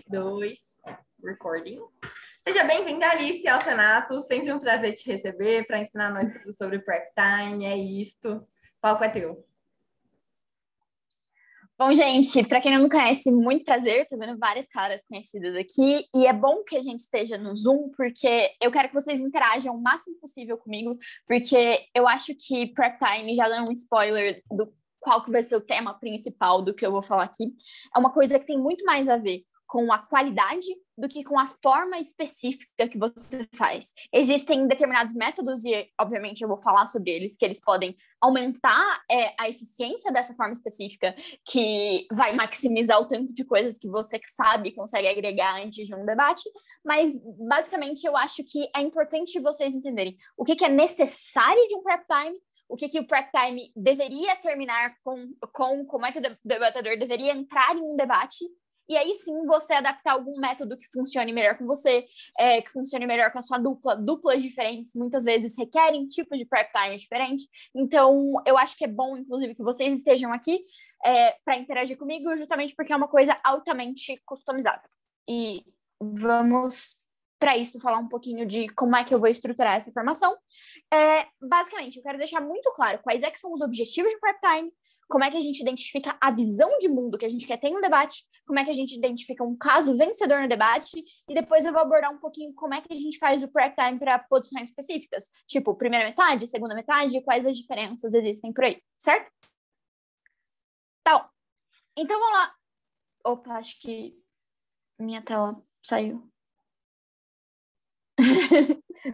2, recording. Seja bem-vinda, Alice, ao Senato. Sempre um prazer te receber para ensinar nós tudo sobre Prep Time. É isto. O palco é teu. Bom, gente, para quem não me conhece, muito prazer, tô vendo várias caras conhecidas aqui, e é bom que a gente esteja no Zoom, porque eu quero que vocês interajam o máximo possível comigo, porque eu acho que Prep Time, já dando um spoiler do qual que vai ser o tema principal do que eu vou falar aqui, é uma coisa que tem muito mais a ver com a qualidade do que com a forma específica que você faz. Existem determinados métodos, e obviamente eu vou falar sobre eles, que eles podem aumentar a eficiência dessa forma específica, que vai maximizar o tanto de coisas que você sabe e consegue agregar antes de um debate, mas basicamente eu acho que é importante vocês entenderem o que é necessário de um prep time, o que o prep time deveria terminar com como é que o debatedor deveria entrar em um debate, e aí sim você adaptar algum método que funcione melhor com você, que funcione melhor com a sua dupla. Duplas diferentes muitas vezes requerem tipos de prep time diferentes. Então, eu acho que é bom, inclusive, que vocês estejam aqui para interagir comigo, justamente porque é uma coisa altamente customizável. E vamos, para isso, falar um pouquinho de como é que eu vou estruturar essa informação. Basicamente, eu quero deixar muito claro quais é que são os objetivos de prep time, como é que a gente identifica a visão de mundo que a gente quer ter em um debate, como é que a gente identifica um caso vencedor no debate, e depois eu vou abordar um pouquinho como é que a gente faz o prep time para posições específicas, tipo primeira metade, segunda metade, quais as diferenças existem por aí, certo? Tá, então vamos lá. Opa, acho que minha tela saiu.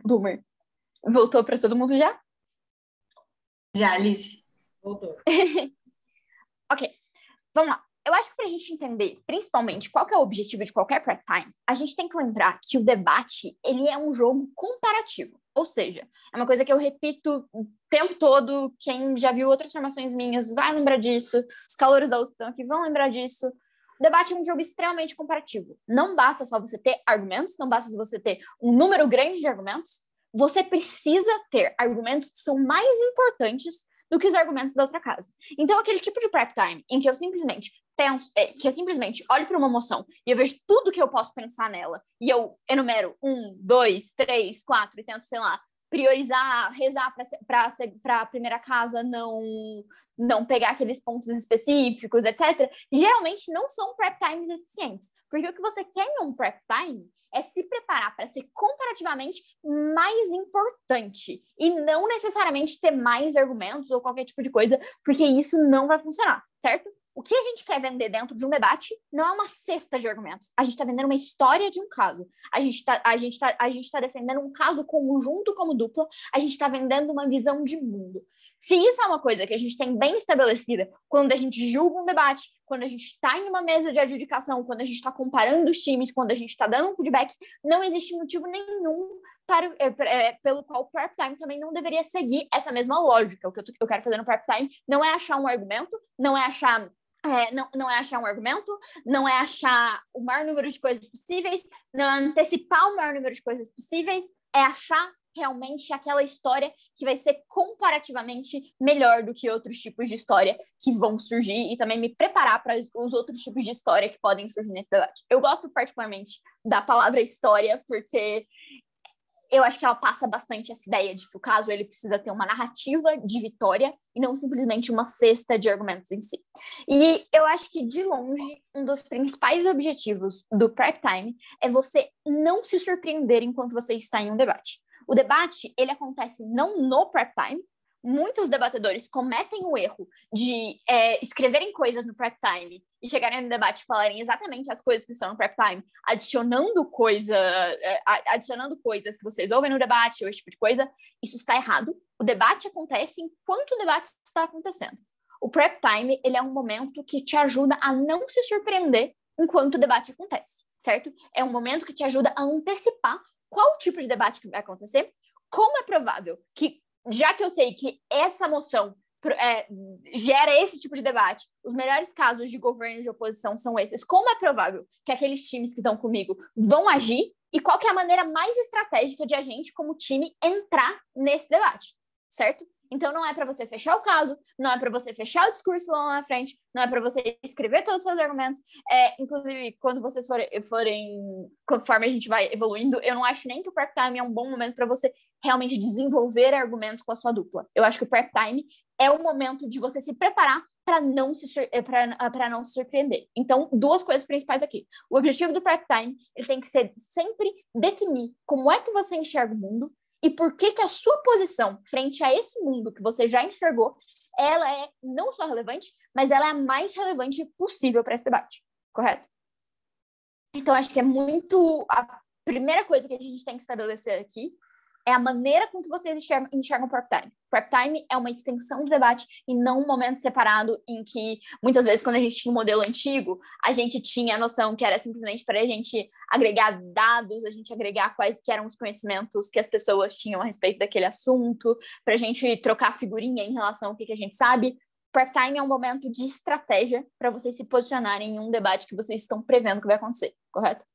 Boomer. Voltou para todo mundo já? Já, Alice. Voltou. Ok, vamos lá. Eu acho que para a gente entender, principalmente, qual que é o objetivo de qualquer prep time, a gente tem que lembrar que o debate, ele é um jogo comparativo. Ou seja, é uma coisa que eu repito o tempo todo, quem já viu outras formações minhas vai lembrar disso, os calouros da USP estão aqui vão lembrar disso. O debate é um jogo extremamente comparativo. Não basta só você ter argumentos, não basta você ter um número grande de argumentos, você precisa ter argumentos que são mais importantes do que os argumentos da outra casa. Então, aquele tipo de prep time em que eu simplesmente penso, que eu simplesmente olho para uma moção e eu vejo tudo que eu posso pensar nela e eu enumero 1, 2, 3, 4 e tento, sei lá, priorizar, rezar para a primeira casa não pegar aqueles pontos específicos, etc., geralmente não são prep times eficientes. Porque o que você quer em um prep time é se preparar para ser comparativamente mais importante e não necessariamente ter mais argumentos ou qualquer tipo de coisa, porque isso não vai funcionar, certo? O que a gente quer vender dentro de um debate não é uma cesta de argumentos. A gente está vendendo uma história de um caso. A gente tá defendendo um caso conjunto como dupla. A gente está vendendo uma visão de mundo. Se isso é uma coisa que a gente tem bem estabelecida quando a gente julga um debate, quando a gente está em uma mesa de adjudicação, quando a gente está comparando os times, quando a gente está dando um feedback, não existe motivo nenhum pelo qual o prep time também não deveria seguir essa mesma lógica. O que eu quero fazer no prep time não é achar um argumento, não é achar não é achar um argumento, não é achar o maior número de coisas possíveis, não é antecipar o maior número de coisas possíveis, é achar realmente aquela história que vai ser comparativamente melhor do que outros tipos de história que vão surgir e também me preparar para os outros tipos de história que podem surgir nesse debate. Eu gosto particularmente da palavra história porque eu acho que ela passa bastante essa ideia de que o caso ele precisa ter uma narrativa de vitória e não simplesmente uma cesta de argumentos em si. E eu acho que, de longe, um dos principais objetivos do prep time é você não se surpreender enquanto você está em um debate. O debate, ele acontece não no prep time. Muitos debatedores cometem o erro de escreverem coisas no prep time e chegarem no debate e falarem exatamente as coisas que estão no prep time, adicionando coisas que vocês ouvem no debate ou esse tipo de coisa. Isso está errado. O debate acontece enquanto o debate está acontecendo. O prep time, ele é um momento que te ajuda a não se surpreender enquanto o debate acontece, certo? É um momento que te ajuda a antecipar qual tipo de debate que vai acontecer, como é provável que, já que eu sei que essa moção gera esse tipo de debate, os melhores casos de governo de oposição são esses, como é provável que aqueles times que estão comigo vão agir e qual que é a maneira mais estratégica de a gente, como time, entrar nesse debate, certo? Então, não é para você fechar o caso, não é para você fechar o discurso lá na frente, não é para você escrever todos os seus argumentos. Inclusive, quando vocês forem, conforme a gente vai evoluindo, eu não acho nem que o prep time é um bom momento para você realmente desenvolver argumentos com a sua dupla. Eu acho que o prep time é o momento de você se preparar para não se surpreender. Então, duas coisas principais aqui. O objetivo do prep time, ele tem que ser sempre definir como é que você enxerga o mundo e por que a sua posição frente a esse mundo que você já enxergou, ela é não só relevante, mas ela é a mais relevante possível para esse debate, correto? Então, acho que é muito... A primeira coisa que a gente tem que estabelecer aqui é a maneira com que vocês enxergam o prep time. Prep time é uma extensão do debate e não um momento separado em que, muitas vezes, quando a gente tinha um modelo antigo, a gente tinha a noção que era simplesmente para a gente agregar dados, a gente agregar quais que eram os conhecimentos que as pessoas tinham a respeito daquele assunto, para a gente trocar figurinha em relação ao que a gente sabe. Prep time é um momento de estratégia para vocês se posicionarem em um debate que vocês estão prevendo que vai acontecer, correto?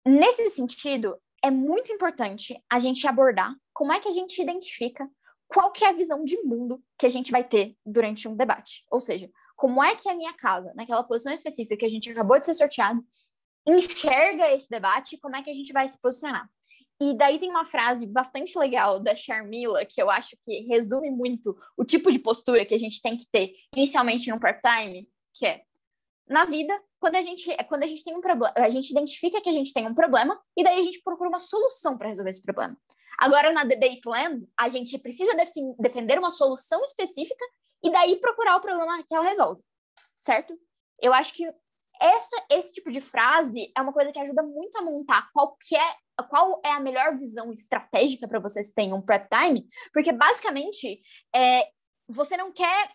Nesse sentido, é muito importante a gente abordar como é que a gente identifica qual que é a visão de mundo que a gente vai ter durante um debate. Ou seja, como é que a minha casa, naquela posição específica que a gente acabou de ser sorteado, enxerga esse debate e como é que a gente vai se posicionar. E daí tem uma frase bastante legal da Sharmila, que eu acho que resume muito o tipo de postura que a gente tem que ter inicialmente no prep time, que é: na vida, quando a gente tem um problema, a gente identifica que a gente tem um problema e daí a gente procura uma solução para resolver esse problema. Agora, na debate land, a gente precisa defender uma solução específica e daí procurar o problema que ela resolve, certo? Eu acho que esse tipo de frase é uma coisa que ajuda muito a montar qual é a melhor visão estratégica para vocês terem um prep time, porque basicamente você não quer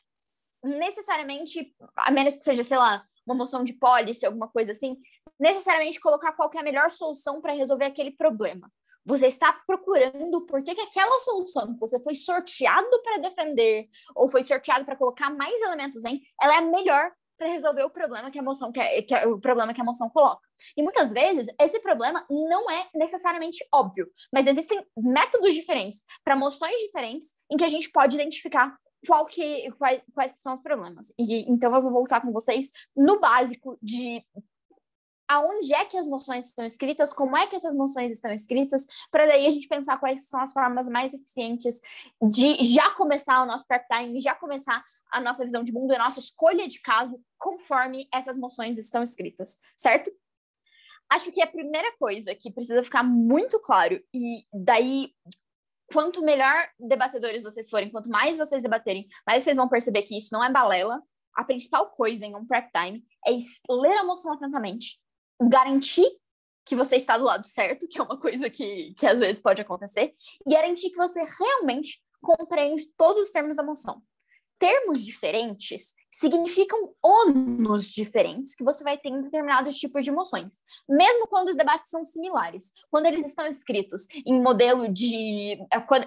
necessariamente, a menos que seja, sei lá, uma moção de policy, alguma coisa assim, necessariamente colocar qual que é a melhor solução para resolver aquele problema. Você está procurando por que aquela solução que você foi sorteado para defender ou foi sorteado para colocar mais elementos em, ela é a melhor para resolver o problema que a moção o problema que a moção coloca. E muitas vezes esse problema não é necessariamente óbvio, mas existem métodos diferentes para moções diferentes em que a gente pode identificar quais são os problemas. E então eu vou voltar com vocês no básico de aonde é que as moções estão escritas, como é que essas moções estão escritas, para daí a gente pensar quais são as formas mais eficientes de já começar o nosso prep time, já começar a nossa visão de mundo, a nossa escolha de caso, conforme essas moções estão escritas, certo? Acho que a primeira coisa que precisa ficar muito claro, e daí quanto melhor debatedores vocês forem, quanto mais vocês debaterem, mais vocês vão perceber que isso não é balela. A principal coisa em um prep time é ler a moção atentamente, garantir que você está do lado certo, que é uma coisa que às vezes pode acontecer, e garantir que você realmente compreende todos os termos da moção. Termos diferentes significam ônus diferentes que você vai ter em determinados tipos de moções, mesmo quando os debates são similares. Quando eles estão escritos em modelo de...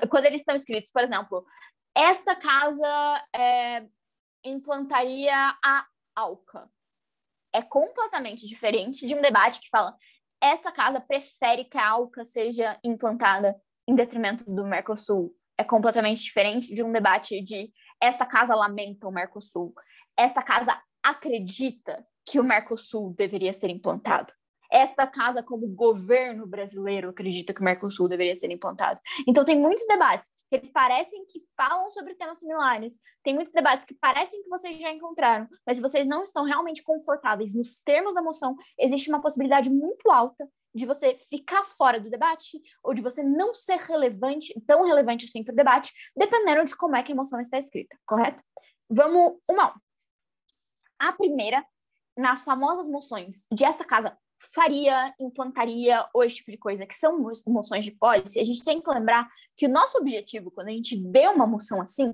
Quando eles estão escritos, por exemplo, esta casa implantaria a ALCA. É completamente diferente de um debate que fala: essa casa prefere que a ALCA seja implantada em detrimento do Mercosul. É completamente diferente de um debate de: esta casa lamenta o Mercosul. Esta casa acredita que o Mercosul deveria ser implantado. Esta casa, como governo brasileiro, acredita que o Mercosul deveria ser implantado. Então, tem muitos debates que eles parecem que falam sobre temas similares. Tem muitos debates que parecem que vocês já encontraram, mas se vocês não estão realmente confortáveis nos termos da moção, existe uma possibilidade muito alta de você ficar fora do debate ou de você não ser tão relevante assim para o debate, dependendo de como é que a moção está escrita, correto? Vamos uma a uma. A primeira, nas famosas moções de esta casa faria, implantaria, ou esse tipo de coisa, que são moções de policy, a gente tem que lembrar que o nosso objetivo, quando a gente vê uma moção assim,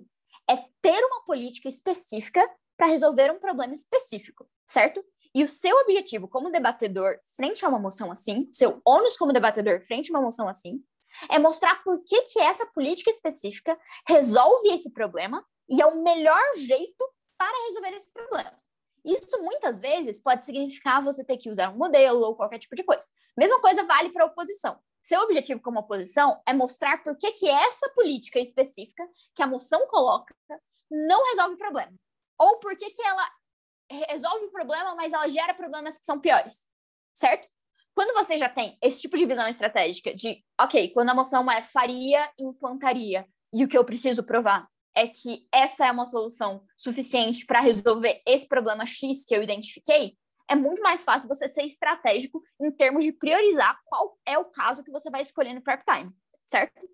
é ter uma política específica para resolver um problema específico, certo? E o seu objetivo como debatedor frente a uma moção assim, seu ônus como debatedor frente a uma moção assim, é mostrar por que essa política específica resolve esse problema e é o melhor jeito para resolver esse problema. Isso muitas vezes pode significar você ter que usar um modelo ou qualquer tipo de coisa. Mesma coisa vale para a oposição. Seu objetivo como oposição é mostrar por que essa política específica que a moção coloca não resolve o problema. Ou por que ela resolve o problema, mas ela gera problemas que são piores. Certo? Quando você já tem esse tipo de visão estratégica de, ok, quando a moção é faria, implantaria, e o que eu preciso provar é que essa é uma solução suficiente para resolver esse problema X que eu identifiquei, é muito mais fácil você ser estratégico em termos de priorizar qual é o caso que você vai escolher no prep time, certo?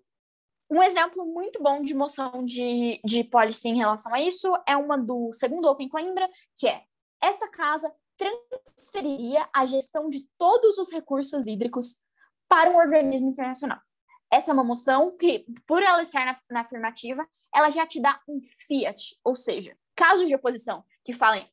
Um exemplo muito bom de moção de policy em relação a isso é uma do segundo Open Coimbra, que é: esta casa transferiria a gestão de todos os recursos hídricos para um organismo internacional. Essa é uma moção que, por ela estar na afirmativa, ela já te dá um fiat, ou seja, casos de oposição que falem,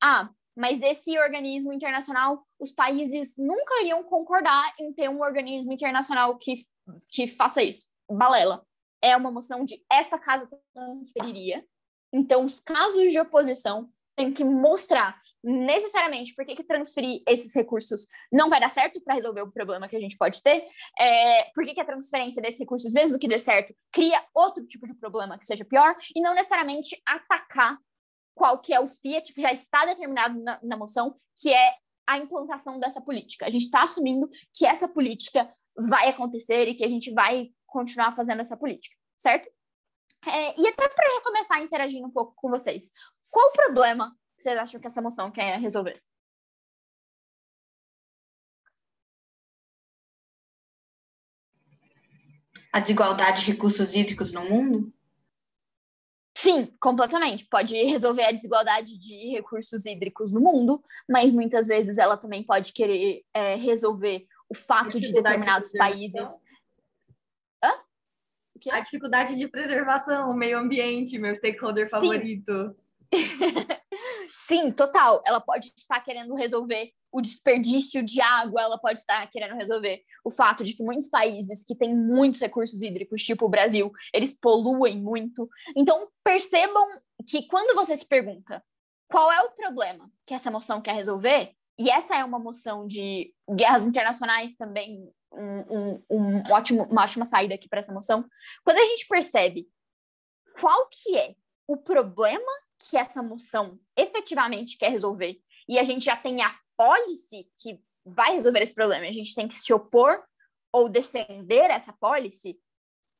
mas esse organismo internacional, os países nunca iriam concordar em ter um organismo internacional que faça isso. Balela. É uma moção de esta casa transferiria. Então, os casos de oposição têm que mostrar necessariamente por que transferir esses recursos não vai dar certo para resolver o problema que a gente pode ter, por que a transferência desses recursos, mesmo que dê certo, cria outro tipo de problema que seja pior, e não necessariamente atacar qual que é o fiat que já está determinado na moção, que é a implantação dessa política. A gente está assumindo que essa política vai acontecer e que a gente vai continuar fazendo essa política, certo? E até para começar interagindo um pouco com vocês, qual o problema que vocês acham que essa moção quer resolver? A desigualdade de recursos hídricos no mundo? Sim, completamente. Pode resolver a desigualdade de recursos hídricos no mundo, mas muitas vezes ela também pode querer resolver o fato de determinados países... A dificuldade de preservação, o meio ambiente, meu stakeholder favorito. Sim, total. Ela pode estar querendo resolver o desperdício de água, ela pode estar querendo resolver o fato de que muitos países que têm muitos recursos hídricos, tipo o Brasil, eles poluem muito. Então, percebam que quando você se pergunta qual é o problema que essa moção quer resolver, e essa é uma moção de guerras internacionais também, uma ótima saída aqui para essa moção, quando a gente percebe qual que é o problema que essa moção efetivamente quer resolver, e a gente já tem a policy que vai resolver esse problema, a gente tem que se opor ou defender essa policy,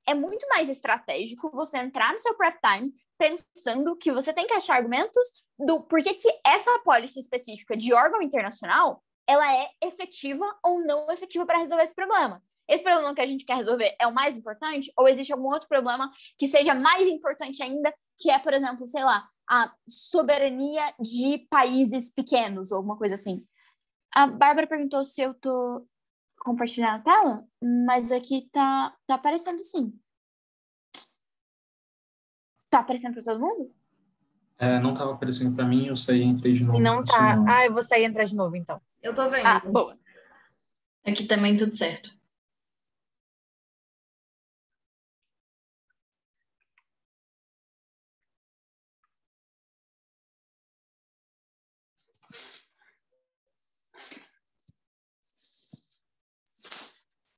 é muito mais estratégico você entrar no seu prep time pensando que você tem que achar argumentos do porquê que essa policy específica de órgão internacional ela é efetiva ou não efetiva para resolver esse problema. Esse problema que a gente quer resolver é o mais importante ou existe algum outro problema que seja mais importante ainda, que é, por exemplo, sei lá, a soberania de países pequenos ou alguma coisa assim. A Bárbara perguntou se eu tô compartilhando a tela, mas aqui tá aparecendo sim. Tá aparecendo para todo mundo? Não estava aparecendo para mim, eu saí e entrei de novo. E não tá. Eu vou sair e entrar de novo, então. Eu tô vendo. Boa. Aqui também tudo certo.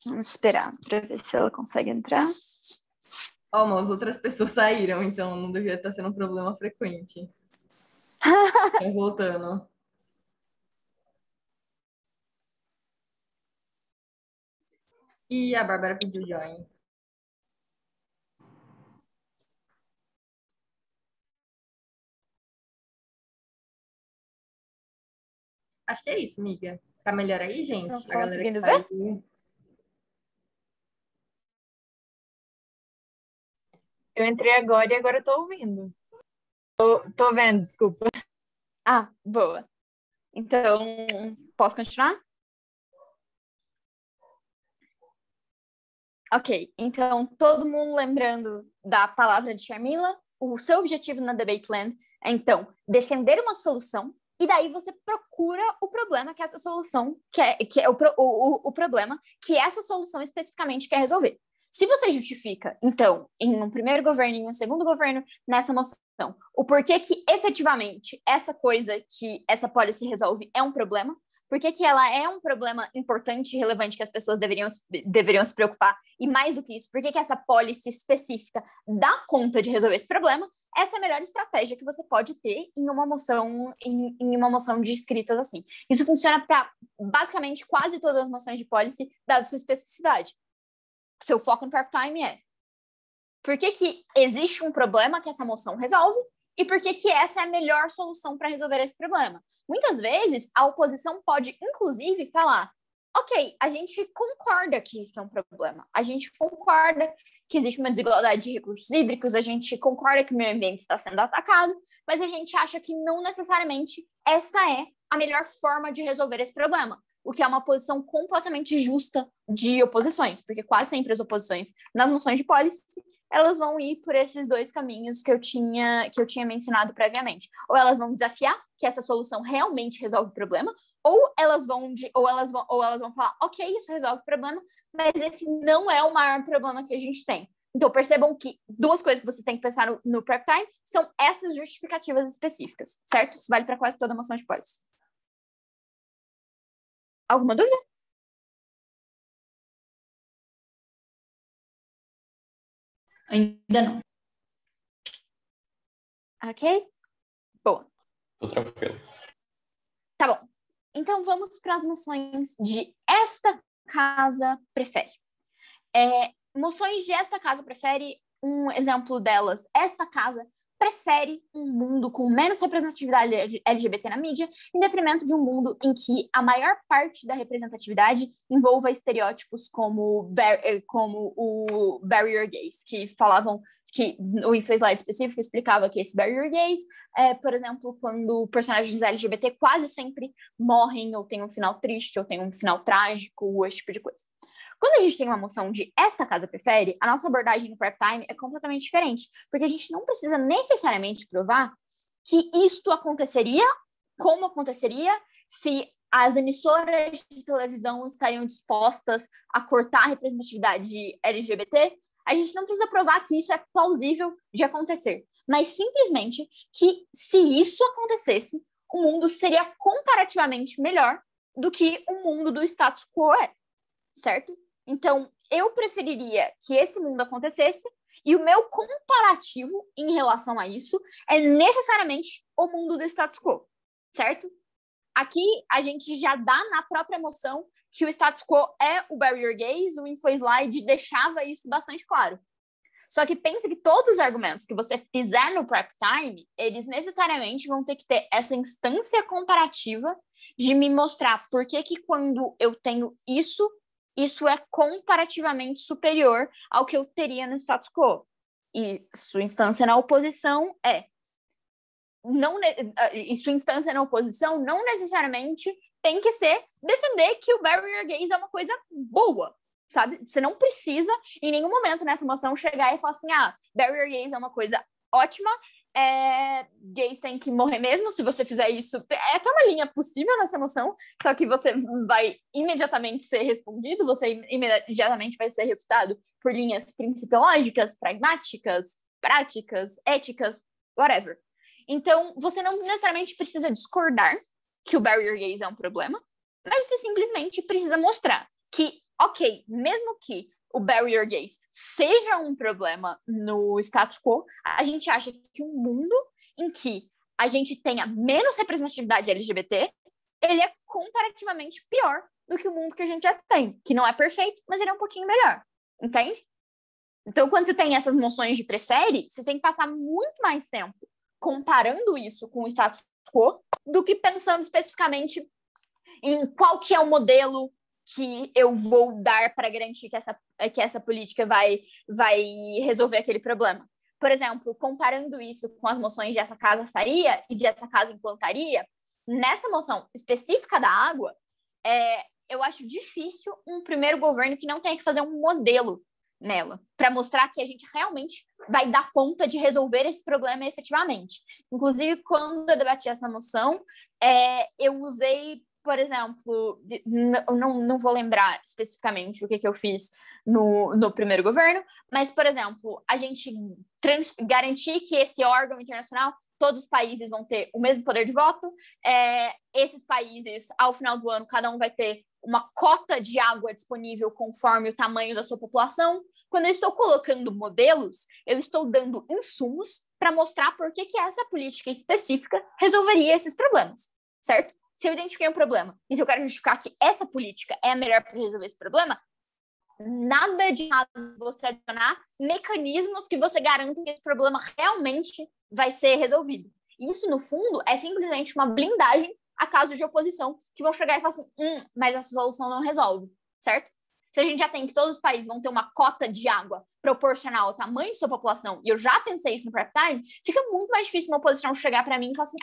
Vamos esperar para ver se ela consegue entrar. Mas outras pessoas saíram, então não devia estar sendo um problema frequente. Tá voltando. E a Bárbara pediu join. Acho que é isso, amiga. Tá melhor aí, gente? Estão A galera que conseguindo saiu. Eu entrei agora e agora eu tô ouvindo. Tô vendo, desculpa. Boa. Então, posso continuar? Ok, então, todo mundo lembrando da palavra de Sharmila, o seu objetivo na Debateland é, então, defender uma solução, e daí você procura o problema que essa solução quer, que é o problema que essa solução especificamente quer resolver. Se você justifica, então, em um primeiro governo, em um segundo governo, nessa moção, o porquê que efetivamente essa coisa que essa policy resolve é um problema, por que ela é um problema importante e relevante que as pessoas deveriam se preocupar, e mais do que isso, por que essa policy específica dá conta de resolver esse problema, essa é a melhor estratégia que você pode ter em uma moção, em uma moção de escritas assim. Isso funciona para basicamente quase todas as moções de policy, dada sua especificidade. Seu foco no prep time é por que existe um problema que essa moção resolve e por que essa é a melhor solução para resolver esse problema. Muitas vezes, a oposição pode, inclusive, falar: ok, a gente concorda que isso é um problema, a gente concorda que existe uma desigualdade de recursos hídricos, a gente concorda que o meio ambiente está sendo atacado, mas a gente acha que não necessariamente essa é a melhor forma de resolver esse problema, o que é uma posição completamente justa de oposições, porque quase sempre as oposições nas moções de policy elas vão ir por esses dois caminhos que eu tinha mencionado previamente. Ou elas vão desafiar que essa solução realmente resolve o problema, ou elas vão falar: ok, isso resolve o problema, mas esse não é o maior problema que a gente tem. Então, percebam que duas coisas que você tem que pensar no prep time são essas justificativas específicas, certo? Isso vale para quase toda moção de policy. Alguma dúvida? Ainda não. Ok? Boa. Tô tranquilo. Tá bom. Então, vamos para as moções de esta casa prefere. Moções de esta casa prefere, um exemplo delas: esta casa prefere um mundo com menos representatividade LGBT na mídia, em detrimento de um mundo em que a maior parte da representatividade envolva estereótipos como o barrier gaze, que falavam que o slide específico explicava que esse barrier gaze por exemplo, quando personagens LGBT quase sempre morrem, ou tem um final triste, ou tem um final trágico, esse tipo de coisa. Quando a gente tem uma moção de esta casa prefere, a nossa abordagem no prep time é completamente diferente, porque a gente não precisa necessariamente provar que isto aconteceria, como aconteceria, se as emissoras de televisão estariam dispostas a cortar a representatividade LGBT. A gente não precisa provar que isso é plausível de acontecer, mas simplesmente que, se isso acontecesse, o mundo seria comparativamente melhor do que o mundo do status quo é, certo? Então, eu preferiria que esse mundo acontecesse, e o meu comparativo em relação a isso é necessariamente o mundo do status quo, certo? Aqui, a gente já dá na própria moção que o status quo é o barrier gaze, o InfoSlide deixava isso bastante claro. Só que pense que todos os argumentos que você fizer no prep time, eles necessariamente vão ter que ter essa instância comparativa de me mostrar por que quando eu tenho isso é comparativamente superior ao que eu teria no status quo. E sua instância na oposição sua instância na oposição não necessariamente tem que ser defender que o barrier gaze é uma coisa boa, sabe? Você não precisa, em nenhum momento nessa moção, chegar e falar assim: barrier gaze é uma coisa ótima, gays têm que morrer mesmo se você fizer isso. É até uma linha possível nessa moção, só que você vai imediatamente ser respondido, você imediatamente vai ser refutado por linhas principiológicas, pragmáticas, práticas, éticas, whatever. Então, você não necessariamente precisa discordar que o barrier gaze é um problema, mas você simplesmente precisa mostrar que, ok, mesmo que o barrier gaze seja um problema no status quo, a gente acha que um mundo em que a gente tenha menos representatividade LGBT, ele é comparativamente pior do que o mundo que a gente já tem, que não é perfeito, mas ele é um pouquinho melhor, entende? Então, quando você tem essas moções de prefere, você tem que passar muito mais tempo comparando isso com o status quo do que pensando especificamente em qual que é o modelo que eu vou dar para garantir que essa política vai resolver aquele problema. Por exemplo, comparando isso com as moções de essa casa faria e de essa casa implantaria, nessa moção específica da água, eu acho difícil um primeiro governo que não tenha que fazer um modelo nela, para mostrar que a gente realmente vai dar conta de resolver esse problema efetivamente. Inclusive, quando eu debati essa moção, eu usei por exemplo, não vou lembrar especificamente o que eu fiz no primeiro governo, mas, por exemplo, a gente garantir que esse órgão internacional, todos os países vão ter o mesmo poder de voto, esses países, ao final do ano, cada um vai ter uma cota de água disponível conforme o tamanho da sua população. Quando eu estou colocando modelos, eu estou dando insumos para mostrar por que essa política específica resolveria esses problemas, certo? Se eu identifiquei um problema e se eu quero justificar que essa política é a melhor para resolver esse problema, nada de errado você adicionar mecanismos que você garanta que esse problema realmente vai ser resolvido. Isso, no fundo, é simplesmente uma blindagem a casos de oposição que vão chegar e falar assim, mas essa solução não resolve, certo? Se a gente já tem que todos os países vão ter uma cota de água proporcional ao tamanho de sua população, e eu já pensei isso no Prep Time, fica muito mais difícil uma oposição chegar para mim e falar assim,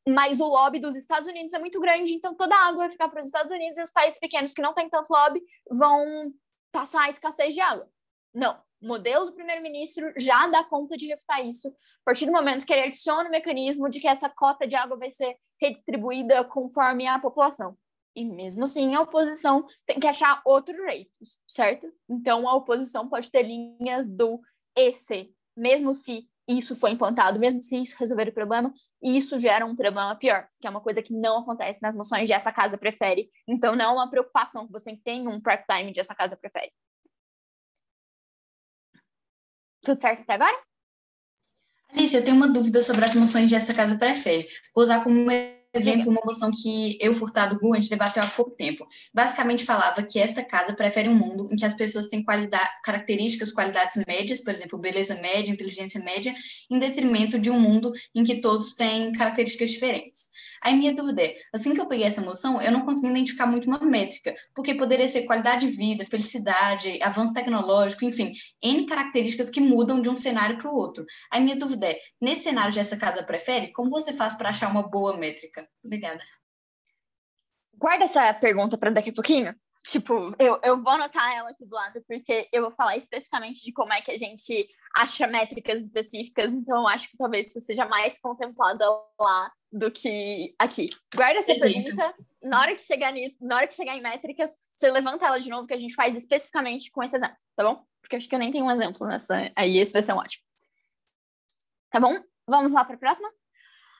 mas o lobby dos Estados Unidos é muito grande, então toda a água vai ficar para os Estados Unidos e os países pequenos que não têm tanto lobby vão passar a escassez de água. Não. O modelo do primeiro-ministro já dá conta de refutar isso, a partir do momento que ele adiciona o mecanismo de que essa cota de água vai ser redistribuída conforme a população. E mesmo assim, a oposição tem que achar outros jeitos, certo? Então, a oposição pode ter linhas do EC, mesmo se isso foi implantado, mesmo se isso resolver o problema, e isso gera um problema pior, que é uma coisa que não acontece nas moções de essa casa prefere. Então, não é uma preocupação que você tem que ter em um prep time de essa casa prefere. Tudo certo até agora? Alice, eu tenho uma dúvida sobre as moções de essa casa prefere. Vou usar como exemplo uma moção que eu, Furtado, Gu, a gente debateu há pouco tempo. Basicamente falava que esta casa prefere um mundo em que as pessoas têm características, qualidades médias, por exemplo, beleza média, inteligência média, em detrimento de um mundo em que todos têm características diferentes. Aí minha dúvida é, assim que eu peguei essa moção, eu não consegui identificar muito uma métrica, porque poderia ser qualidade de vida, felicidade, avanço tecnológico, enfim, N características que mudam de um cenário para o outro. Aí minha dúvida é, nesse cenário de essa casa prefere, como você faz para achar uma boa métrica? Obrigada. Guarda essa pergunta para daqui a pouquinho. Tipo, eu vou anotar ela aqui do lado, porque eu vou falar especificamente de como é que a gente acha métricas específicas, então eu acho que talvez isso seja mais contemplada lá do que aqui. Guarda essa pergunta, na hora que chegar em métricas, você levanta ela de novo, que a gente faz especificamente com esse exemplo, tá bom? Porque eu acho que eu nem tenho um exemplo nessa, aí esse vai ser um ótimo. Tá bom? Vamos lá para a próxima?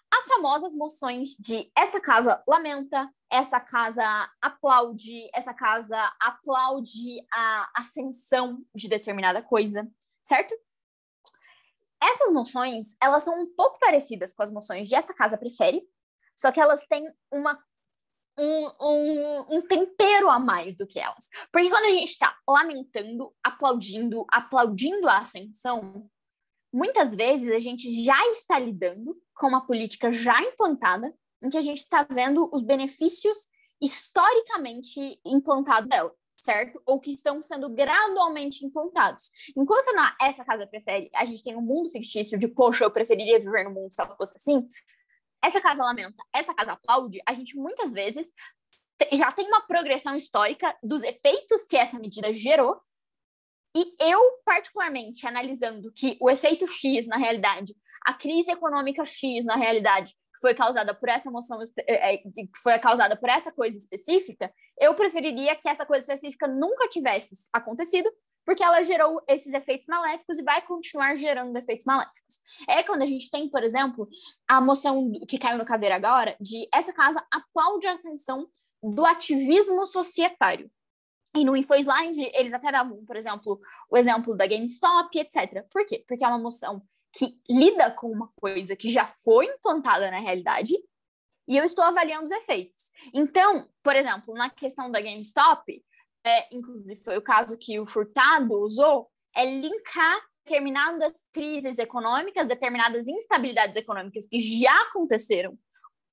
As famosas moções de essa casa lamenta, essa casa aplaude, essa casa aplaude a ascensão de determinada coisa, certo? Essas moções, elas são um pouco parecidas com as moções de esta casa prefere, só que elas têm um tempero a mais do que elas. Porque quando a gente está lamentando, aplaudindo a ascensão, muitas vezes a gente já está lidando com uma política já implantada, em que a gente está vendo os benefícios historicamente implantados dela, certo? Ou que estão sendo gradualmente implantados. Enquanto essa casa prefere, a gente tem um mundo fictício de, poxa, eu preferiria viver no mundo se ela fosse assim. Essa casa lamenta, essa casa aplaude, a gente muitas vezes já tem uma progressão histórica dos efeitos que essa medida gerou. E eu, particularmente, analisando que o efeito X, na realidade, a crise econômica X, na realidade, que foi causada por essa moção, que foi causada por essa coisa específica, eu preferiria que essa coisa específica nunca tivesse acontecido, porque ela gerou esses efeitos maléficos e vai continuar gerando efeitos maléficos. É quando a gente tem, por exemplo, a moção que caiu no Caveira agora, de essa casa aplaude a ascensão do ativismo societário. E no InfoSlide, eles até davam, por exemplo, o exemplo da GameStop, etc. Por quê? Porque é uma moção que lida com uma coisa que já foi implantada na realidade e eu estou avaliando os efeitos. Então, por exemplo, na questão da GameStop, inclusive foi o caso que o Furtado usou, é linkar determinadas crises econômicas, determinadas instabilidades econômicas que já aconteceram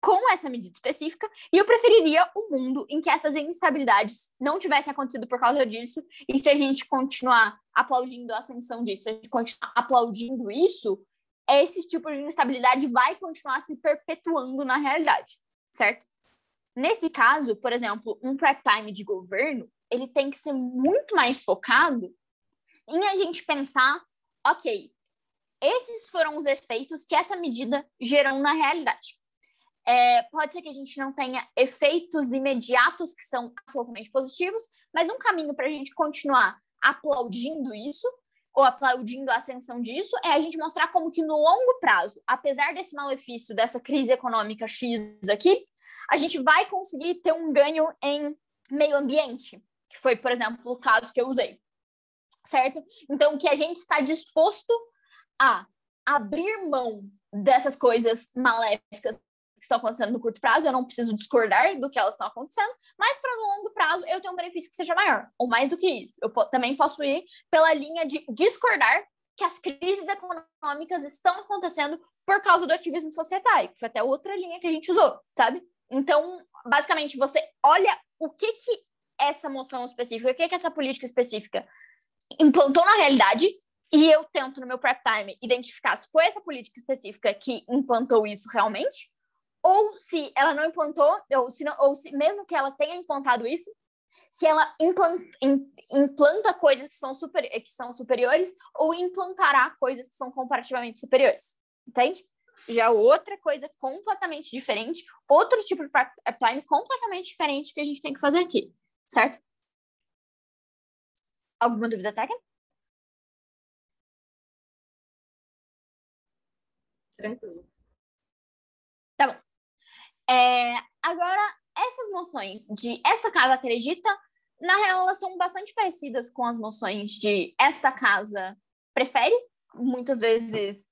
com essa medida específica, e eu preferiria um mundo em que essas instabilidades não tivessem acontecido por causa disso, e se a gente continuar aplaudindo a ascensão disso, se a gente continuar aplaudindo isso, esse tipo de instabilidade vai continuar se perpetuando na realidade, certo? Nesse caso, por exemplo, um prep time de governo, ele tem que ser muito mais focado em a gente pensar, ok, esses foram os efeitos que essa medida gerou na realidade. Pode ser que a gente não tenha efeitos imediatos que são absolutamente positivos, mas um caminho para a gente continuar aplaudindo isso, ou aplaudindo a ascensão disso, é a gente mostrar como que no longo prazo, apesar desse malefício, dessa crise econômica X aqui, a gente vai conseguir ter um ganho em meio ambiente, que foi, por exemplo, o caso que eu usei, certo? Então, que a gente está disposto a abrir mão dessas coisas maléficas que estão acontecendo no curto prazo, eu não preciso discordar do que elas estão acontecendo, mas para no longo prazo eu tenho um benefício que seja maior, ou mais do que isso. Eu também posso ir pela linha de discordar que as crises econômicas estão acontecendo por causa do ativismo societário, que foi até outra linha que a gente usou, sabe? Então, basicamente, você olha o que essa moção específica, o que essa política específica implantou na realidade, e eu tento, no meu prep time, identificar se foi essa política específica que implantou isso realmente, ou se ela não implantou, ou se mesmo que ela tenha implantado isso, se ela implanta coisas que são superiores, ou implantará coisas que são comparativamente superiores. Entende? Já outra coisa completamente diferente, outro tipo de pipeline completamente diferente que a gente tem que fazer aqui, certo? Alguma dúvida técnica? Tranquilo. Tá bom. Agora, essas noções de esta casa acredita, na real, elas são bastante parecidas com as noções de esta casa prefere. Muitas vezes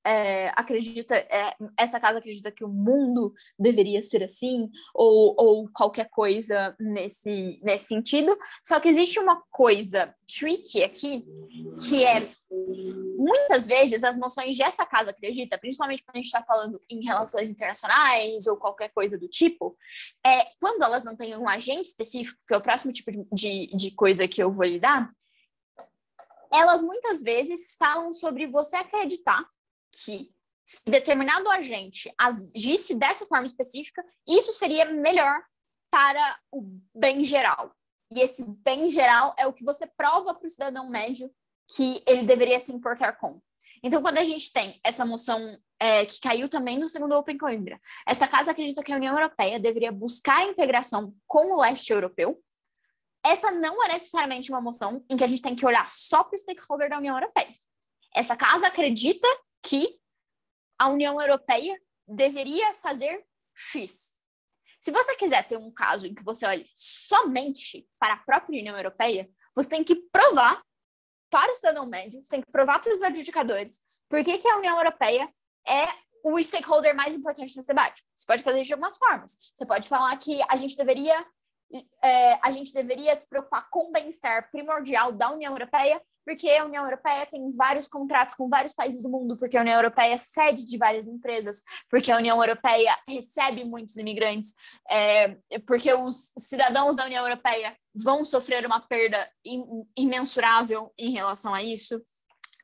essa casa acredita que o mundo deveria ser assim, ou qualquer coisa nesse sentido. Só que existe uma coisa tricky aqui, que é, muitas vezes, as noções de essa casa acredita, principalmente quando a gente está falando em relações internacionais ou qualquer coisa do tipo, quando elas não têm um agente específico, que é o próximo tipo de coisa que eu vou lidar, elas muitas vezes falam sobre você acreditar que se determinado agente agisse dessa forma específica, isso seria melhor para o bem geral. E esse bem geral é o que você prova para o cidadão médio que ele deveria se importar com. Então, quando a gente tem essa moção que caiu também no segundo Open Coimbra, essa casa acredita que a União Europeia deveria buscar a integração com o leste europeu. Essa não é necessariamente uma moção em que a gente tem que olhar só para o stakeholder da União Europeia. Essa casa acredita que a União Europeia deveria fazer X. Se você quiser ter um caso em que você olhe somente para a própria União Europeia, você tem que provar para o cidadão médio, você tem que provar para os adjudicadores por que a União Europeia é o stakeholder mais importante nesse debate. Você pode fazer isso de algumas formas. Você pode falar que a gente deveria se preocupar com o bem-estar primordial da União Europeia, porque a União Europeia tem vários contratos com vários países do mundo, porque a União Europeia é sede de várias empresas, porque a União Europeia recebe muitos imigrantes, porque os cidadãos da União Europeia vão sofrer uma perda imensurável em relação a isso.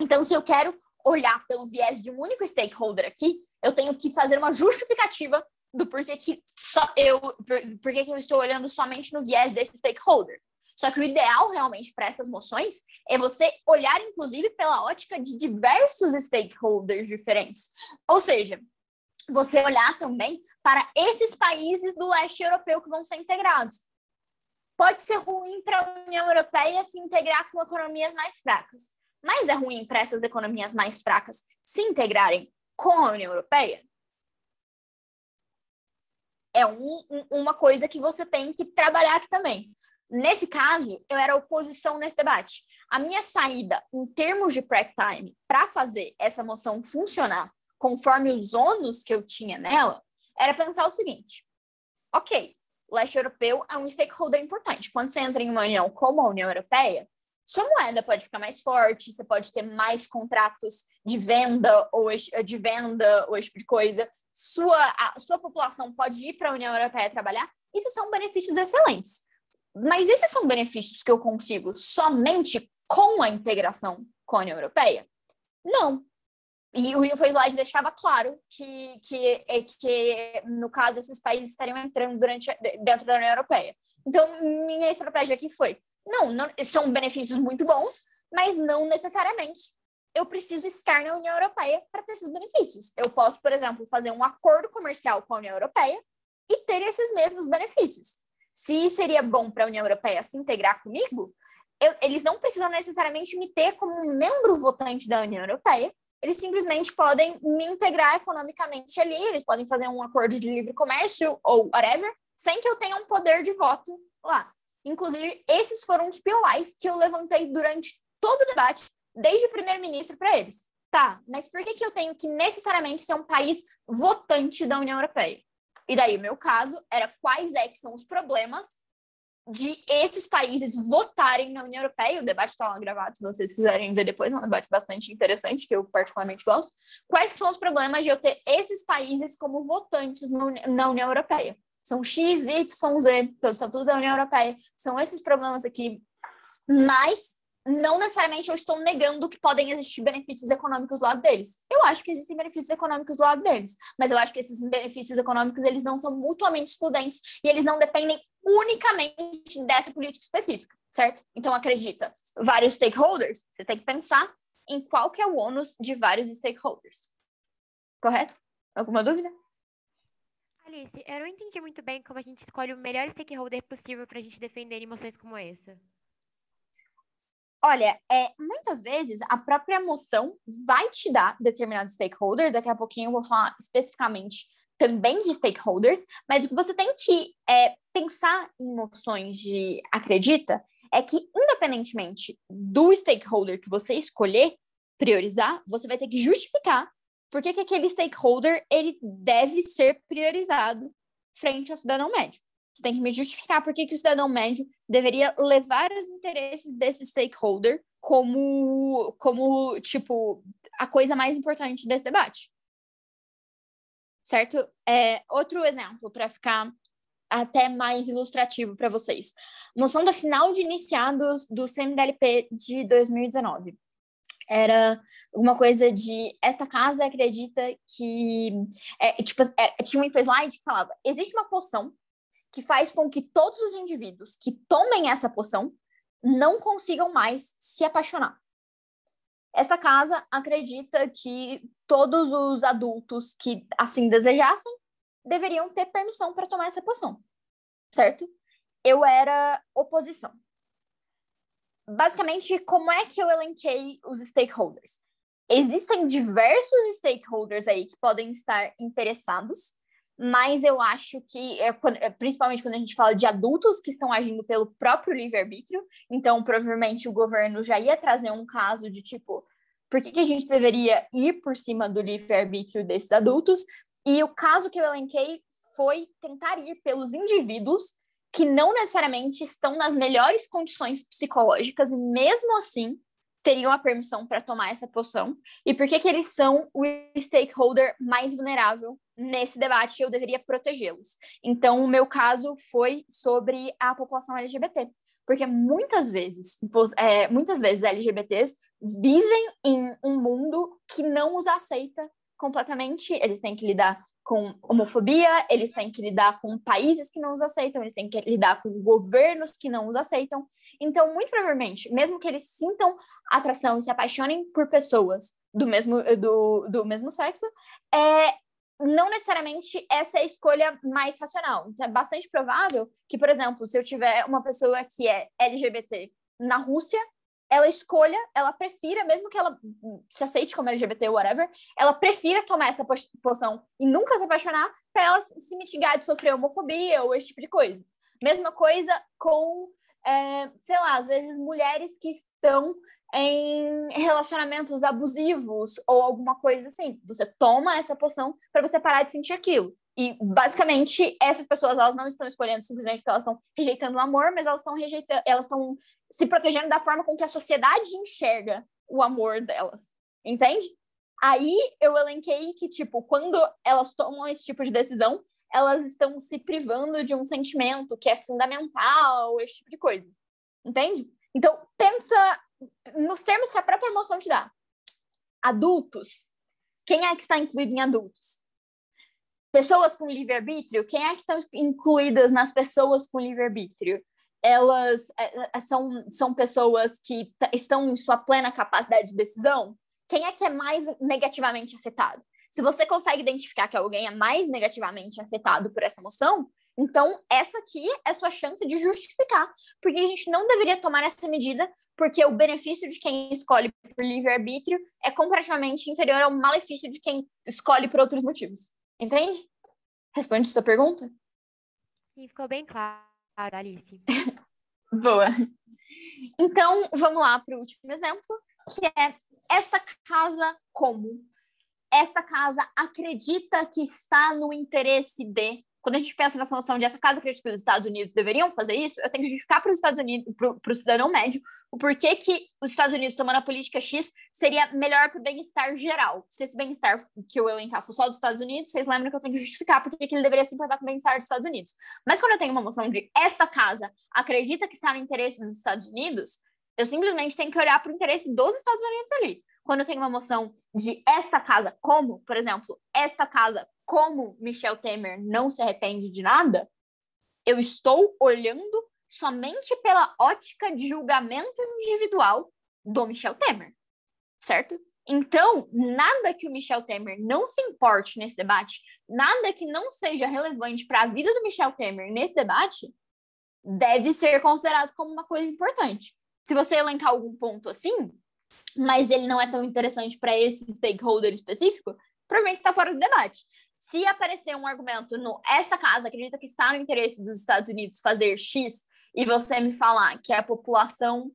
Então, se eu quero olhar pelo viés de um único stakeholder aqui, eu tenho que fazer uma justificativa do porquê que eu estou olhando somente no viés desse stakeholder. Só que o ideal realmente para essas moções é você olhar, inclusive, pela ótica de diversos stakeholders diferentes. Ou seja, você olhar também para esses países do leste europeu que vão ser integrados. Pode ser ruim para a União Europeia se integrar com economias mais fracas, mas é ruim para essas economias mais fracas se integrarem com a União Europeia? É uma coisa que você tem que trabalhar aqui também. Nesse caso, eu era oposição nesse debate. A minha saída, em termos de prep time, para fazer essa moção funcionar conforme os ônus que eu tinha nela, era pensar o seguinte: ok, o leste europeu é um stakeholder importante. Quando você entra em uma união como a União Europeia, sua moeda pode ficar mais forte, você pode ter mais contratos de venda ou esse tipo de coisa. A sua população pode ir para a União Europeia trabalhar. Isso são benefícios excelentes. Mas esses são benefícios que eu consigo somente com a integração com a União Europeia? Não. E o slide deixava claro que no caso, esses países estariam entrando dentro da União Europeia. Então, minha estratégia aqui foi: não, são benefícios muito bons, mas não necessariamente eu preciso estar na União Europeia para ter esses benefícios. Eu posso, por exemplo, fazer um acordo comercial com a União Europeia e ter esses mesmos benefícios. Se seria bom para a União Europeia se integrar comigo, eles não precisam necessariamente me ter como um membro votante da União Europeia, eles simplesmente podem me integrar economicamente ali, eles podem fazer um acordo de livre comércio ou whatever, sem que eu tenha um poder de voto lá. Inclusive, esses foram os POIs que eu levantei durante todo o debate, desde o primeiro-ministro para eles. Tá, mas por que eu tenho que necessariamente ser um país votante da União Europeia? E daí, o meu caso era quais é que são os problemas de esses países votarem na União Europeia. O debate está lá gravado, se vocês quiserem ver depois, é um debate bastante interessante, que eu particularmente gosto. Quais são os problemas de eu ter esses países como votantes na União Europeia? São X, Y, Z, são tudo da União Europeia. São esses problemas aqui, mas não necessariamente eu estou negando que podem existir benefícios econômicos do lado deles. Eu acho que existem benefícios econômicos do lado deles, mas eu acho que esses benefícios econômicos, eles não são mutuamente excludentes e eles não dependem unicamente dessa política específica, certo? Então, acredita, vários stakeholders, você tem que pensar em qual que é o ônus de vários stakeholders. Correto? Alguma dúvida? Alice, eu não entendi muito bem como a gente escolhe o melhor stakeholder possível para a gente defender emoções como essa. Olha, muitas vezes a própria moção vai te dar determinados stakeholders, daqui a pouquinho eu vou falar especificamente também de stakeholders, mas o que você tem que pensar em moções de acredita é que, independentemente do stakeholder que você escolher priorizar, você vai ter que justificar por que aquele stakeholder ele deve ser priorizado frente ao cidadão médio. Você tem que me justificar por que o cidadão médio deveria levar os interesses desse stakeholder como tipo, a coisa mais importante desse debate. Certo? Outro exemplo, para ficar até mais ilustrativo para vocês. Moção da final de iniciados do CMDLP de 2019. Era alguma coisa de esta casa acredita que... tinha um slide que falava, existe uma poção que faz com que todos os indivíduos que tomem essa poção não consigam mais se apaixonar. Esta casa acredita que todos os adultos que assim desejassem deveriam ter permissão para tomar essa poção, certo? Eu era oposição. Basicamente, como é que eu elenquei os stakeholders? Existem diversos stakeholders aí que podem estar interessados, mas eu acho que, principalmente quando a gente fala de adultos que estão agindo pelo próprio livre-arbítrio, então provavelmente o governo já ia trazer um caso de tipo, por que a gente deveria ir por cima do livre-arbítrio desses adultos? E o caso que eu elenquei foi tentar ir pelos indivíduos que não necessariamente estão nas melhores condições psicológicas e mesmo assim teriam a permissão para tomar essa poção, e por que eles são o stakeholder mais vulnerável nesse debate, eu deveria protegê-los. Então, o meu caso foi sobre a população LGBT, porque muitas vezes LGBTs vivem em um mundo que não os aceita completamente, eles têm que lidar com homofobia, eles têm que lidar com países que não os aceitam, eles têm que lidar com governos que não os aceitam. Então, muito provavelmente, mesmo que eles sintam atração e se apaixonem por pessoas do mesmo sexo, não necessariamente essa é a escolha mais racional. Então, é bastante provável que, por exemplo, se eu tiver uma pessoa que é LGBT na Rússia, ela prefira, mesmo que ela se aceite como LGBT ou whatever, ela prefira tomar essa poção e nunca se apaixonar para ela se mitigar de sofrer homofobia ou esse tipo de coisa. Mesma coisa com, sei lá, às vezes mulheres que estão em relacionamentos abusivos ou alguma coisa assim. Você toma essa poção para você parar de sentir aquilo. E, basicamente, essas pessoas, elas não estão escolhendo simplesmente porque elas estão rejeitando o amor, mas elas estão se protegendo da forma com que a sociedade enxerga o amor delas. Entende? Aí, eu elenquei que, tipo, quando elas tomam esse tipo de decisão, elas estão se privando de um sentimento que é fundamental, esse tipo de coisa. Entende? Então, pensa nos termos que a própria moção te dá. Adultos. Quem é que está incluído em adultos? Pessoas com livre-arbítrio, quem é que estão incluídas nas pessoas com livre-arbítrio? Elas são pessoas que estão em sua plena capacidade de decisão? Quem é que é mais negativamente afetado? Se você consegue identificar que alguém é mais negativamente afetado por essa emoção, então essa aqui é a sua chance de justificar. Porque a gente não deveria tomar essa medida, porque o benefício de quem escolhe por livre-arbítrio é comparativamente inferior ao malefício de quem escolhe por outros motivos. Entende? Responde sua pergunta? Sim, ficou bem claro, Alice. Boa. Então, vamos lá para o último exemplo, que é esta casa como? Esta casa acredita que está no interesse de... Quando a gente pensa nessa noção de essa casa acredita que os Estados Unidos deveriam fazer isso, eu tenho que justificar para os Estados Unidos, para o cidadão médio, o porquê que os Estados Unidos tomando a política X seria melhor para o bem-estar geral. Se esse bem-estar que eu elencar for só dos Estados Unidos, vocês lembram que eu tenho que justificar porque que ele deveria se importar com o bem-estar dos Estados Unidos. Mas quando eu tenho uma noção de esta casa acredita que está no interesse dos Estados Unidos, eu simplesmente tenho que olhar para o interesse dos Estados Unidos ali. Quando eu tenho uma moção de esta casa como, por exemplo, esta casa como Michel Temer não se arrepende de nada, eu estou olhando somente pela ótica de julgamento individual do Michel Temer, certo? Então, nada que o Michel Temer não se importe nesse debate, nada que não seja relevante para a vida do Michel Temer nesse debate, deve ser considerado como uma coisa importante. Se você elencar algum ponto assim, mas ele não é tão interessante para esse stakeholder específico, provavelmente está fora do debate. Se aparecer um argumento no esta casa acredita que está no interesse dos Estados Unidos fazer X e você me falar que a população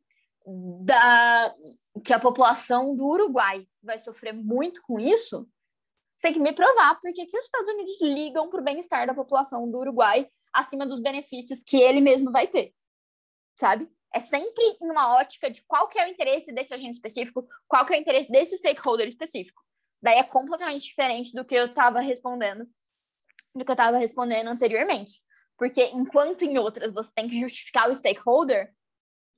do Uruguai vai sofrer muito com isso, você tem que me provar porque que os Estados Unidos ligam para o bem-estar da população do Uruguai acima dos benefícios que ele mesmo vai ter, sabe? É sempre em uma ótica de qual que é o interesse desse agente específico, qual que é o interesse desse stakeholder específico. Daí é completamente diferente do que eu estava respondendo anteriormente. Porque enquanto em outras você tem que justificar o stakeholder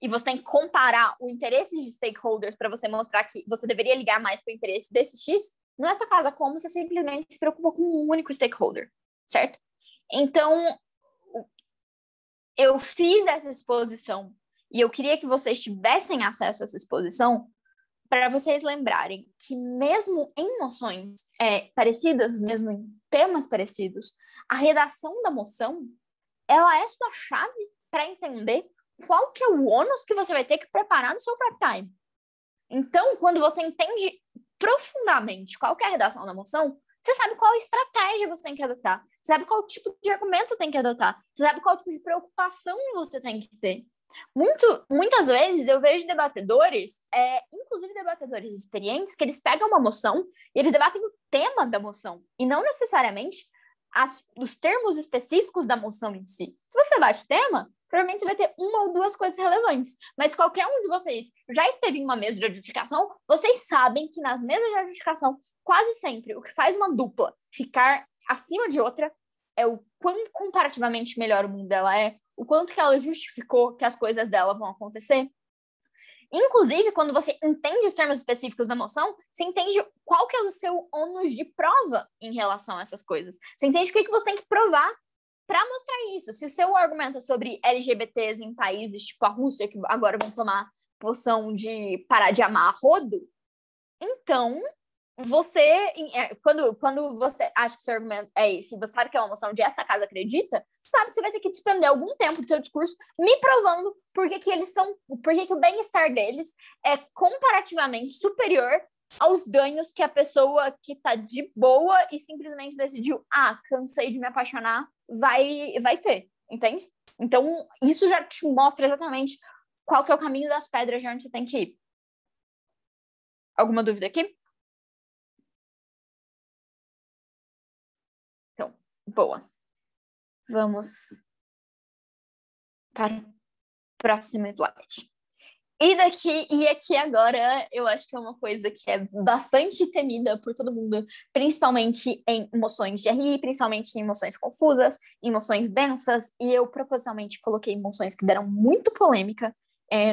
e você tem que comparar o interesse de stakeholders para você mostrar que você deveria ligar mais para o interesse desse X, nessa casa como você simplesmente se preocupa com um único stakeholder, certo? Então, eu fiz essa exposição e eu queria que vocês tivessem acesso a essa exposição para vocês lembrarem que mesmo em moções parecidas, mesmo em temas parecidos, a redação da moção, ela é sua chave para entender qual que é o ônus que você vai ter que preparar no seu prep time. Então, quando você entende profundamente qual que é a redação da moção, você sabe qual estratégia você tem que adotar, você sabe qual tipo de argumento você tem que adotar, você sabe qual tipo de preocupação você tem que ter. Muitas vezes eu vejo debatedores, inclusive debatedores experientes, que eles pegam uma moção e eles debatem o tema da moção, e não necessariamente os termos específicos da moção em si. Se você debate o tema, provavelmente você vai ter uma ou duas coisas relevantes, mas qualquer um de vocês já esteve em uma mesa de adjudicação, vocês sabem que nas mesas de adjudicação, quase sempre, o que faz uma dupla ficar acima de outra é o quão comparativamente melhor o mundo dela é, o quanto que ela justificou que as coisas dela vão acontecer. Inclusive, quando você entende os termos específicos da moção, você entende qual que é o seu ônus de prova em relação a essas coisas. Você entende o que você tem que provar para mostrar isso. Se o seu argumento é sobre LGBTs em países tipo a Rússia, que agora vão tomar posição de parar de amar a rodo, então você, quando você acha que o seu argumento é esse, você sabe que é uma moção de esta casa acredita, sabe que você vai ter que despender algum tempo do seu discurso me provando por que o bem-estar deles é comparativamente superior aos ganhos que a pessoa que tá de boa e simplesmente decidiu, cansei de me apaixonar, vai ter, entende? Então, isso já te mostra exatamente qual que é o caminho das pedras de onde você tem que ir. Alguma dúvida aqui? Então, boa. Vamos para o próximo slide. E aqui agora, eu acho que é uma coisa que é bastante temida por todo mundo, principalmente em moções de RI, principalmente em moções confusas, em moções densas, e eu propositalmente coloquei moções que deram muito polêmica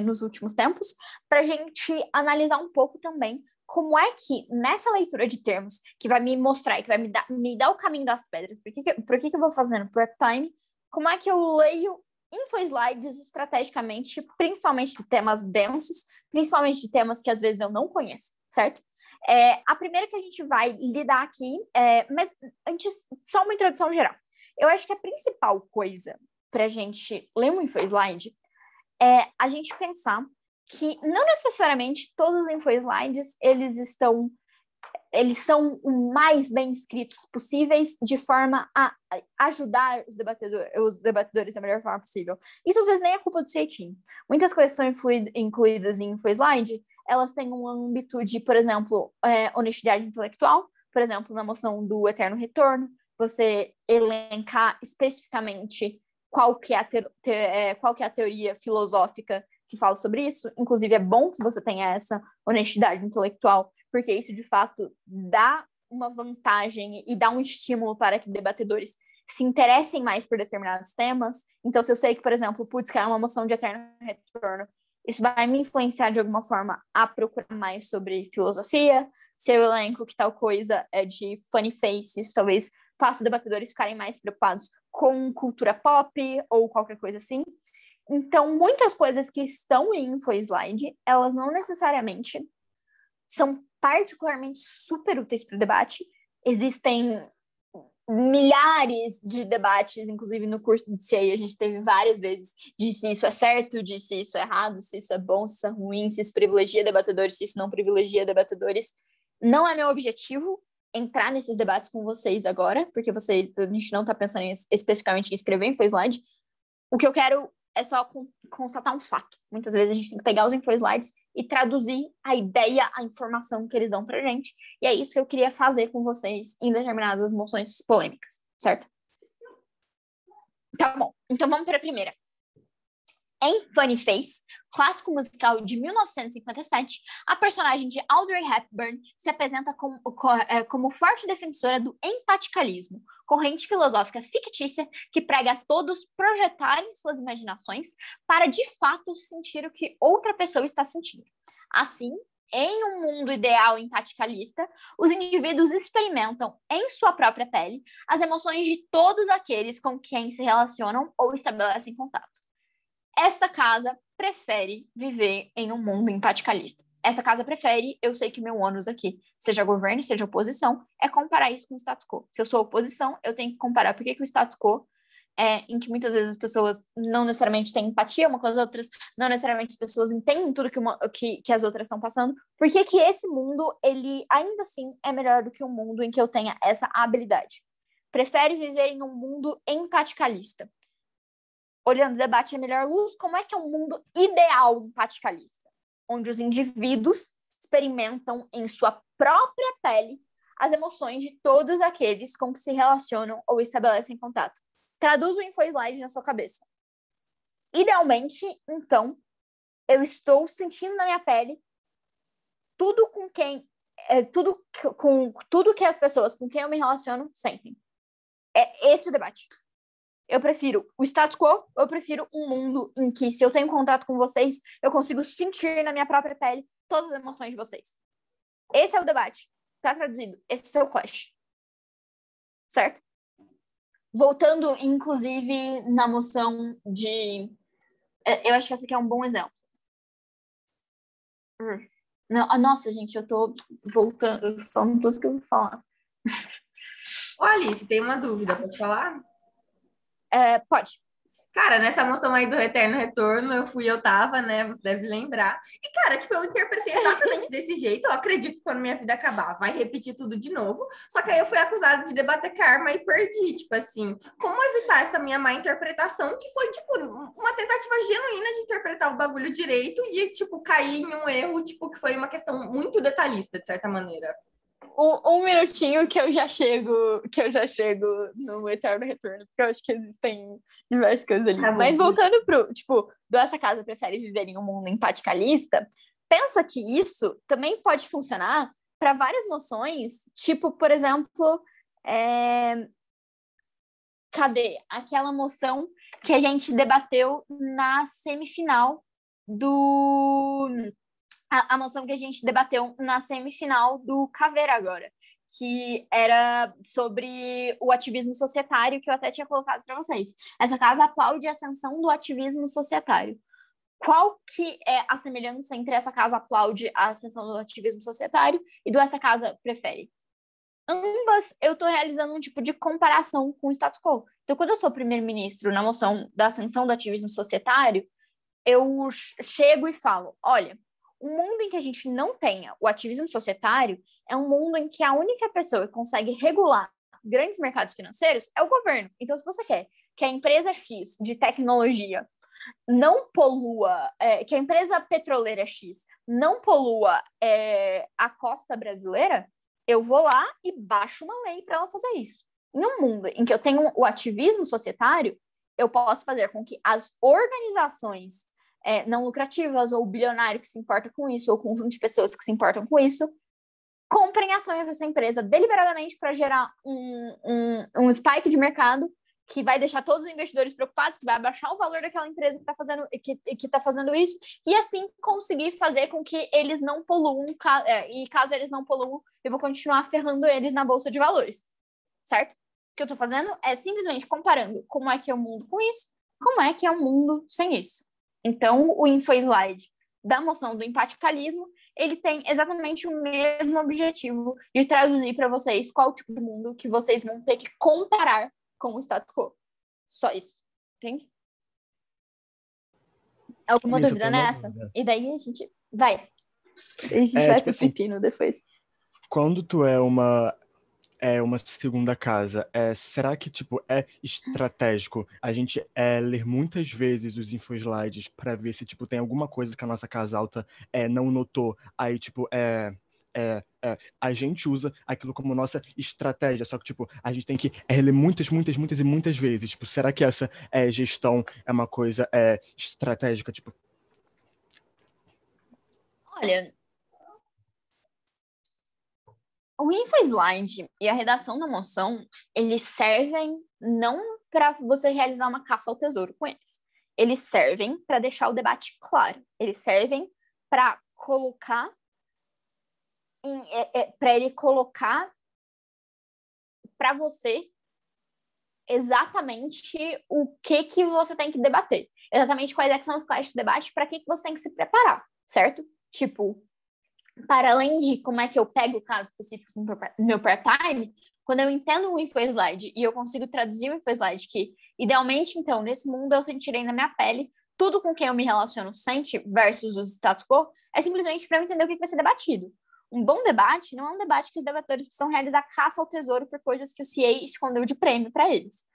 nos últimos tempos, para a gente analisar um pouco também como é que, nessa leitura de termos, que vai me mostrar e que vai me dar o caminho das pedras, por que eu vou fazendo prep time, como é que eu leio infoslides estrategicamente, principalmente de temas densos, principalmente de temas que às vezes eu não conheço, certo? A primeira que a gente vai lidar aqui, mas antes, só uma introdução geral. Eu acho que a principal coisa para a gente ler um InfoSlide é a gente pensar que não necessariamente todos os InfoSlides eles são o mais bem escritos possíveis de forma a ajudar os debatedores da melhor forma possível. Isso às vezes nem é culpa do Ceitinho. Muitas coisas são incluídas em InfoSlide, elas têm um âmbito de, por exemplo, honestidade intelectual, por exemplo, na moção do eterno retorno, você elencar especificamente qual que é a teoria filosófica que fala sobre isso. Inclusive, é bom que você tenha essa honestidade intelectual, porque isso, de fato, dá uma vantagem e dá um estímulo para que debatedores se interessem mais por determinados temas. Então, se eu sei que, por exemplo, caiu uma moção de eterno retorno, isso vai me influenciar de alguma forma a procurar mais sobre filosofia. Se eu elenco que tal coisa é de funny face, isso talvez faça debatedores ficarem mais preocupados com cultura pop ou qualquer coisa assim. Então, muitas coisas que estão em InfoSlide, elas não necessariamente são particularmente super úteis para o debate. Existem milhares de debates, inclusive no curso de CA a gente teve várias vezes de se isso é certo, de se isso é errado, se isso é bom, se isso é ruim, se isso privilegia debatedores, se isso não privilegia debatedores. Não é meu objetivo entrar nesses debates com vocês agora, porque a gente não está pensando especificamente em escrever em InfoSlide. O que eu quero é só constatar um fato. Muitas vezes a gente tem que pegar os InfoSlides e traduzir a ideia, a informação que eles dão pra gente. E é isso que eu queria fazer com vocês em determinadas moções polêmicas, certo? Tá bom. Então vamos para a primeira. Em Funny Face, clássico musical de 1957, a personagem de Audrey Hepburn se apresenta como forte defensora do empaticalismo, corrente filosófica fictícia que prega a todos projetarem suas imaginações para, de fato, sentir o que outra pessoa está sentindo. Assim, em um mundo ideal empaticalista, os indivíduos experimentam em sua própria pele as emoções de todos aqueles com quem se relacionam ou estabelecem contato. Esta casa prefere viver em um mundo empaticalista. Essa casa prefere, eu sei que meu ônus aqui, seja governo, seja oposição, é comparar isso com o status quo. Se eu sou oposição, eu tenho que comparar por que o status quo em que muitas vezes as pessoas não necessariamente têm empatia uma com as outras, não necessariamente as pessoas entendem tudo que as outras estão passando, por que esse mundo, ele ainda assim é melhor do que um mundo em que eu tenha essa habilidade. Prefere viver em um mundo empaticalista. Olhando o debate à melhor luz, como é que é um mundo ideal empaticalista? Onde os indivíduos experimentam em sua própria pele as emoções de todos aqueles com que se relacionam ou estabelecem contato. Traduz o InfoSlide na sua cabeça. Idealmente, então, eu estou sentindo na minha pele tudo que as pessoas com quem eu me relaciono sentem. É esse o debate. Eu prefiro o status quo, eu prefiro um mundo em que, se eu tenho contato com vocês, eu consigo sentir na minha própria pele todas as emoções de vocês. Esse é o debate. Tá traduzido. Esse é o clash. Certo? Voltando, inclusive, na moção de... Eu acho que essa aqui é um bom exemplo. Nossa, gente, eu tô voltando, falando tudo que eu vou falar. Ô, Alice, tem uma dúvida, pode falar? Pode. Cara, nessa moção aí do Eterno Retorno, eu tava, né? Você deve lembrar. E, cara, tipo, eu interpretei exatamente desse jeito. Eu acredito que quando minha vida acabar, vai repetir tudo de novo. Só que aí eu fui acusada de debater karma e perdi. Tipo assim, como evitar essa minha má interpretação, que foi, tipo, uma tentativa genuína de interpretar o bagulho direito e, tipo, cair em um erro, tipo, que foi uma questão muito detalhista, de certa maneira. Um minutinho que eu já chego no Eterno Retorno, porque eu acho que existem diversas coisas ali. Mas voltando pro, tipo, essa casa prefere viver em um mundo empaticalista, pensa que isso também pode funcionar para várias noções, tipo, por exemplo, cadê? Aquela moção que a gente debateu na semifinal a moção que a gente debateu na semifinal do Caveira agora, que era sobre o ativismo societário, que eu até tinha colocado para vocês. Essa casa aplaude a ascensão do ativismo societário. qual que é a semelhança entre essa casa aplaude a ascensão do ativismo societário e do essa casa prefere? Ambas eu estou realizando um tipo de comparação com o status quo. Então, quando eu sou primeiro-ministro na moção da ascensão do ativismo societário, eu chego e falo, olha, o mundo em que a gente não tenha o ativismo societário é um mundo em que a única pessoa que consegue regular grandes mercados financeiros é o governo. Então, se você quer que a empresa X de tecnologia não polua, que a empresa petroleira X não polua a costa brasileira, eu vou lá e baixo uma lei para ela fazer isso. Em um mundo em que eu tenho o ativismo societário, eu posso fazer com que as organizações não lucrativas ou bilionário que se importa com isso, ou conjunto de pessoas que se importam com isso, comprem ações dessa empresa deliberadamente para gerar um spike de mercado que vai deixar todos os investidores preocupados, que vai abaixar o valor daquela empresa que tá fazendo isso, e assim conseguir fazer com que eles não poluam, e caso eles não poluam, eu vou continuar ferrando eles na bolsa de valores, certo? O que eu tô fazendo é simplesmente comparando como é que é o mundo com isso, como é que é o mundo sem isso. Então, o infoslide da moção do empaticalismo, ele tem exatamente o mesmo objetivo de traduzir para vocês qual tipo de mundo que vocês vão ter que comparar com o status quo. Só isso. Entende? Alguma Alice, eu dúvida tenho uma nessa? dúvida. E daí a gente vai. A gente vai tipo pro assim, pepino depois. quando tu é uma segunda casa, será que, tipo, é estratégico a gente ler muitas vezes os infoslides para ver se, tipo, tem alguma coisa que a nossa casa alta não notou? Aí, tipo, a gente usa aquilo como nossa estratégia, só que, tipo, a gente tem que ler muitas, muitas, muitas e muitas vezes. Tipo, será que essa gestão é uma coisa estratégica, tipo? Olha, o infoslide e a redação da moção, eles servem não para você realizar uma caça ao tesouro com eles. Eles servem para deixar o debate claro. Eles servem para colocar para ele colocar para você exatamente o que você tem que debater. Exatamente quais são os classes de debate, para que você tem que se preparar, certo? Tipo, para além de como é que eu pego casos específicos no meu part-time, quando eu entendo o infoslide e eu consigo traduzir o infoslide que, idealmente, então, nesse mundo eu sentirei na minha pele tudo com quem eu me relaciono sente versus os status quo, é simplesmente para eu entender o que vai ser debatido. Um bom debate não é um debate que os debatedores precisam realizar caça ao tesouro por coisas que o CA escondeu de prêmio para eles.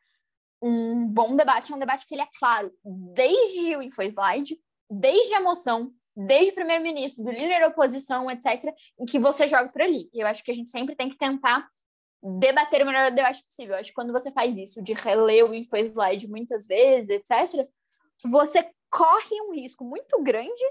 Um bom debate é um debate que ele é claro desde o infoslide, desde a moção, desde o primeiro-ministro, do líder da oposição, etc., em que você joga por ali. E eu acho que a gente sempre tem que tentar debater o melhor debate possível. Eu acho que quando você faz isso, de reler o infoslide muitas vezes, etc., você corre um risco muito grande,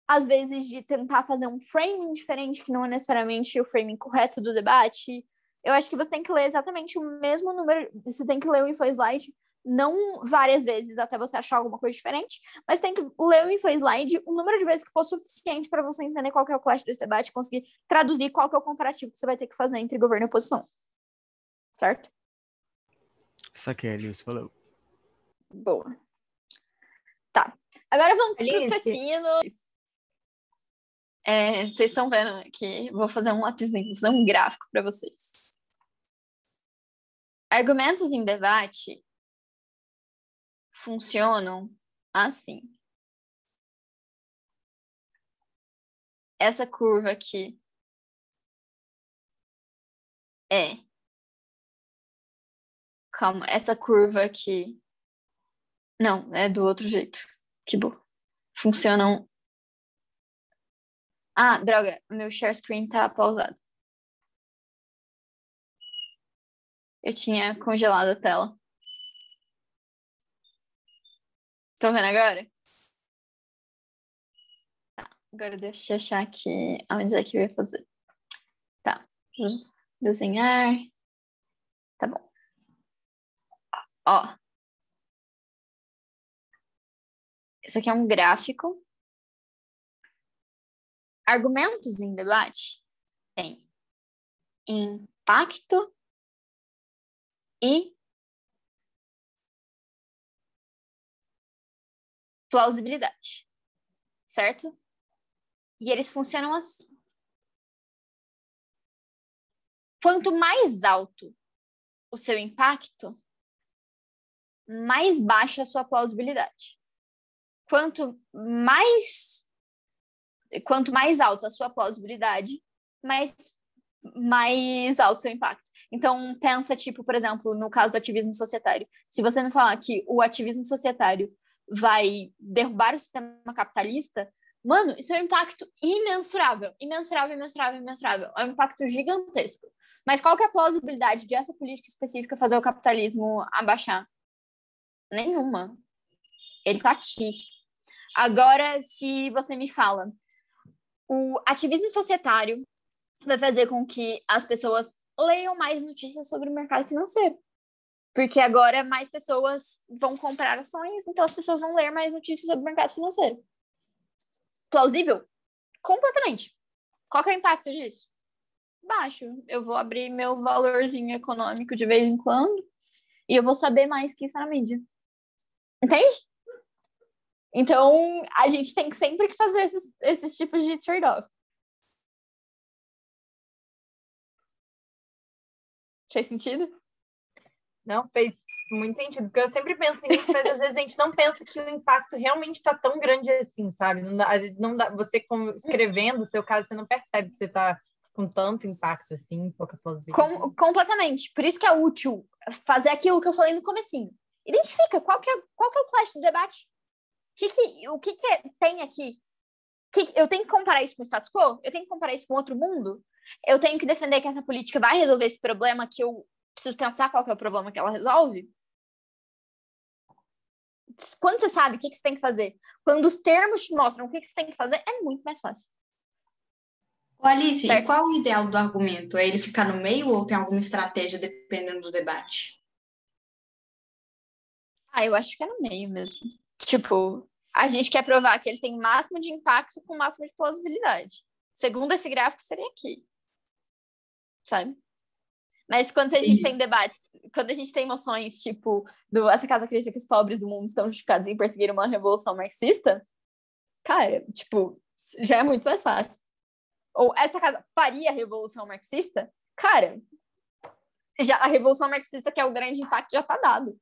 às vezes, de tentar fazer um framing diferente, que não é necessariamente o framing correto do debate. Eu acho que você tem que ler exatamente o mesmo número, você tem que ler o infoslide não várias vezes até você achar alguma coisa diferente, mas tem que ler o infoslide o número de vezes que for suficiente para você entender qual que é o clash desse debate e conseguir traduzir qual que é o comparativo que você vai ter que fazer entre governo e oposição. Certo? Saquei, Alice, falou. Boa. Tá. Agora vamos pro Alice. pepino. Vocês estão vendo aqui, vou fazer um lapisinho, vou fazer um gráfico para vocês. Argumentos em debate funcionam assim. Essa curva aqui Calma, essa curva aqui... Não, é do outro jeito. Que bom. Funcionam... Ah, droga, meu share screen tá pausado. Eu tinha congelado a tela. Estão vendo agora? Tá, agora deixa eu achar aqui onde é que eu ia fazer. Tá, desenhar. Tá bom. Ó. Isso aqui é um gráfico. Argumentos em debate tem impacto e plausibilidade. certo? E eles funcionam assim. Quanto mais alto o seu impacto, mais baixa a sua plausibilidade. Quanto mais alta a sua plausibilidade, mais alto o seu impacto. Então, pensa, tipo, por exemplo, no caso do ativismo societário. Se você me falar que o ativismo societário vai derrubar o sistema capitalista, mano, isso é um impacto imensurável. Imensurável. É um impacto gigantesco. Mas qual que é a plausibilidade de essa política específica fazer o capitalismo abaixar? Nenhuma. Ele tá aqui. Agora, se você me fala, o ativismo societário vai fazer com que as pessoas leiam mais notícias sobre o mercado financeiro. Porque agora mais pessoas vão comprar ações, então as pessoas vão ler mais notícias sobre o mercado financeiro. Plausível? Completamente. Qual que é o impacto disso? Baixo. Eu vou abrir meu valorzinho econômico de vez em quando e eu vou saber mais que isso na mídia. Entende? Então, a gente tem sempre que fazer esses tipos de trade-off. Fez sentido? Não, fez muito sentido, porque eu sempre penso nisso, mas às vezes a gente não pensa que o impacto realmente está tão grande assim, sabe? Não dá, às vezes não dá, você escrevendo o seu caso, você não percebe que você está com tanto impacto assim, pouca plausibilidade. Completamente. Por isso que é útil fazer aquilo que eu falei no comecinho. Identifica qual que é o flash do debate. O que tem aqui? Eu tenho que comparar isso com o status quo? Eu tenho que comparar isso com outro mundo? Eu tenho que defender que essa política vai resolver esse problema, que eu preciso pensar qual que é o problema que ela resolve? Quando você sabe o que você tem que fazer, quando os termos te mostram o que você tem que fazer, é muito mais fácil. Ô, Alice, Certo. e qual o ideal do argumento? É ele ficar no meio ou tem alguma estratégia dependendo do debate? Eu acho que é no meio mesmo. Tipo, a gente quer provar que ele tem máximo de impacto com máximo de plausibilidade. Segundo esse gráfico, seria aqui. Sabe? Mas quando a gente tem debates, quando a gente tem emoções, tipo, essa casa acredita que os pobres do mundo estão justificados em perseguir uma revolução marxista, cara, tipo, já é muito mais fácil. Ou essa casa faria a revolução marxista? Cara, já a revolução marxista, que é o grande impacto, já tá dado.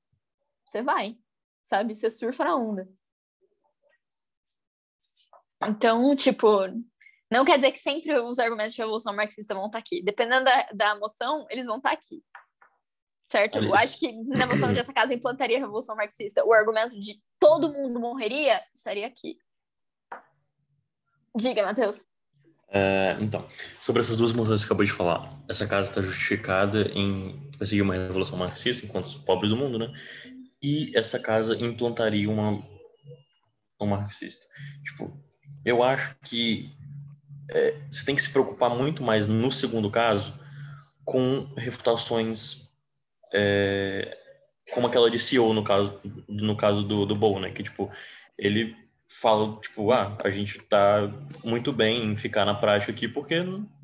Você vai, sabe? Você surfa na onda. Então, tipo, não quer dizer que sempre os argumentos de revolução marxista vão estar aqui. Dependendo da moção, eles vão estar aqui. Certo? Alice. Eu acho que na moção de essa casa implantaria a revolução marxista. O argumento de todo mundo morreria estaria aqui. Diga, Matheus. Então, sobre essas duas moções que você acabou de falar, essa casa está justificada em perseguir uma revolução marxista enquanto os pobres do mundo, né? E essa casa implantaria uma marxista. Tipo, eu acho que você tem que se preocupar muito mais no segundo caso com refutações como aquela de CEO no caso do Bow, né? Que, tipo, ele fala, tipo, a gente tá muito bem em ficar na prática aqui porque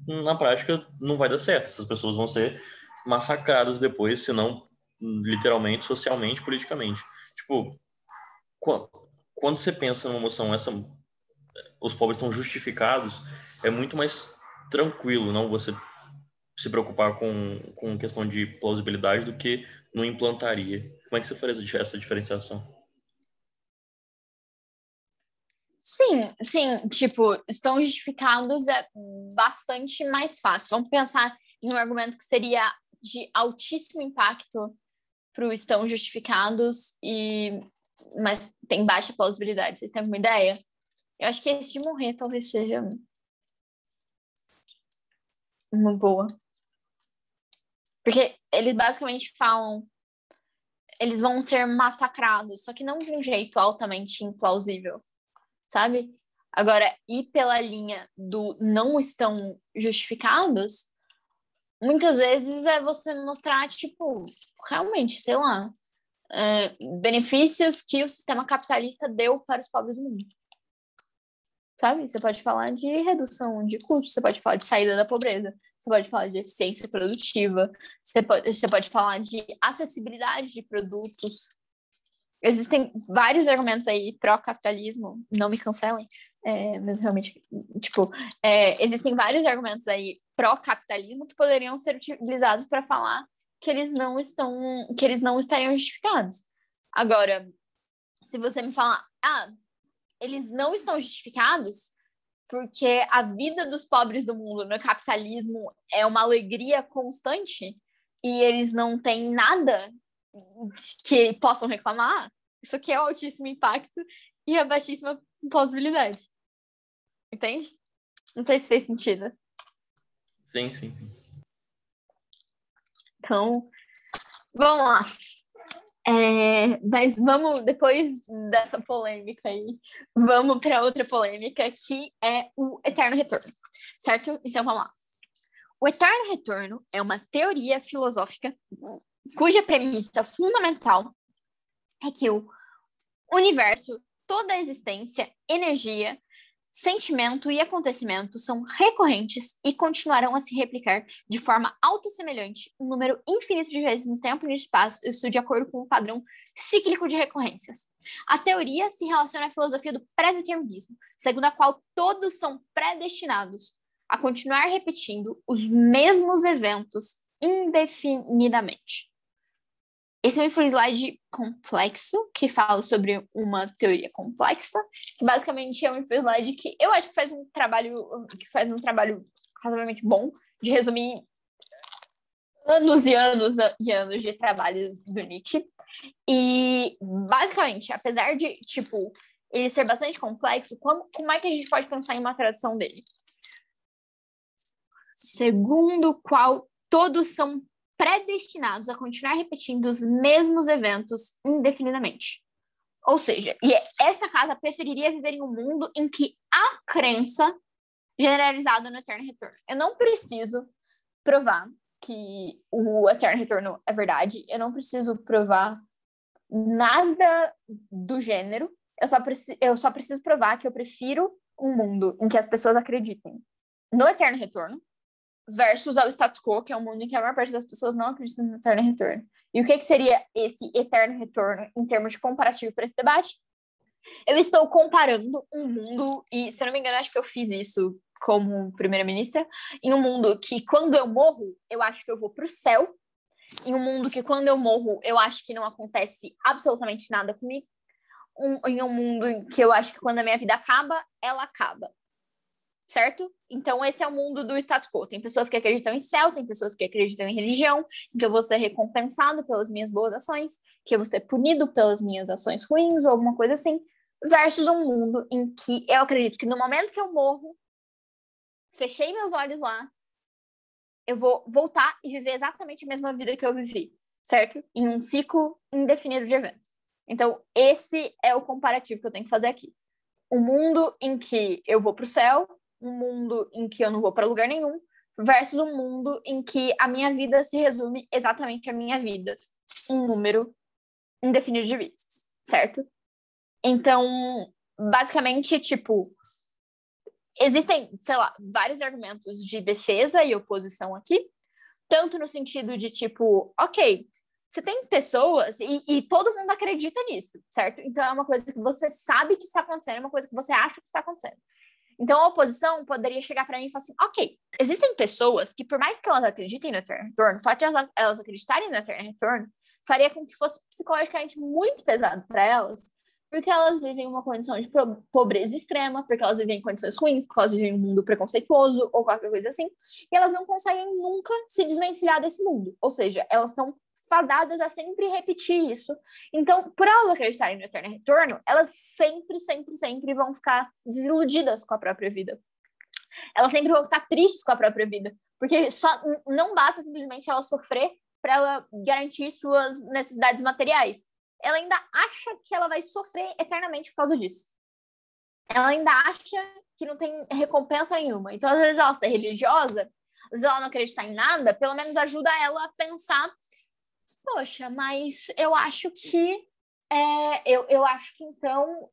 na prática não vai dar certo. Essas pessoas vão ser massacradas depois, se não literalmente, socialmente, politicamente. Tipo, quando você pensa numa moção os pobres estão justificados, é muito mais tranquilo não você se preocupar com questão de plausibilidade do que não implantaria. Como é que você faria essa diferenciação? Sim, tipo, estão justificados é bastante mais fácil. Vamos pensar em um argumento que seria de altíssimo impacto para o estão justificados, mas tem baixa plausibilidade. Vocês têm alguma ideia? Eu acho que esse de morrer talvez seja uma boa. Porque eles basicamente falam, eles vão ser massacrados, só que não de um jeito altamente implausível, sabe? Agora, ir pela linha do não estão justificados, muitas vezes é você mostrar, tipo, realmente, sei lá, benefícios que o sistema capitalista deu para os pobres do mundo. Sabe? Você pode falar de redução de custos, você pode falar de saída da pobreza, você pode falar de eficiência produtiva, você pode falar de acessibilidade de produtos. Existem vários argumentos aí pró-capitalismo, não me cancelem, mas realmente, tipo, existem vários argumentos aí pró-capitalismo que poderiam ser utilizados para falar que eles não estariam justificados. Agora, se você me falar, eles não estão justificados porque a vida dos pobres do mundo no capitalismo é uma alegria constante e eles não têm nada que possam reclamar, isso aqui é o altíssimo impacto e a baixíssima plausibilidade. Entende? Não sei se fez sentido. Sim. Então, vamos lá. Mas vamos, depois dessa polêmica aí, vamos para outra polêmica, que é o eterno retorno, certo? Então, vamos lá. O eterno retorno é uma teoria filosófica cuja premissa fundamental é que o universo, toda a existência, energia, sentimento e acontecimento são recorrentes e continuarão a se replicar de forma autossemelhante um número infinito de vezes no tempo e no espaço, isso de acordo com o padrão cíclico de recorrências. A teoria se relaciona à filosofia do pré-determinismo, segundo a qual todos são predestinados a continuar repetindo os mesmos eventos indefinidamente. Esse é um slide complexo, que fala sobre uma teoria complexa, que basicamente é um slide que eu acho que faz um trabalho razoavelmente bom de resumir anos e anos e anos de trabalhos do Nietzsche. E, basicamente, apesar de, ele ser bastante complexo, como é que a gente pode pensar em uma tradução dele? Segundo o qual todos são predestinados a continuar repetindo os mesmos eventos indefinidamente. Ou seja, esta casa preferiria viver em um mundo em que há crença generalizada no eterno retorno. Eu não preciso provar que o eterno retorno é verdade, eu não preciso provar nada do gênero, eu só preciso provar que eu prefiro um mundo em que as pessoas acreditem no eterno retorno versus ao status quo, que é um mundo em que a maior parte das pessoas não acredita no eterno retorno. E o que seria esse eterno retorno em termos de comparativo para esse debate? Eu estou comparando um mundo, e se eu não me engano, acho que eu fiz isso como primeira-ministra, em um mundo que quando eu morro, eu acho que eu vou para o céu, em um mundo que quando eu morro, eu acho que não acontece absolutamente nada comigo, em um mundo em que eu acho que quando a minha vida acaba, ela acaba. Certo? Então, esse é o mundo do status quo. Tem pessoas que acreditam em céu, tem pessoas que acreditam em religião, que eu vou ser recompensado pelas minhas boas ações, que eu vou ser punido pelas minhas ações ruins, ou alguma coisa assim, versus um mundo em que eu acredito que no momento que eu morro, fechei meus olhos lá, eu vou voltar e viver exatamente a mesma vida que eu vivi, certo? Em um ciclo indefinido de eventos. Então, esse é o comparativo que eu tenho que fazer aqui. Um mundo em que eu vou para o céu, um mundo em que eu não vou para lugar nenhum, versus um mundo em que a minha vida se resume exatamente à minha vida, um número indefinido de vidas, certo? Então, basicamente, existem, sei lá, vários argumentos de defesa e oposição aqui, tanto no sentido de, ok, você tem pessoas, e todo mundo acredita nisso, certo? Então, é uma coisa que você sabe que está acontecendo, é uma coisa que você acha que está acontecendo. Então, a oposição poderia chegar para mim e falar assim, ok, existem pessoas que, por mais que elas acreditem no eterno retorno, o fato de elas acreditarem no eterno retorno faria com que fosse psicologicamente muito pesado para elas, porque elas vivem uma condição de pobreza extrema, porque elas vivem em condições ruins, porque elas vivem em um mundo preconceituoso ou qualquer coisa assim, e elas não conseguem nunca se desvencilhar desse mundo. Ou seja, elas estão fadadas a sempre repetir isso. Então, por elas acreditarem no eterno retorno, elas sempre vão ficar desiludidas com a própria vida. Elas sempre vão ficar tristes com a própria vida, porque não basta simplesmente ela sofrer para ela garantir suas necessidades materiais. Ela ainda acha que ela vai sofrer eternamente por causa disso. Ela ainda acha que não tem recompensa nenhuma. Então, às vezes ela está religiosa, às vezes ela não acreditar em nada, pelo menos ajuda ela a pensar: poxa, mas eu acho que eu acho que então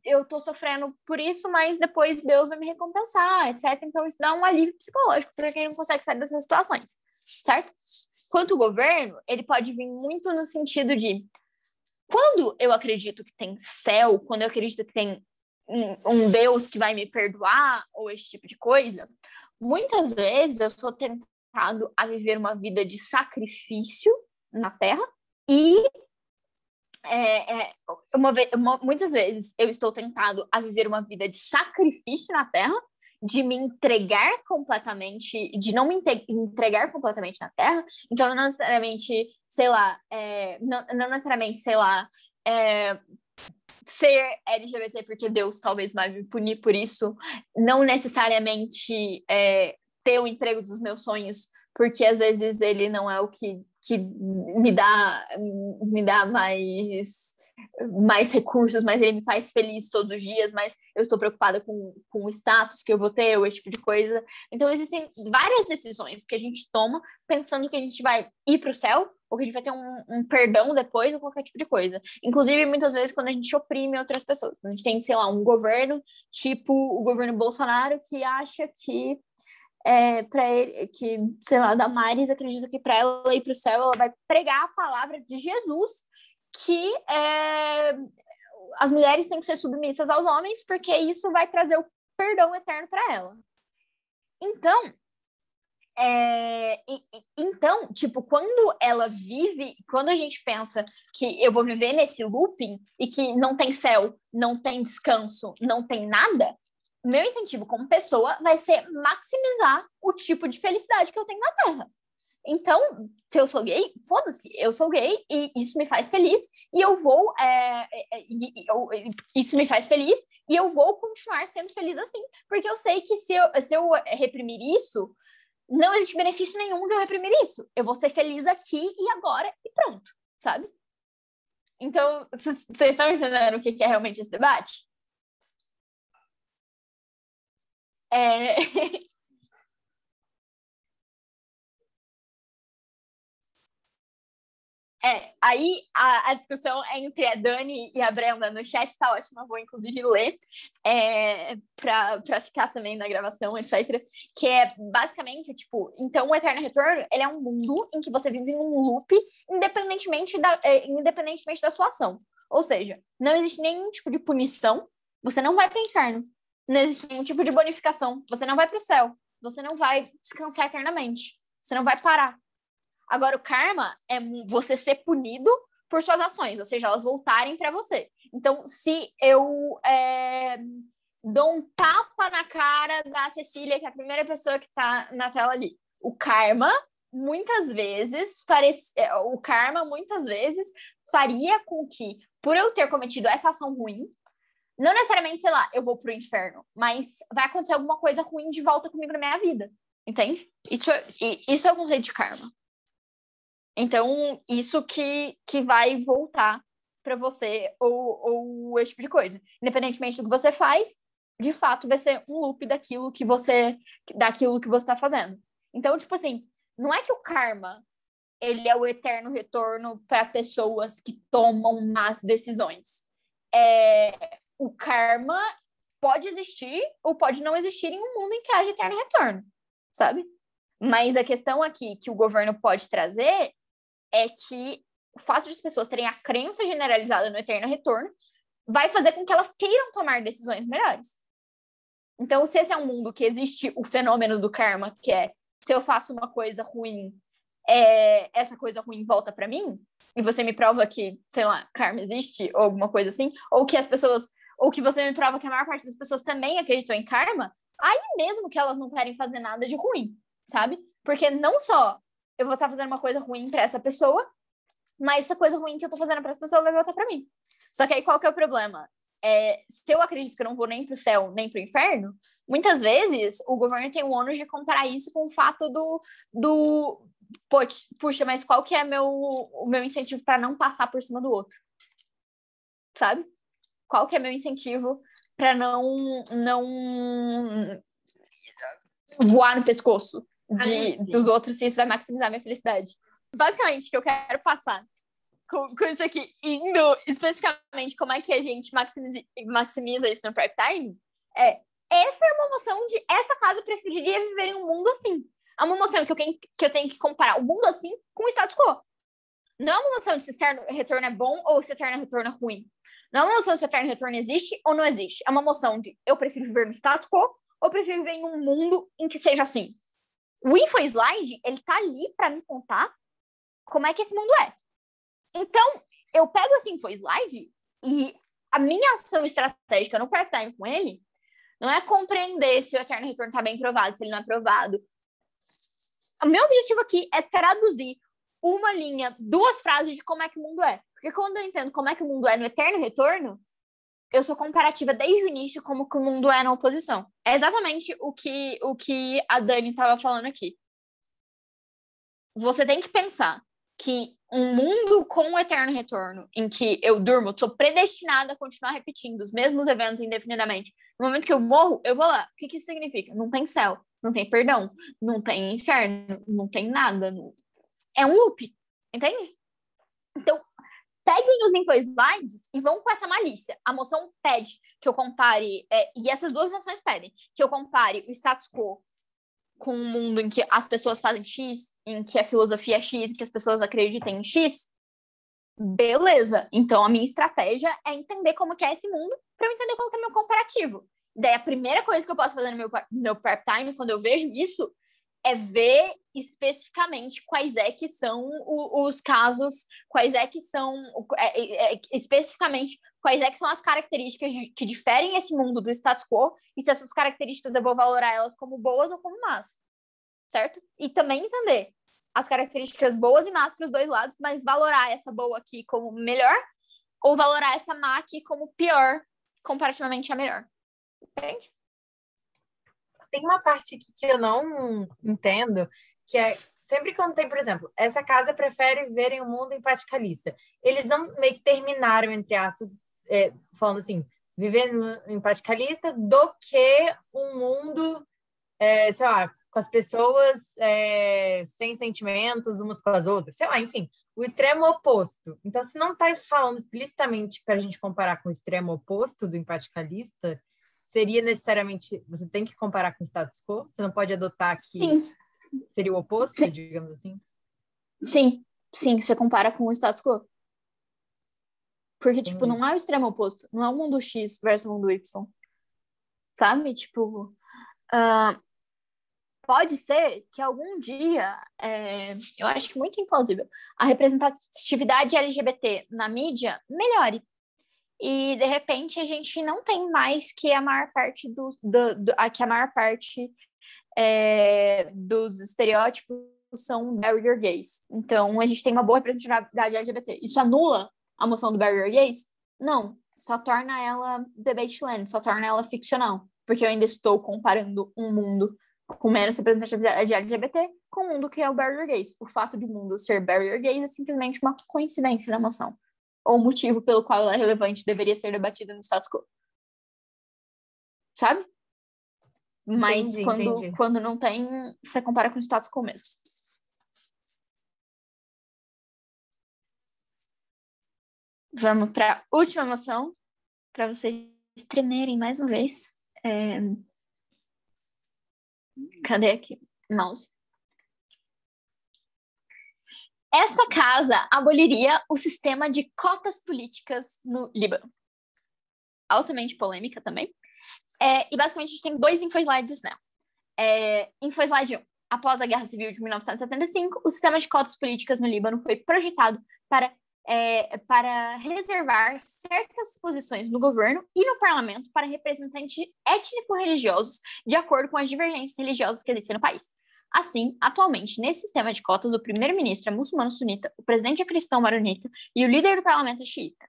eu tô sofrendo por isso, mas depois Deus vai me recompensar, etc. Então isso dá um alívio psicológico para quem não consegue sair dessas situações, certo? Quanto ao governo, ele pode vir muito no sentido de quando eu acredito que tem céu, quando eu acredito que tem um Deus que vai me perdoar, ou esse tipo de coisa, muitas vezes eu sou tentado a viver uma vida de sacrifício na Terra e muitas vezes eu estou tentado a viver uma vida de sacrifício na Terra, de me entregar completamente, de não me entregar completamente na Terra, então não necessariamente, sei lá, não necessariamente, sei lá, ser LGBT porque Deus talvez vai me punir por isso, não necessariamente ter o emprego dos meus sonhos, porque às vezes ele não é o que me dá mais recursos, mas ele me faz feliz todos os dias, mas eu estou preocupada com o status que eu vou ter, ou esse tipo de coisa. Então, existem várias decisões que a gente toma pensando que a gente vai ir para o céu, ou que a gente vai ter um perdão depois, ou qualquer tipo de coisa. Inclusive, muitas vezes, quando a gente oprime outras pessoas. Quando a gente tem, sei lá, um governo, tipo o governo Bolsonaro, que acha que para ele, que, sei lá, Damares acredita que para ela ir para o céu, ela vai pregar a palavra de Jesus, que as mulheres têm que ser submissas aos homens, porque isso vai trazer o perdão eterno para ela. Então, tipo, quando a gente pensa que eu vou viver nesse looping e que não tem céu, não tem descanso, não tem nada, meu incentivo como pessoa vai ser maximizar o tipo de felicidade que eu tenho na Terra. Então, se eu sou gay, foda-se, eu sou gay e isso me faz feliz e eu vou isso me faz feliz e eu vou continuar sendo feliz assim, porque eu sei que se eu reprimir isso, não existe benefício nenhum de eu reprimir isso. Eu vou ser feliz aqui e agora e pronto, sabe? Então, vocês estão entendendo o que é realmente esse debate? Aí a discussão entre a Dani e a Brenda no chat tá ótima, vou inclusive ler para ficar também na gravação, etc. Que é basicamente, tipo, então o Eterno Retorno, ele é um mundo em que você vive em um loop independentemente da sua ação. Ou seja, não existe nenhum tipo de punição, você não vai para o inferno. Não existe nenhum tipo de bonificação, você não vai para o céu, você não vai descansar eternamente, você não vai parar. Agora, o karma é você ser punido por suas ações, ou seja, elas voltarem para você. Então, se eu dou um tapa na cara da Cecília, que é a primeira pessoa que está na tela ali, o karma muitas vezes faria com que, por eu ter cometido essa ação ruim, não necessariamente, sei lá, eu vou pro inferno, mas vai acontecer alguma coisa ruim de volta comigo na minha vida, entende? Isso é o conceito de karma. Então, isso que vai voltar para você, ou esse tipo de coisa. Independentemente do que você faz, de fato, vai ser um loop daquilo que você está fazendo. Então, tipo assim, não é que o karma, ele é o eterno retorno para pessoas que tomam más decisões. O karma pode existir ou pode não existir em um mundo em que haja eterno retorno, sabe? Mas a questão aqui que o governo pode trazer é que o fato de as pessoas terem a crença generalizada no eterno retorno vai fazer com que elas queiram tomar decisões melhores. Então, se esse é um mundo que existe o fenômeno do karma, que é, se eu faço uma coisa ruim, essa coisa ruim volta para mim, e você me prova que, sei lá, karma existe, ou alguma coisa assim, ou que você me prova que a maior parte das pessoas também acreditou em karma, aí mesmo que elas não querem fazer nada de ruim, sabe? Porque não só eu vou estar fazendo uma coisa ruim para essa pessoa, mas essa coisa ruim que eu tô fazendo para essa pessoa vai voltar para mim. Só que aí qual que é o problema? Se eu acredito que eu não vou nem pro céu, nem pro inferno, muitas vezes o governo tem o ônus de comparar isso com o fato puxa, mas qual que é o meu incentivo para não passar por cima do outro? Sabe? Qual que é meu incentivo para não voar no pescoço dos outros, se isso vai maximizar minha felicidade? Basicamente, o que eu quero passar com isso aqui, indo especificamente como é que a gente maximiza isso no prep time, essa é uma emoção de essa casa preferiria viver em um mundo assim. É uma emoção que eu tenho que comparar o mundo assim com o status quo. Não é uma noção de se eterno retorno é bom ou se eterno retorno é ruim. Não é uma noção de se eterno retorno existe ou não existe. É uma noção de eu prefiro viver no status quo ou prefiro viver em um mundo em que seja assim. O InfoSlide, ele tá ali para me contar como é que esse mundo é. Então, eu pego esse InfoSlide e a minha ação estratégica no part-time com ele não é compreender se o eterno retorno está bem provado, se ele não é provado. O meu objetivo aqui é traduzir uma linha, 2 frases de como é que o mundo é. Porque quando eu entendo como é que o mundo é no eterno retorno, eu sou comparativa desde o início como que o mundo é na oposição. É exatamente o que a Dani estava falando aqui. Você tem que pensar que um mundo com o eterno retorno, em que eu durmo, sou predestinada a continuar repetindo os mesmos eventos indefinidamente. No momento que eu morro, eu vou lá. O que isso significa? Não tem céu, não tem perdão, não tem inferno, não tem nada. É um loop, entende? Então, peguem os InfoSlides e vão com essa malícia. A moção pede que eu compare, e essas 2 moções pedem, que eu compare o status quo com um mundo em que as pessoas fazem X, em que a filosofia é X, em que as pessoas acreditam em X. Beleza. Então, a minha estratégia é entender como que é esse mundo para eu entender como que é meu comparativo. Daí, a primeira coisa que eu posso fazer no meu part-time, quando eu vejo isso, é ver especificamente quais é que são os casos, quais é que são, especificamente, quais é que são as características que diferem esse mundo do status quo, e se essas características eu vou valorar elas como boas ou como más, certo? E também entender as características boas e más para os 2 lados, mas valorar essa boa aqui como melhor, ou valorar essa má aqui como pior, comparativamente a melhor. Entende? Tem uma parte aqui que eu não entendo, que é sempre quando tem, por exemplo, essa casa prefere viver em um mundo empaticalista. Eles não meio que terminaram, entre aspas, falando assim, viver em empaticalista do que um mundo, sei lá, com as pessoas sem sentimentos umas com as outras, sei lá, enfim, o extremo oposto. Então, se não está falando explicitamente para a gente comparar com o extremo oposto do empaticalista, seria necessariamente, você tem que comparar com o status quo? Você não pode adotar que seria o oposto, Sim. digamos assim? Sim, você compara com o status quo. Porque, tipo, Entendi. não é o extremo oposto. Não é o mundo X versus o mundo Y. Sabe? Tipo, pode ser que algum dia, eu acho muito implausível, a representatividade LGBT na mídia melhore. E, de repente, a gente não tem mais que a maior parte dos estereótipos são barrier gays. Então, a gente tem uma boa representatividade LGBT. Isso anula a moção do barrier gays? Não. Só torna ela debate land, só torna ela ficcional. Porque eu ainda estou comparando um mundo com menos representatividade LGBT com um mundo que é o barrier gays. O fato de o mundo ser barrier gays é simplesmente uma coincidência na moção. Ou o motivo pelo qual ela é relevante deveria ser debatida no status quo. Sabe? Mas Entendi. quando não tem, você compara com o status quo mesmo. Vamos para a última moção, para vocês tremerem mais uma vez. Cadê aqui? Mouse. Essa casa aboliria o sistema de cotas políticas no Líbano. Altamente polêmica também. E basicamente a gente tem 2 InfoSlides nela. InfoSlide 1. Após a Guerra Civil de 1975, o sistema de cotas políticas no Líbano foi projetado para reservar certas posições no governo e no parlamento para representantes étnico-religiosos de acordo com as divergências religiosas que existem no país. Assim, atualmente, nesse sistema de cotas, o primeiro-ministro é muçulmano sunita, o presidente é cristão maronita e o líder do parlamento é xiita.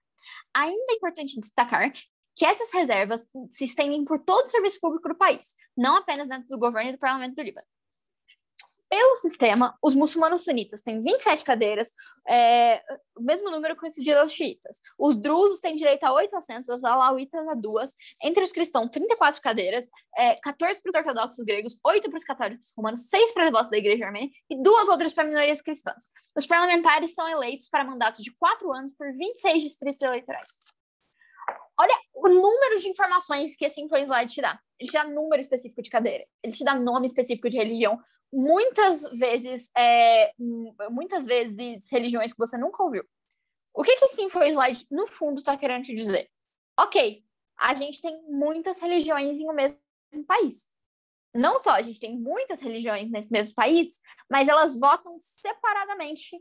Ainda é importante destacar que essas reservas se estendem por todo o serviço público do país, não apenas dentro do governo e do parlamento do Líbano. Pelo sistema, os muçulmanos sunitas têm 27 cadeiras, o mesmo número coincidido aos xiitas. Os drusos têm direito a 8 assentos, os alauítas a 2. Entre os cristãos, 34 cadeiras, 14 para os ortodoxos gregos, 8 para os católicos romanos, 6 para os devotos da igreja armênia e 2 outras para minorias cristãs. Os parlamentares são eleitos para mandatos de 4 anos por 26 distritos eleitorais. olha o número de informações que esse InfoSlide te dá. Ele te dá número específico de cadeira. Ele te dá nome específico de religião. Muitas vezes religiões que você nunca ouviu. O que esse InfoSlide, no fundo, está querendo te dizer? Ok, a gente tem muitas religiões em um mesmo país. Não só a gente tem muitas religiões nesse mesmo país, mas elas votam separadamente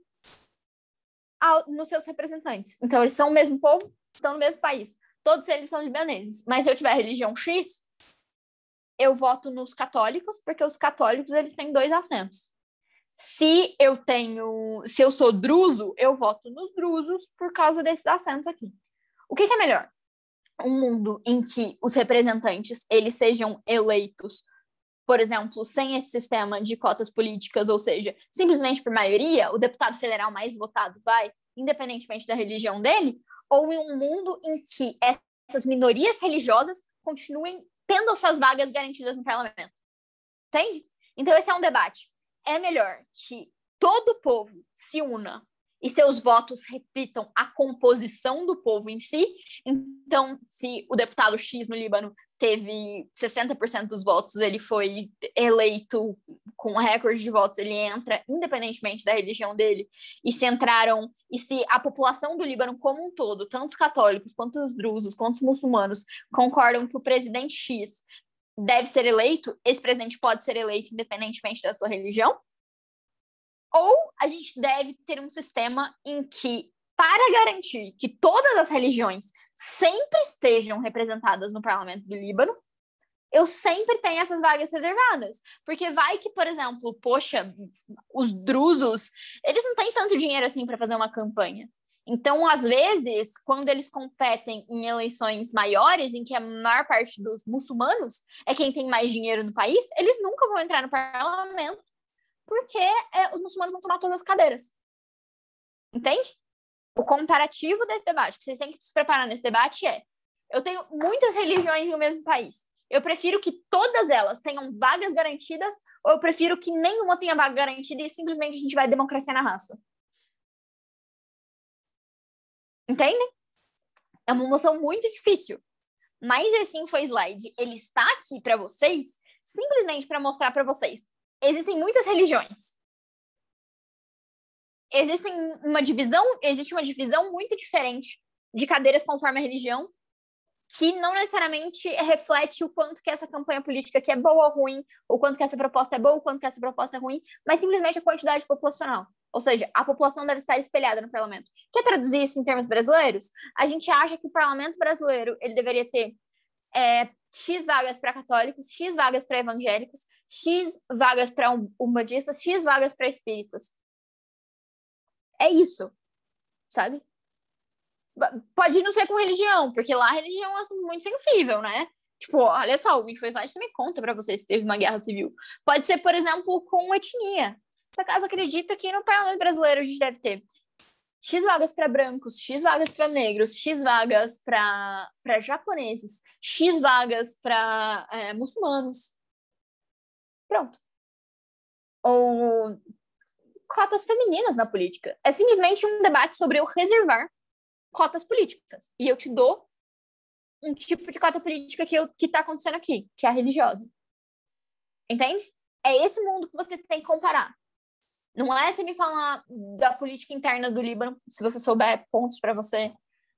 nos seus representantes. Então, eles são o mesmo povo, estão no mesmo país. Todos eles são libaneses. Mas se eu tiver religião X, eu voto nos católicos, porque os católicos, eles têm 2 assentos. Se eu sou druso, eu voto nos drusos por causa desses assentos aqui. O que é melhor? Um mundo em que os representantes, eles sejam eleitos, por exemplo, sem esse sistema de cotas políticas, ou seja, simplesmente por maioria, o deputado federal mais votado vai, independentemente da religião dele, ou em um mundo em que essas minorias religiosas continuem tendo suas vagas garantidas no parlamento. Entende? Então, esse é um debate. É melhor que todo o povo se una e seus votos repitam a composição do povo em si. Então, se o deputado X no Líbano teve 60% dos votos, ele foi eleito com recorde de votos, ele entra independentemente da religião dele, e se a população do Líbano como um todo, tanto os católicos, quanto os drusos, quanto os muçulmanos, concordam que o presidente X deve ser eleito, esse presidente pode ser eleito independentemente da sua religião, ou a gente deve ter um sistema em que, para garantir que todas as religiões sempre estejam representadas no parlamento do Líbano, eu sempre tenho essas vagas reservadas. Porque vai que, por exemplo, poxa, os drusos, eles não têm tanto dinheiro assim para fazer uma campanha. Então, às vezes, quando eles competem em eleições maiores, em que a maior parte dos muçulmanos é quem tem mais dinheiro no país, eles nunca vão entrar no parlamento, porque os muçulmanos vão tomar todas as cadeiras. Entende? O comparativo desse debate, que vocês têm que se preparar nesse debate eu tenho muitas religiões no mesmo país. Eu prefiro que todas elas tenham vagas garantidas, ou eu prefiro que nenhuma tenha vaga garantida e simplesmente a gente vai democracia na raça. Entende? É uma moção muito difícil. Mas esse InfoSlide, ele está aqui para vocês, simplesmente para mostrar para vocês. Existem muitas religiões. Existe uma divisão muito diferente de cadeiras conforme a religião, que não necessariamente reflete o quanto que essa campanha política aqui é boa ou ruim, ou quanto que essa proposta é boa, ou quanto que essa proposta é ruim, mas simplesmente a quantidade populacional. Ou seja, a população deve estar espelhada no parlamento. Quer traduzir isso em termos brasileiros? A gente acha que o parlamento brasileiro ele deveria ter X vagas para católicos, X vagas para evangélicos, X vagas para umbandistas, X vagas para espíritas. É isso, sabe? Pode não ser com religião, porque lá a religião é um assunto muito sensível, né? Tipo, olha só, o InfoSlide também conta pra vocês se teve uma guerra civil. Pode ser, por exemplo, com etnia. Essa casa acredita que no parlamento brasileiro a gente deve ter X vagas para brancos, X vagas para negros, X vagas para japoneses, X vagas para muçulmanos. Pronto. Ou cotas femininas na política. É simplesmente um debate sobre eu reservar cotas políticas. E eu te dou um tipo de cota política que tá acontecendo aqui, que é a religiosa. Entende? É esse mundo que você tem que comparar. Não é você me falar da política interna do Líbano, se você souber pontos para você.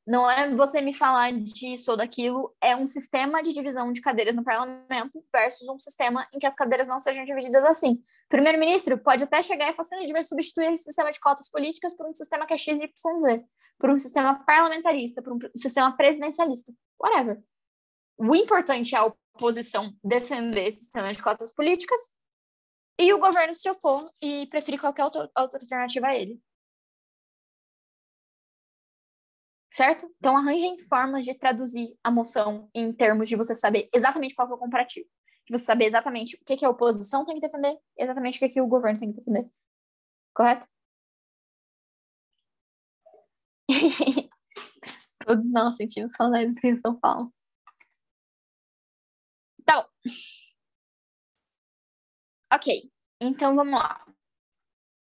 Não é você me falar disso ou daquilo. É um sistema de divisão de cadeiras no parlamento versus um sistema em que as cadeiras não sejam divididas assim. O primeiro-ministro pode até chegar e falar assim, ele vai substituir esse sistema de cotas políticas por um sistema que é XYZ, por um sistema parlamentarista, por um sistema presidencialista. Whatever. O importante é a oposição defender esse sistema de cotas políticas e o governo se opor e preferir qualquer outra alternativa a ele. Certo? Então, arranjem formas de traduzir a moção em termos de você saber exatamente qual é o comparativo. De você saber exatamente o que a oposição tem que defender, exatamente o que o governo tem que defender. Correto? Nossa, sentindo saudades de São Paulo. Tá bom. Ok, então vamos lá.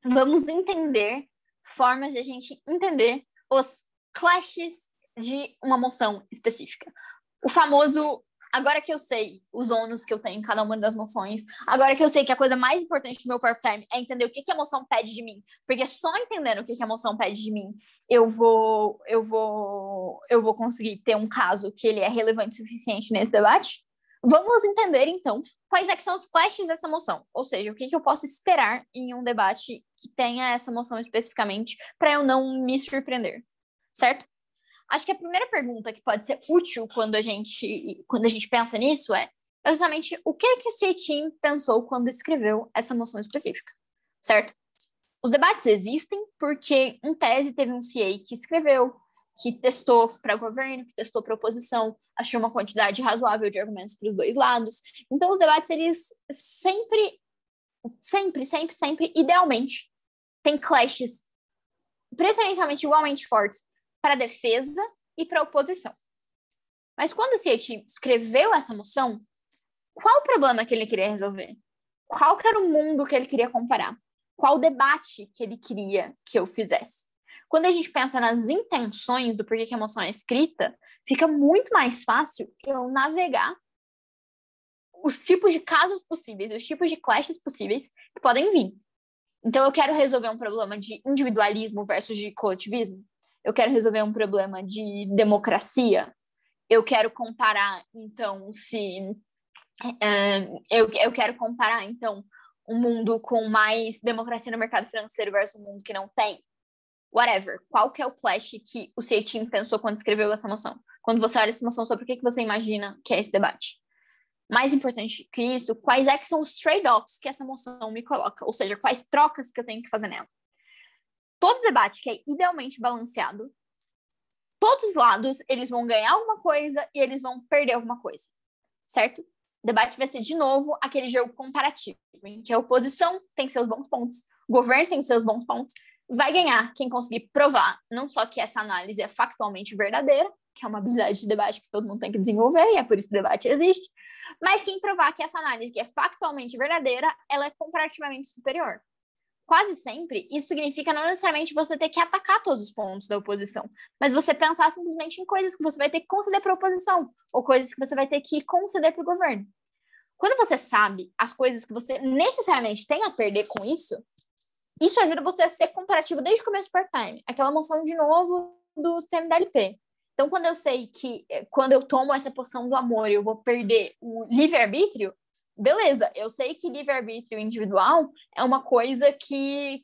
Vamos entender formas de a gente entender os clashes de uma moção específica. O famoso, agora que eu sei os ônus que eu tenho em cada uma das moções, agora que eu sei que a coisa mais importante do meu part-time é entender o que a moção pede de mim, porque só entendendo o que a moção pede de mim, eu vou conseguir ter um caso que ele é relevante o suficiente nesse debate. Vamos entender, então, quais é que são os clashes dessa moção, ou seja, o que eu posso esperar em um debate que tenha essa moção especificamente para eu não me surpreender, certo? Acho que a primeira pergunta que pode ser útil quando a gente pensa nisso é exatamente o que o CA Team pensou quando escreveu essa moção específica, certo? Os debates existem porque, em tese, teve um CA que escreveu, que testou para governo, que testou para oposição, achou uma quantidade razoável de argumentos para os dois lados. Então, os debates, eles sempre, idealmente, têm clashes preferencialmente igualmente fortes para a defesa e para a oposição. Mas quando o CA Team escreveu essa moção, qual o problema que ele queria resolver? Qual que era o mundo que ele queria comparar? Qual o debate que ele queria que eu fizesse? Quando a gente pensa nas intenções do porquê que a moção é escrita, fica muito mais fácil eu navegar os tipos de casos possíveis, os tipos de clashes possíveis que podem vir. Então, eu quero resolver um problema de individualismo versus de coletivismo. Eu quero resolver um problema de democracia. Eu quero comparar, então, eu quero comparar, então, um mundo com mais democracia no mercado financeiro versus um mundo que não tem. Whatever. Qual que é o clash que o CA Team pensou quando escreveu essa moção? Quando você olha essa moção, sobre o que você imagina que é esse debate? Mais importante que isso, quais é que são os trade-offs que essa moção me coloca? Ou seja, quais trocas que eu tenho que fazer nela? Todo debate que é idealmente balanceado, todos os lados, eles vão ganhar alguma coisa e eles vão perder alguma coisa, certo? O debate vai ser, de novo, aquele jogo comparativo, em que a oposição tem seus bons pontos, o governo tem seus bons pontos, vai ganhar quem conseguir provar, não só que essa análise é factualmente verdadeira, que é uma habilidade de debate que todo mundo tem que desenvolver, e é por isso que o debate existe, mas quem provar que essa análise que é factualmente verdadeira, ela é comparativamente superior. Quase sempre, isso significa não necessariamente você ter que atacar todos os pontos da oposição, mas você pensar simplesmente em coisas que você vai ter que conceder para a oposição, ou coisas que você vai ter que conceder para o governo. Quando você sabe as coisas que você necessariamente tem a perder com isso ajuda você a ser comparativo desde o começo do part-time. Aquela moção, de novo, do sistema da LP. Então, quando eu sei que quando eu tomo essa poção do amor eu vou perder o livre-arbítrio, beleza, eu sei que livre-arbítrio individual é uma coisa que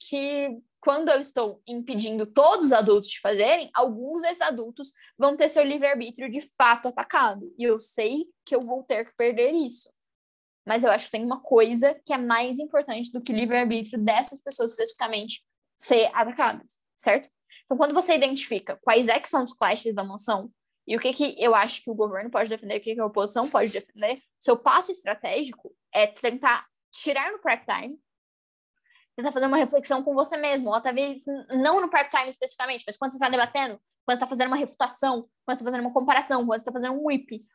quando eu estou impedindo todos os adultos de fazerem, alguns desses adultos vão ter seu livre-arbítrio de fato atacado. E eu sei que eu vou ter que perder isso. Mas eu acho que tem uma coisa que é mais importante do que o livre-arbítrio dessas pessoas especificamente ser atacadas, certo? Então, quando você identifica quais é que são os clashes da moção e o que eu acho que o governo pode defender, o que a oposição pode defender, seu passo estratégico é tentar tirar no prep time, tentar fazer uma reflexão com você mesmo, ou talvez não no prep time especificamente, mas quando você está debatendo, quando você está fazendo uma refutação, quando você está fazendo uma comparação, quando você está fazendo um whip,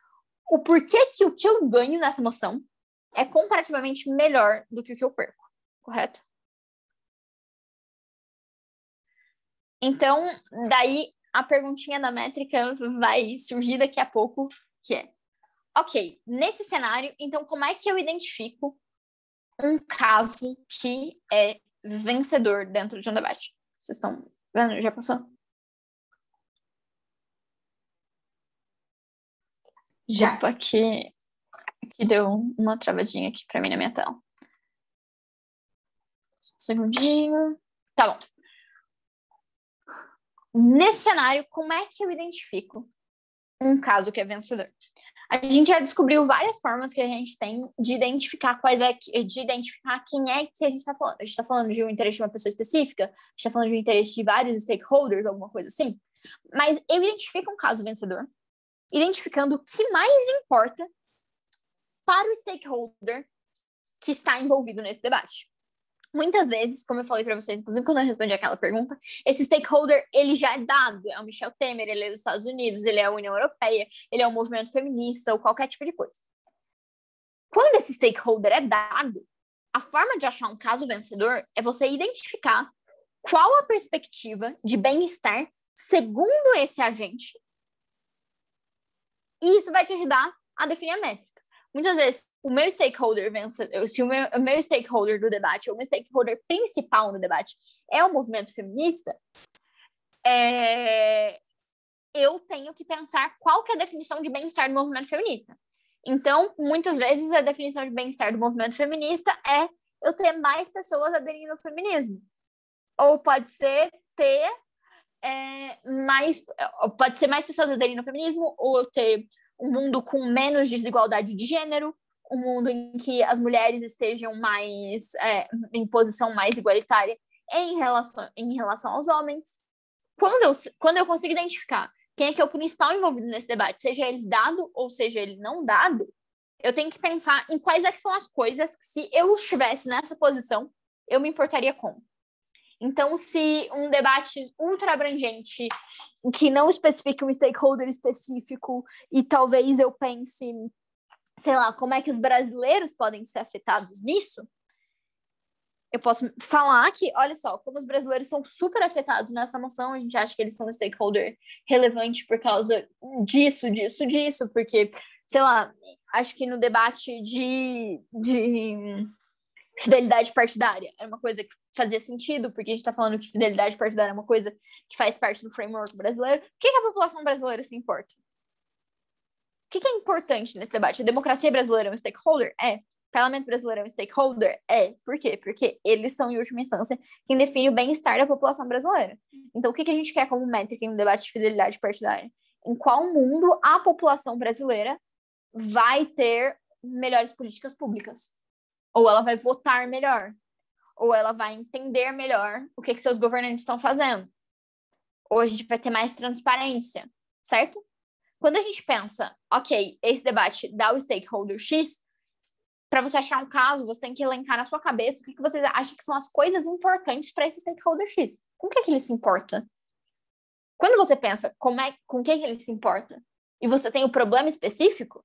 o porquê que o que eu ganho nessa moção é comparativamente melhor do que o que eu perco, correto? Então, daí a perguntinha da métrica vai surgir daqui a pouco, que é, ok, nesse cenário, então como é que eu identifico um caso que é vencedor dentro de um debate? Vocês estão vendo? Já passou? Já. Opa, que deu uma travadinha aqui pra mim na minha tela. Só um segundinho. Tá bom. Nesse cenário, como é que eu identifico um caso que é vencedor? A gente já descobriu várias formas que a gente tem de identificar quem é que a gente está falando. A gente está falando de um interesse de uma pessoa específica, a gente está falando de um interesse de vários stakeholders, alguma coisa assim. Mas eu identifico um caso vencedor, identificando o que mais importa para o stakeholder que está envolvido nesse debate. Muitas vezes, como eu falei para vocês, inclusive quando eu respondi aquela pergunta, esse stakeholder, ele já é dado, é o Michel Temer, ele é dos Estados Unidos, ele é a União Europeia, ele é o movimento feminista ou qualquer tipo de coisa. Quando esse stakeholder é dado, a forma de achar um caso vencedor é você identificar qual a perspectiva de bem-estar segundo esse agente E isso vai te ajudar a definir a métrica. Muitas vezes, o meu stakeholder se o meu stakeholder do debate, ou o meu stakeholder principal no debate é o movimento feminista, eu tenho que pensar qual que é a definição de bem-estar do movimento feminista. Então, muitas vezes, a definição de bem-estar do movimento feminista é eu ter mais pessoas aderindo ao feminismo. Ou pode ser ter pode ser mais pessoas aderindo ao feminismo, ou eu ter um mundo com menos desigualdade de gênero, um mundo em que as mulheres estejam mais em posição mais igualitária em relação aos homens. Quando eu consigo identificar quem é que é o principal envolvido nesse debate, seja ele dado ou seja ele não dado, eu tenho que pensar em quais é que são as coisas que, se eu estivesse nessa posição, eu me importaria com. Então, se um debate ultra abrangente, que não especifique um stakeholder específico, e talvez eu pense, sei lá, como é que os brasileiros podem ser afetados nisso, eu posso falar que, olha só, como os brasileiros são super afetados nessa moção, a gente acha que eles são um stakeholder relevante por causa disso, porque, sei lá, acho que no debate de fidelidade partidária era uma coisa que fazia sentido, porque a gente está falando que fidelidade partidária é uma coisa que faz parte do framework brasileiro. O que a população brasileira se importa? O que é importante nesse debate? A democracia brasileira é um stakeholder? O parlamento brasileiro é um stakeholder? Por quê? Porque eles são, em última instância, quem define o bem-estar da população brasileira. Então, o que a gente quer como métrica em um debate de fidelidade partidária? Em qual mundo a população brasileira vai ter melhores políticas públicas? Ou ela vai votar melhor? Ou ela vai entender melhor o que seus governantes estão fazendo? Ou a gente vai ter mais transparência, certo? Quando a gente pensa, ok, esse debate dá o stakeholder X, para você achar um caso, você tem que elencar na sua cabeça o que você acha que são as coisas importantes para esse stakeholder X. Com o que ele se importa? Quando você pensa com o que ele se importa, e você tem o problema específico,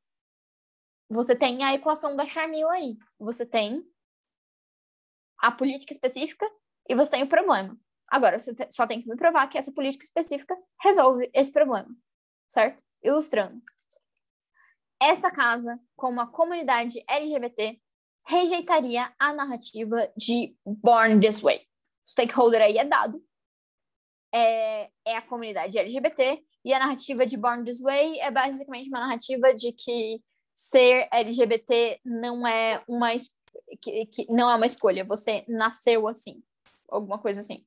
você tem a equação da Charmille aí. Você tem a política específica e você tem o problema. Agora, você só tem que me provar que essa política específica resolve esse problema, certo? Ilustrando. Esta casa, como a comunidade LGBT, rejeitaria a narrativa de Born This Way. O stakeholder aí é dado. É a comunidade LGBT, e a narrativa de Born This Way é basicamente uma narrativa de que ser LGBT não é uma escolha, você nasceu assim, alguma coisa assim.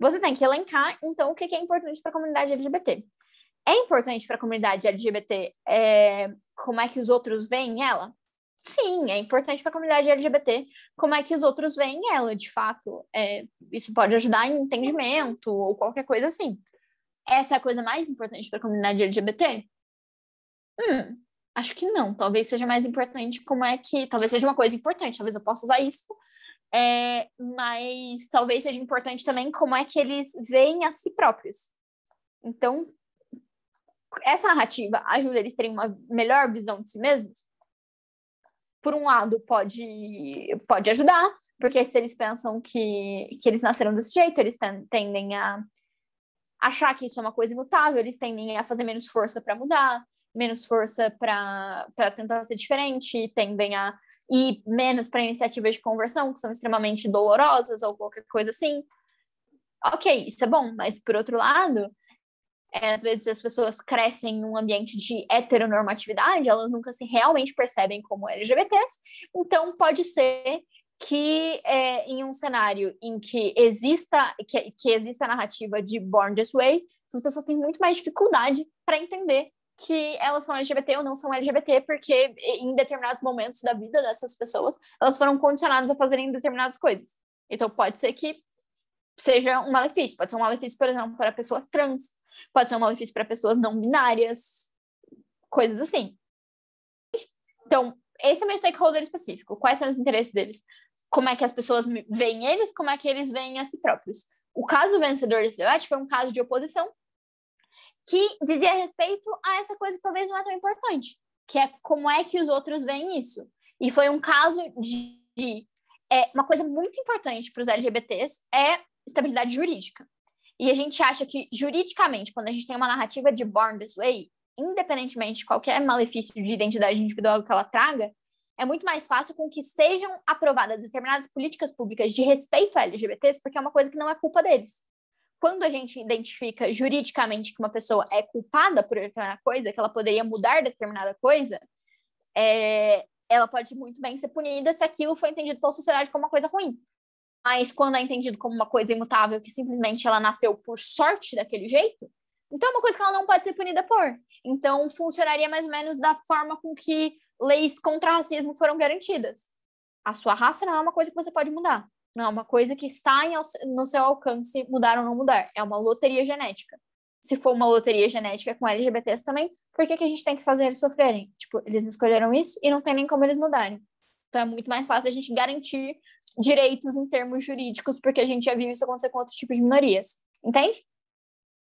Você tem que elencar, então, o que é importante para a comunidade LGBT. É importante para a comunidade LGBT como é que os outros veem ela? Sim, é importante para a comunidade LGBT como é que os outros veem ela, de fato. Isso pode ajudar em entendimento ou qualquer coisa assim. Essa é a coisa mais importante para a comunidade LGBT? Acho que não. Talvez seja mais importante talvez seja uma coisa importante, talvez eu possa usar isso, mas talvez seja importante também como é que eles veem a si próprios. Então, essa narrativa ajuda eles a terem uma melhor visão de si mesmos? Por um lado, pode ajudar, porque se eles pensam que eles nasceram desse jeito, eles tendem a achar que isso é uma coisa imutável, eles tendem a fazer menos força para mudar, menos força para tentar ser diferente, tendem a ir menos para iniciativas de conversão, que são extremamente dolorosas ou qualquer coisa assim. Ok, isso é bom, mas por outro lado, às vezes as pessoas crescem num ambiente de heteronormatividade, elas nunca se realmente percebem como LGBTs, então pode ser que em um cenário em que exista a narrativa de Born This Way, as pessoas têm muito mais dificuldade para entender que elas são LGBT ou não são LGBT, porque em determinados momentos da vida dessas pessoas, elas foram condicionadas a fazerem determinadas coisas. Então pode ser que seja um malefício. Pode ser um malefício, por exemplo, para pessoas trans, pode ser um malefício para pessoas não binárias, coisas assim. Então, esse é meu stakeholder específico. Quais são os interesses deles? Como é que as pessoas veem eles, como é que eles veem a si próprios. O caso vencedor desse debate foi um caso de oposição que dizia respeito a essa coisa que talvez não é tão importante, que é como é que os outros veem isso. E foi um caso de uma coisa muito importante para os LGBTs é estabilidade jurídica. E a gente acha que, juridicamente, quando a gente tem uma narrativa de Born This Way, independentemente de qualquer malefício de identidade individual que ela traga, é muito mais fácil com que sejam aprovadas determinadas políticas públicas de respeito a LGBTs, porque é uma coisa que não é culpa deles. Quando a gente identifica juridicamente que uma pessoa é culpada por determinada coisa, que ela poderia mudar determinada coisa, ela pode muito bem ser punida se aquilo foi entendido pela sociedade como uma coisa ruim. Mas quando é entendido como uma coisa imutável, que simplesmente ela nasceu por sorte daquele jeito, então é uma coisa que ela não pode ser punida por. Então funcionaria mais ou menos da forma com que leis contra racismo foram garantidas. A sua raça não é uma coisa que você pode mudar. Não é uma coisa que está no seu alcance mudar ou não mudar. É uma loteria genética. Se for uma loteria genética com LGBTs também, por que a gente tem que fazer eles sofrerem? Tipo, eles não escolheram isso e não tem nem como eles mudarem. Então é muito mais fácil a gente garantir direitos em termos jurídicos, porque a gente já viu isso acontecer com outros tipos de minorias. Entende?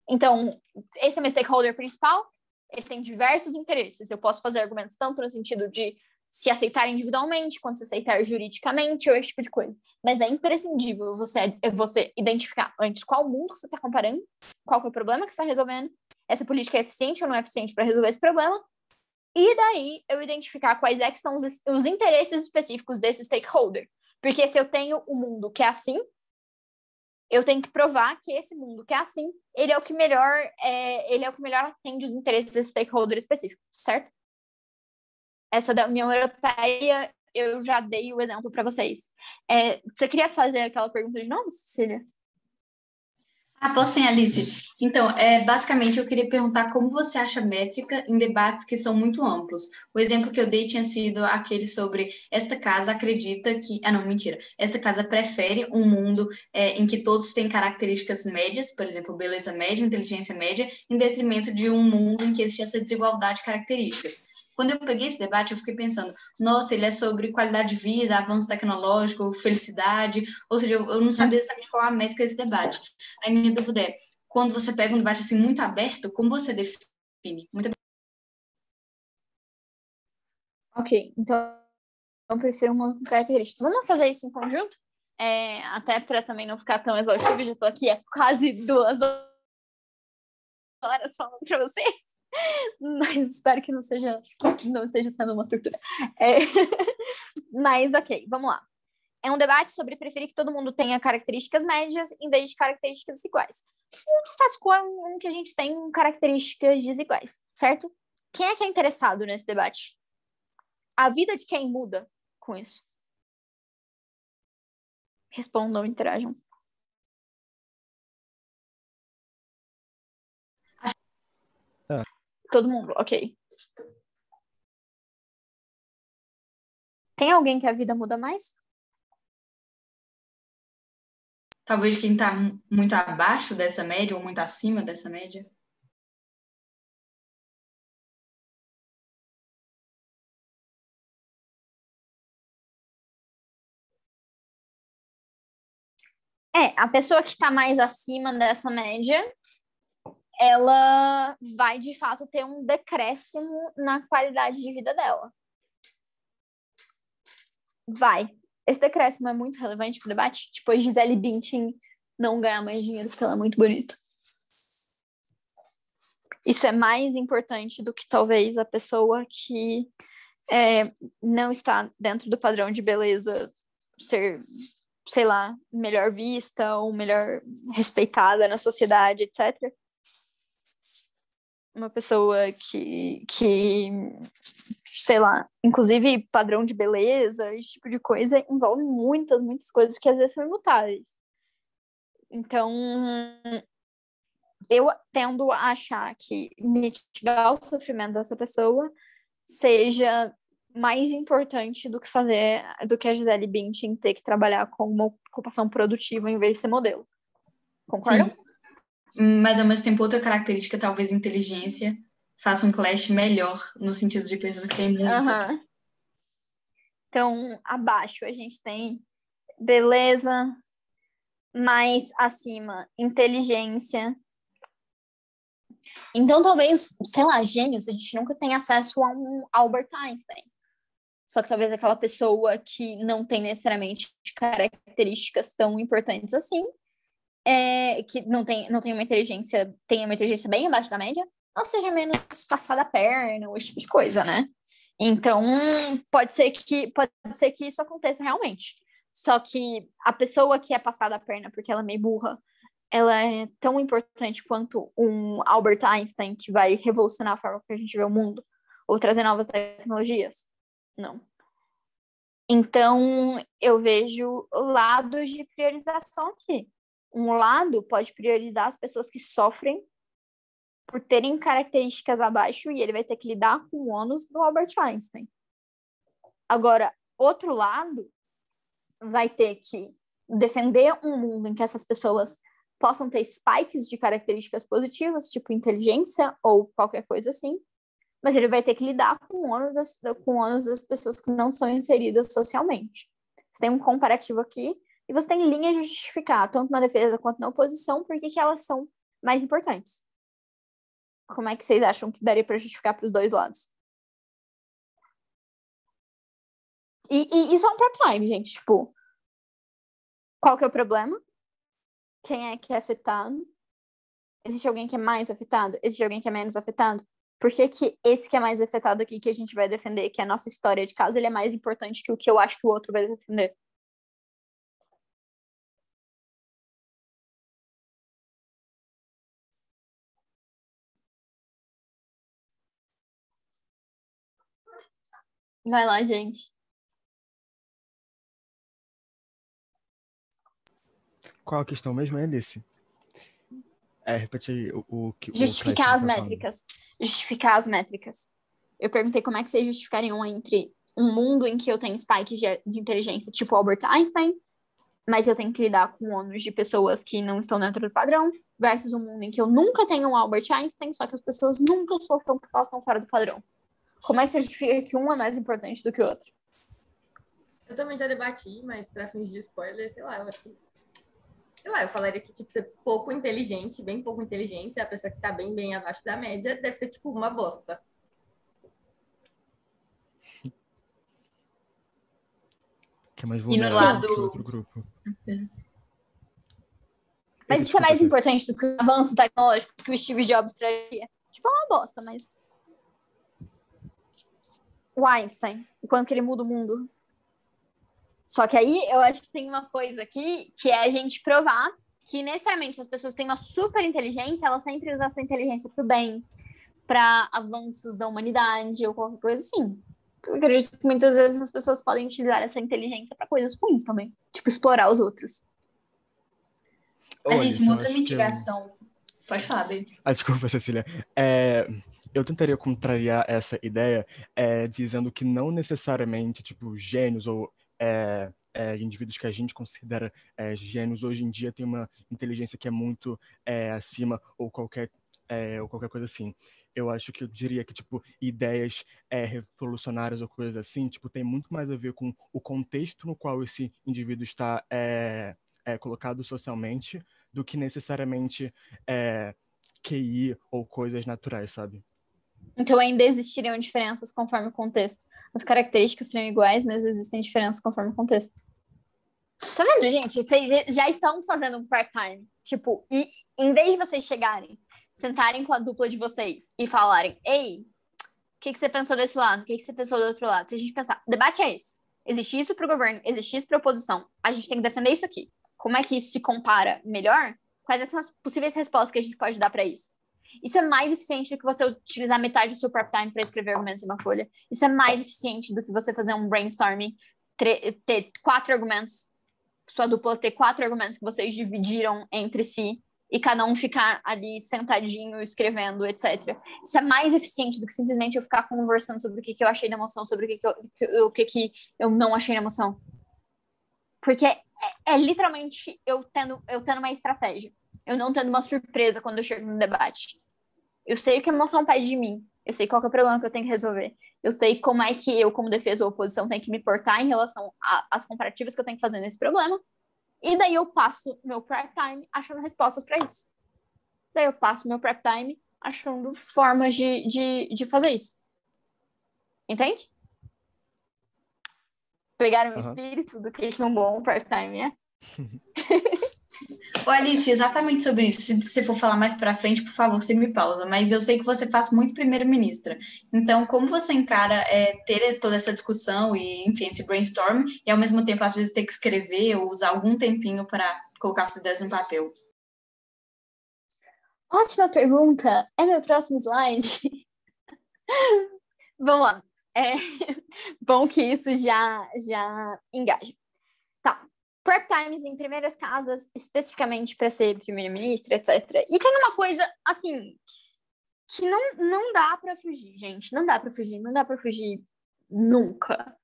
Então, esse é meu stakeholder principal. Ele tem diversos interesses. Eu posso fazer argumentos tanto no sentido de se aceitar individualmente, quanto se aceitar juridicamente, ou esse tipo de coisa. Mas é imprescindível você identificar antes qual mundo você está comparando, qual que é o problema que você está resolvendo, essa política é eficiente ou não é eficiente para resolver esse problema, e daí eu identificar quais é que são os interesses específicos desse stakeholder. Porque se eu tenho um mundo que é assim, eu tenho que provar que esse mundo que é assim, ele é o que melhor atende os interesses desse stakeholder específico, certo? Essa da União Europeia, eu já dei o exemplo para vocês. Você queria fazer aquela pergunta de novo, Cecília? Posso sim, Alice. Então, basicamente, eu queria perguntar como você acha métrica em debates que são muito amplos. O exemplo que eu dei tinha sido aquele sobre esta casa acredita que... não, mentira. Esta casa prefere um mundo em que todos têm características médias, por exemplo, beleza média, inteligência média, em detrimento de um mundo em que existe essa desigualdade de características. Quando eu peguei esse debate, eu fiquei pensando, nossa, ele é sobre qualidade de vida, avanço tecnológico, felicidade, ou seja, eu não sabia exatamente qual a métrica desse debate. Aí minha dúvida é, quando você pega um debate assim muito aberto, como você define? Ok, então eu prefiro uma característica. Vamos fazer isso em conjunto? Até para também não ficar tão exaustivo, já estou aqui há quase 2 horas falando para vocês. Mas espero que não esteja sendo uma tortura. Mas, ok, vamos lá. É um debate sobre preferir que todo mundo tenha características médias em vez de características iguais. O status quo é um que a gente tem características desiguais, certo? Quem é que é interessado nesse debate? A vida de quem muda com isso? Respondam, interajam. Todo mundo, ok. Tem alguém que a vida muda mais? Talvez quem está muito abaixo dessa média ou muito acima dessa média? A pessoa que está mais acima dessa média, ela vai, de fato, ter um decréscimo na qualidade de vida dela. Vai. Esse decréscimo é muito relevante para o debate. Tipo, a Gisele Bündchen não ganhar mais dinheiro porque ela é muito bonita. Isso é mais importante do que talvez a pessoa que não está dentro do padrão de beleza ser, sei lá, melhor vista ou melhor respeitada na sociedade, etc. Uma pessoa que sei lá, inclusive padrão de beleza, esse tipo de coisa, envolve muitas coisas que às vezes são imutáveis. Então, eu tendo a achar que mitigar o sofrimento dessa pessoa seja mais importante do que a Gisele Bündchen ter que trabalhar com uma ocupação produtiva em vez de ser modelo. Concordam? Sim. Mas, ao mesmo tempo, outra característica, talvez inteligência, faça um clash melhor, no sentido de pessoas que têm muito. Uhum. Então, abaixo a gente tem beleza, mais acima, inteligência. Então, talvez, sei lá, gênios, a gente nunca tem acesso a um Albert Einstein. Só que talvez aquela pessoa que não tem necessariamente características tão importantes assim, que não tem uma inteligência, tem uma inteligência bem abaixo da média, ela seja menos passada a perna, ou esse tipo de coisa, né? Então, pode ser que isso aconteça realmente. Só que a pessoa que é passada a perna porque ela é meio burra, ela é tão importante quanto um Albert Einstein que vai revolucionar a forma que a gente vê o mundo, ou trazer novas tecnologias? Não. Então, eu vejo lados de priorização aqui. Um lado pode priorizar as pessoas que sofrem por terem características abaixo e ele vai ter que lidar com o ônus do Albert Einstein. Agora, outro lado vai ter que defender um mundo em que essas pessoas possam ter spikes de características positivas, tipo inteligência ou qualquer coisa assim, mas ele vai ter que lidar com o ônus das pessoas que não são inseridas socialmente. Você tem um comparativo aqui e você tem linhas de justificar, tanto na defesa quanto na oposição, por que elas são mais importantes. Como é que vocês acham que daria para justificar para os dois lados? E isso é um prep time, gente. Tipo, qual que é o problema? Quem é que é afetado? Existe alguém que é mais afetado? Existe alguém que é menos afetado? Por que esse que é mais afetado aqui, que a gente vai defender, que é a nossa história de casa, ele é mais importante que o que eu acho que o outro vai defender? Vai lá, gente. Qual a questão mesmo, Alice? Repetir o que Justificar as tá falando. métricas. Justificar as métricas. Eu perguntei como é que vocês justificariam entre um mundo em que eu tenho spikes de inteligência tipo Albert Einstein, mas eu tenho que lidar com ônus de pessoas que não estão dentro do padrão, versus um mundo em que eu nunca tenho um Albert Einstein, só que as pessoas nunca sofrem porque elas estão fora do padrão. Como é que você justifica que um é mais importante do que o outro? Eu também já debati, mas para fins de spoiler, sei lá, eu acho que... Sei lá, eu falaria que, tipo, ser pouco inteligente, bem pouco inteligente, a pessoa que tá bem, bem abaixo da média, deve ser, tipo, uma bosta. Que é mais E no vulnerável lado... que o outro grupo. Mas isso é mais importante do que os avanços tecnológicos que o Steve Jobs traria. Tipo, é uma bosta, mas... O Einstein, o quanto que ele muda o mundo. Só que aí eu acho que tem uma coisa aqui que é a gente provar que necessariamente se as pessoas têm uma super inteligência, elas sempre usam essa inteligência pro bem, para avanços da humanidade ou qualquer coisa assim. Eu acredito que muitas vezes as pessoas podem utilizar essa inteligência para coisas ruins também. Tipo, explorar os outros. Alice, uma outra eu acho que mitigação. Pode falar, baby. Desculpa, Cecília. Eu tentaria contrariar essa ideia dizendo que não necessariamente, tipo, gênios ou indivíduos que a gente considera gênios hoje em dia têm uma inteligência que é muito acima ou qualquer coisa assim. Eu acho que eu diria que, tipo, ideias revolucionárias ou coisas assim, tipo, tem muito mais a ver com o contexto no qual esse indivíduo está colocado socialmente do que necessariamente QI ou coisas naturais, sabe? Então ainda existiriam diferenças conforme o contexto. As características seriam iguais, mas existem diferenças conforme o contexto. Tá vendo, gente? Vocês já estão fazendo um part-time. Tipo, e em vez de vocês chegarem, sentarem com a dupla de vocês e falarem, ei, o que você pensou desse lado? O que você pensou do outro lado? Se a gente pensar, o debate é esse. Existe isso para o governo, existe isso para a oposição. A gente tem que defender isso aqui. Como é que isso se compara melhor? Quais são as possíveis respostas que a gente pode dar para isso? Isso é mais eficiente do que você utilizar metade do seu prep time para escrever argumentos em uma folha. Isso é mais eficiente do que você fazer um brainstorming, ter 4 argumentos, sua dupla ter 4 argumentos que vocês dividiram entre si e cada um ficar ali sentadinho, escrevendo, etc. Isso é mais eficiente do que simplesmente eu ficar conversando sobre o que eu achei da emoção, sobre o que eu não achei da emoção. Porque é literalmente eu tendo uma estratégia. Eu não tendo uma surpresa quando eu chego no debate. Eu sei o que a emoção pede de mim. Eu sei qual que é o problema que eu tenho que resolver. Eu sei como é que eu, como defesa ou oposição, tenho que me portar em relação às comparativas que eu tenho que fazer nesse problema. E daí eu passo meu prep time achando respostas para isso. Daí eu passo meu prep time achando formas de fazer isso. Entende? Pegaram o espírito do que um bom prep time é? Ô, Alice, exatamente sobre isso. Se você for falar mais pra frente, por favor, você me pausa. Mas eu sei que você faz muito primeira-ministra. Então, como você encara ter toda essa discussão e, enfim, esse brainstorm, e ao mesmo tempo, às vezes, ter que escrever ou usar algum tempinho para colocar suas ideias no papel? Ótima pergunta. É meu próximo slide? Vamos lá. Bom que isso já engaja. Tá. Prep times em primeiras casas, especificamente para ser primeira-ministra, etc. E tem uma coisa, assim, que não dá para fugir, gente. Não dá para fugir nunca.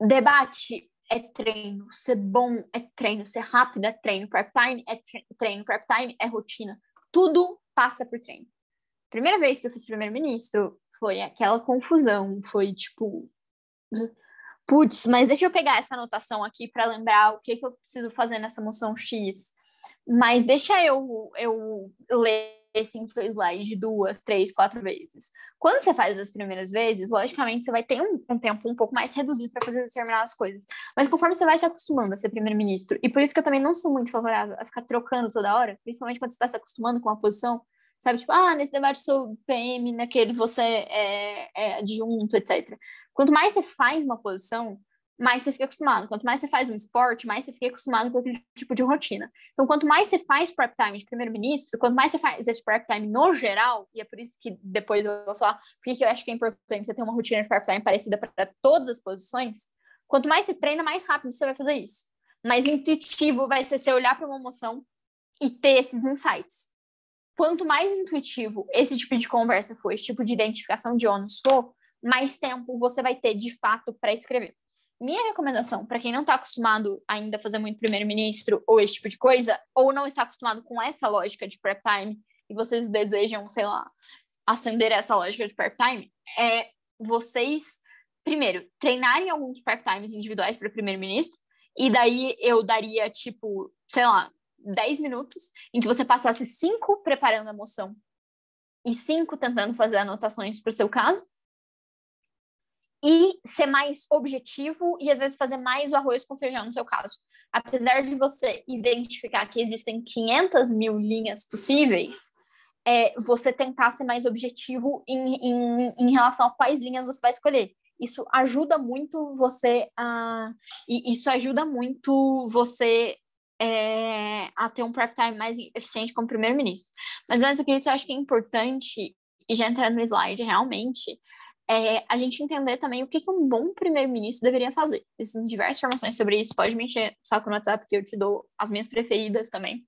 Debate é treino. Ser bom é treino. Ser rápido é treino. Prep time é treino. Prep time é rotina. Tudo passa por treino. Primeira vez que eu fiz primeiro-ministro foi aquela confusão. Foi tipo... Putz, mas deixa eu pegar essa anotação aqui para lembrar o que eu preciso fazer nessa moção X. Mas deixa eu ler esse slide 2, 3, 4 vezes. Quando você faz as primeiras vezes, logicamente você vai ter um tempo um pouco mais reduzido para fazer determinadas coisas. Mas conforme você vai se acostumando a ser primeiro-ministro, e por isso que eu também não sou muito favorável a ficar trocando toda hora, principalmente quando você está se acostumando com uma posição, sabe? Tipo, nesse debate sou PM, naquele você é adjunto, etc. Quanto mais você faz uma posição, mais você fica acostumado. Quanto mais você faz um esporte, mais você fica acostumado com aquele tipo de rotina. Então, quanto mais você faz prep time de primeiro-ministro, quanto mais você faz esse prep time no geral, e é por isso que depois eu vou falar porque eu acho que é importante você ter uma rotina de prep time parecida para todas as posições, quanto mais você treina, mais rápido você vai fazer isso. Mais intuitivo vai ser você olhar para uma moção e ter esses insights. Quanto mais intuitivo esse tipo de conversa for, esse tipo de identificação de ônus for, mais tempo você vai ter, de fato, para escrever. Minha recomendação, para quem não está acostumado ainda a fazer muito primeiro-ministro ou esse tipo de coisa, ou não está acostumado com essa lógica de prep time, e vocês desejam, sei lá, acender essa lógica de prep time, é vocês, primeiro, treinarem alguns prep times individuais para primeiro-ministro, e daí eu daria, tipo, sei lá, 10 minutos, em que você passasse 5 preparando a moção e 5 tentando fazer anotações para o seu caso, e ser mais objetivo e às vezes fazer mais o arroz com feijão no seu caso. Apesar de você identificar que existem 500 mil linhas possíveis, você tentar ser mais objetivo em relação a quais linhas você vai escolher. Isso ajuda muito você a ter um prep time mais eficiente como primeiro-ministro. Mas mais do que isso, eu acho que é importante, e já entrando no slide realmente, a gente entender também o que um bom primeiro-ministro deveria fazer. Existem diversas informações sobre isso, pode me encher o saco no WhatsApp, que eu te dou as minhas preferidas também.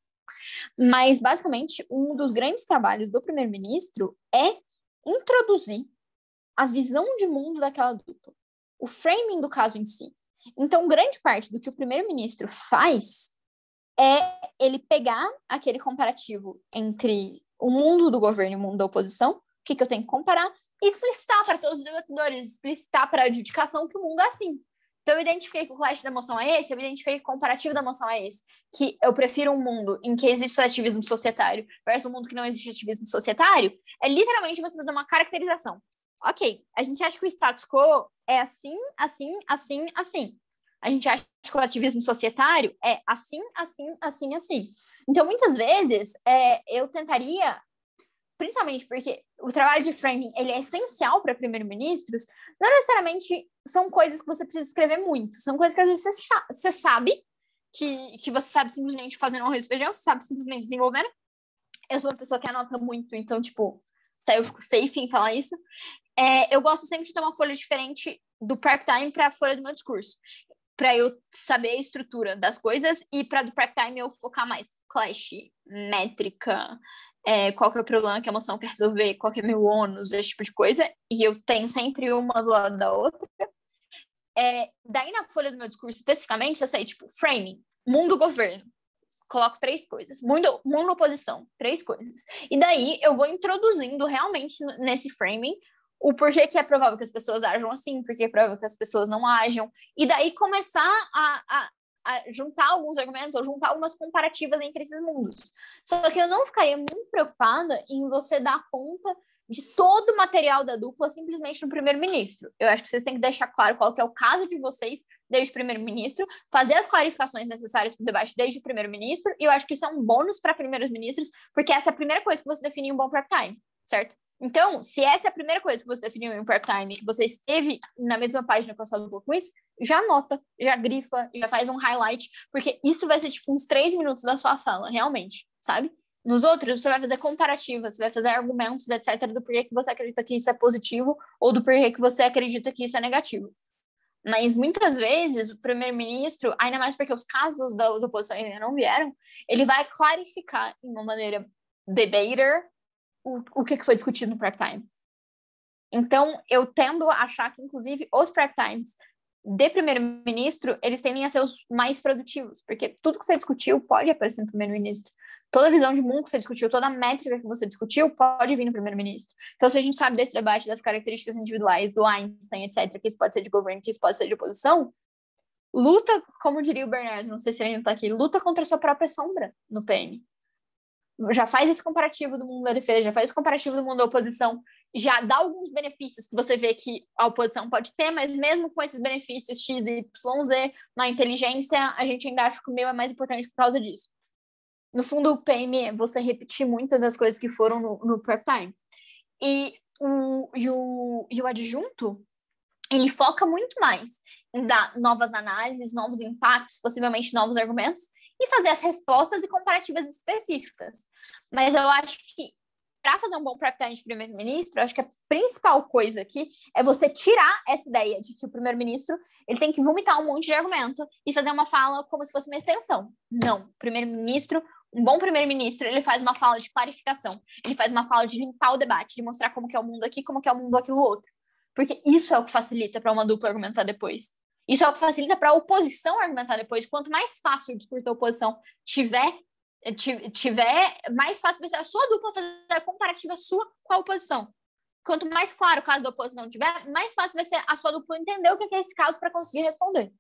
Mas, basicamente, um dos grandes trabalhos do primeiro-ministro é introduzir a visão de mundo daquela dupla, o framing do caso em si. Então, grande parte do que o primeiro-ministro faz é ele pegar aquele comparativo entre o mundo do governo e o mundo da oposição, o que eu tenho que comparar, e explicitar para todos os debatedores, explicitar para a adjudicação que o mundo é assim. Então, eu identifiquei que o clash da moção é esse, eu identifiquei que o comparativo da moção é esse, que eu prefiro um mundo em que existe ativismo societário versus um mundo que não existe ativismo societário, é literalmente você fazer uma caracterização. Ok, a gente acha que o status quo é assim, assim, assim, assim. A gente acha que o ativismo societário é assim, assim, assim, assim. Então, muitas vezes, eu tentaria, principalmente porque o trabalho de framing ele é essencial para primeiro-ministros, não necessariamente são coisas que você precisa escrever muito, são coisas que às vezes você sabe, que você sabe simplesmente fazendo um arroz e feijão, você sabe simplesmente desenvolvendo. Eu sou uma pessoa que anota muito, então, tipo, até eu fico safe em falar isso. Eu gosto sempre de ter uma folha diferente do prep time para a folha do meu discurso, para eu saber a estrutura das coisas e para do prep time eu focar mais clash, métrica, qual que é o problema que a moção quer resolver, qual que é meu ônus, esse tipo de coisa, e eu tenho sempre uma do lado da outra. Daí na folha do meu discurso, especificamente, eu sei, tipo, framing, mundo governo, coloco 3 coisas, mundo oposição, 3 coisas. E daí eu vou introduzindo realmente nesse framing o porquê que é provável que as pessoas ajam assim, porque é provável que as pessoas não ajam, e daí começar a juntar alguns argumentos, ou juntar algumas comparativas entre esses mundos. Só que eu não ficaria muito preocupada em você dar conta de todo o material da dupla simplesmente no primeiro-ministro. Eu acho que vocês têm que deixar claro qual que é o caso de vocês desde o primeiro-ministro, fazer as clarificações necessárias para o debate desde o primeiro-ministro, e eu acho que isso é um bônus para primeiros ministros, porque essa é a primeira coisa que você define em um bom prep time, certo? Então, se essa é a primeira coisa que você definiu em um prep time, que você esteve na mesma página com a sua dupla com isso, já anota, já grifa, já faz um highlight, porque isso vai ser tipo uns 3 minutos da sua fala, realmente, sabe? Nos outros, você vai fazer comparativas, você vai fazer argumentos, etc., do porquê que você acredita que isso é positivo ou do porquê que você acredita que isso é negativo. Mas muitas vezes o primeiro-ministro, ainda mais porque os casos da oposição ainda não vieram, ele vai clarificar de uma maneira debater o que foi discutido no prep time. Então, eu tendo a achar que, inclusive, os prep times de primeiro-ministro, eles tendem a ser os mais produtivos, porque tudo que você discutiu pode aparecer no primeiro-ministro. Toda a visão de mundo que você discutiu, toda a métrica que você discutiu pode vir no primeiro-ministro. Então, se a gente sabe desse debate das características individuais do Einstein, etc., que isso pode ser de governo, que isso pode ser de oposição, luta, como diria o Bernardo, não sei se ele ainda está aqui, luta contra a sua própria sombra no PM. Já faz esse comparativo do mundo da defesa, já faz esse comparativo do mundo da oposição, já dá alguns benefícios que você vê que a oposição pode ter, mas mesmo com esses benefícios X, Y, Z, na inteligência, a gente ainda acha que o meu é mais importante por causa disso. No fundo, o PM é você repetir muitas das coisas que foram no prep time. E o adjunto, ele foca muito mais em dar novas análises, novos impactos, possivelmente novos argumentos, e fazer as respostas e comparativas específicas. Mas eu acho que, para fazer um bom prep time de primeiro-ministro, eu acho que a principal coisa aqui é você tirar essa ideia de que o primeiro-ministro ele tem que vomitar um monte de argumento e fazer uma fala como se fosse uma extensão. Não, um bom primeiro-ministro, ele faz uma fala de clarificação, ele faz uma fala de limpar o debate, de mostrar como que é o mundo aqui, como que é o mundo aquilo outro. Porque isso é o que facilita para uma dupla argumentar depois. Isso é o que facilita para a oposição argumentar depois. Quanto mais fácil o discurso da oposição tiver, mais fácil vai ser a sua dupla fazer a comparativa sua com a oposição. Quanto mais claro o caso da oposição tiver, mais fácil vai ser a sua dupla entender o que é esse caso para conseguir responder.